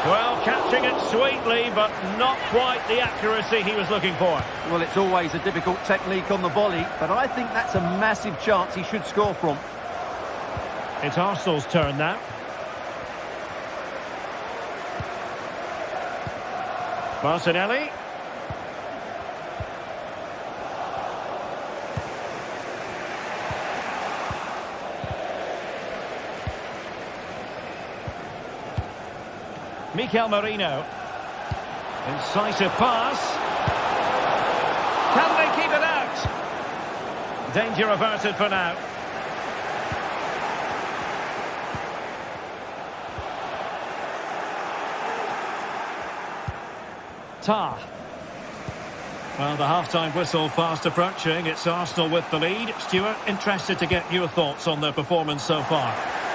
Speaker 2: Well, catching it sweetly, but not quite the accuracy he was looking for.
Speaker 3: Well, it's always a difficult technique on the volley, but I think that's a massive chance he should score from.
Speaker 2: It's Arsenal's turn now. Martinelli. Mikel Merino. Incisive pass. Can they keep it out? Danger averted for now. Tar. Well, the half-time whistle fast approaching. It's Arsenal with the lead. Stuart, interested to get your thoughts on their performance so far.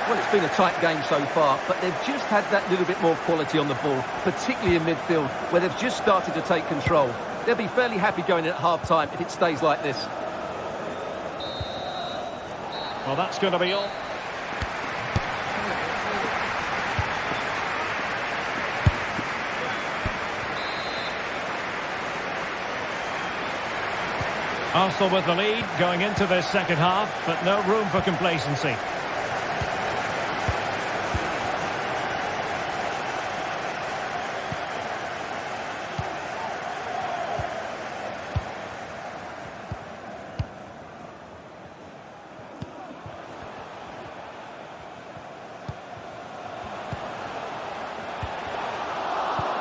Speaker 3: Well, it's been a tight game so far, but they've just had that little bit more quality on the ball, particularly in midfield, where they've just started to take control. They'll be fairly happy going in at half-time if it stays like this.
Speaker 2: Well, that's going to be all. Arsenal with the lead going into this second half, but no room for complacency.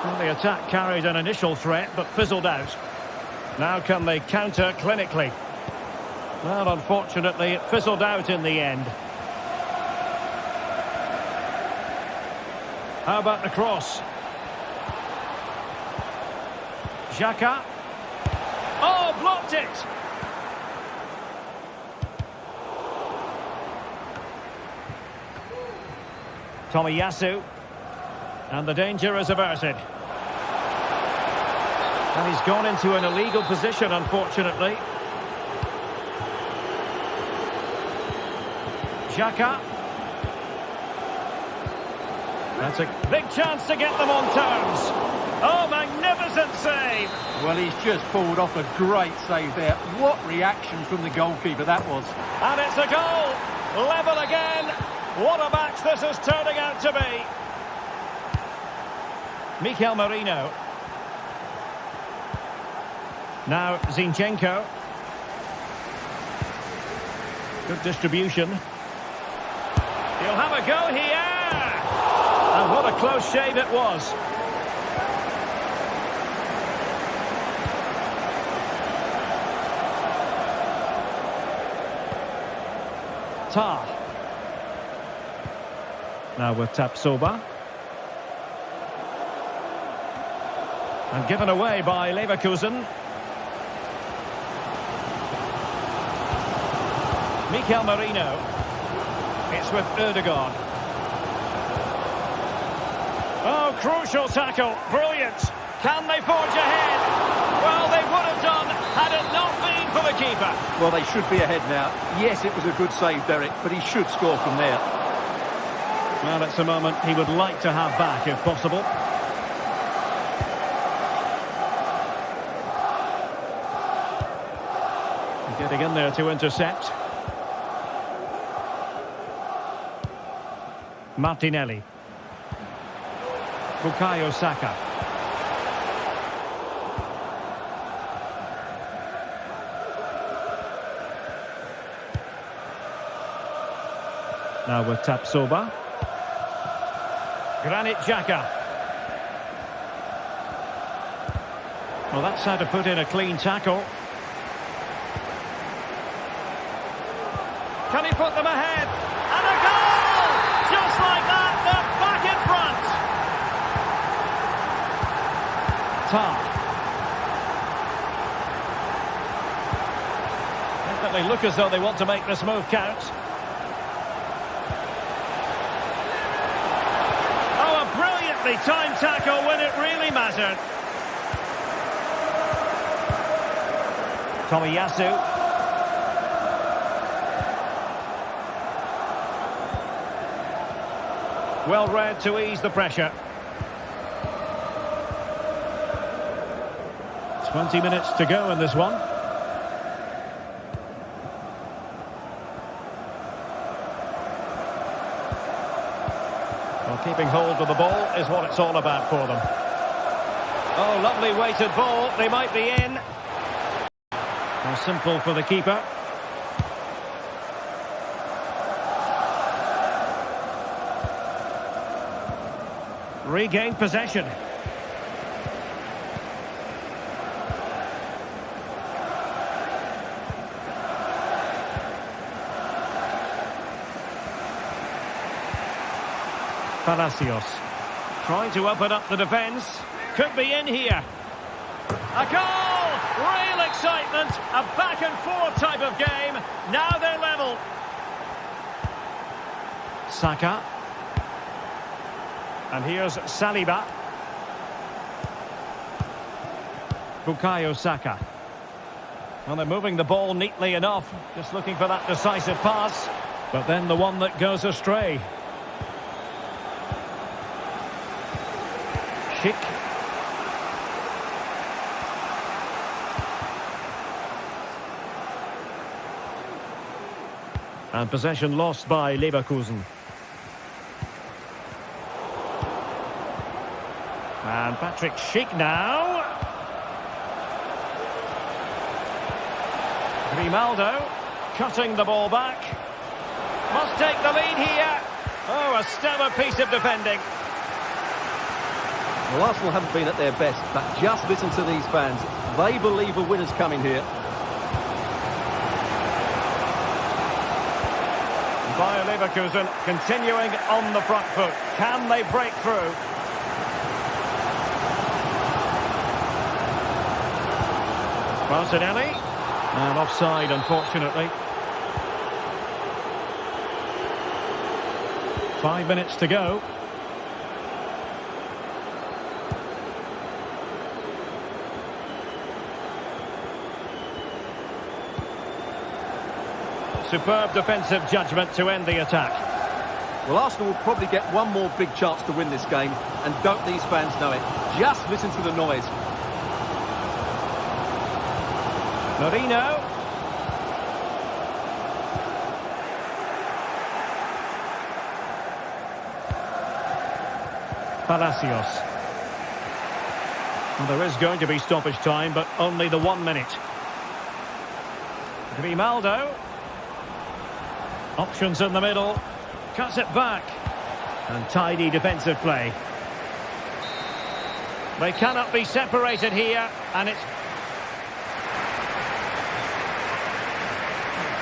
Speaker 2: Well, the attack carried an initial threat, but fizzled out. Now can they counter clinically? Well, unfortunately, it fizzled out in the end. How about the cross? Xhaka. Oh, blocked it! Tomiyasu. And the danger is averted. And he's gone into an illegal position, unfortunately. Xhaka. That's a big chance to get them on terms. Oh, magnificent save.
Speaker 3: Well, he's just pulled off a great save there. What reaction from the goalkeeper that was.
Speaker 2: And it's a goal. Level again. What a match this is turning out to be. Mikel Merino. Now Zinchenko. Good distribution. He'll have a go here. And what a close shave it was. Tar. Now with Tapsoba. And given away by Leverkusen. Mikel Merino. It's with Ødegaard. Oh, crucial tackle. Brilliant. Can they forge ahead? Well, they would have done had it not been for the keeper.
Speaker 3: Well, they should be ahead now. Yes, it was a good save, Derek, but he should score from there.
Speaker 2: Well, it's a moment he would like to have back if possible. Getting in there to intercept. Martinelli. Bukayo Saka. Now with Tapsoba. Granit Xhaka. Well, that's how to put in a clean tackle. Can he put them ahead? And a goal! Just like that, they're back in front. Tar. Definitely look as though they want to make this move count. Oh, a brilliantly timed tackle when it really mattered. Tomiyasu. Well read to ease the pressure. 20 minutes to go in this one. Well, keeping hold of the ball is what it's all about for them. Oh, lovely weighted ball. They might be in. Well, simple for the keeper. Regained possession. Palacios trying to open up the defence. Could be in here. A goal! Real excitement. A back and forth type of game. Now they're level. Saka. And here's Saliba. Bukayo Saka. Well, they're moving the ball neatly enough. Just looking for that decisive pass. But then the one that goes astray. Schick. And possession lost by Leverkusen. And Patrick Schick now. Grimaldo cutting the ball back. Must take the lead here. Oh, a stellar piece of defending.
Speaker 3: Well, Arsenal haven't been at their best, but just listen to these fans. They believe a winner's coming here.
Speaker 2: Bayer Leverkusen continuing on the front foot. Can they break through? Martinelli. And offside, unfortunately. 5 minutes to go. Superb defensive judgment to end the attack.
Speaker 3: Well, Arsenal will probably get one more big chance to win this game, and don't these fans know it? Just listen to the noise.
Speaker 2: Marino. Palacios. Well, there is going to be stoppage time, but only the 1 minute. Grimaldo. Options in the middle. Cuts it back. And tidy defensive play. They cannot be separated here, and it's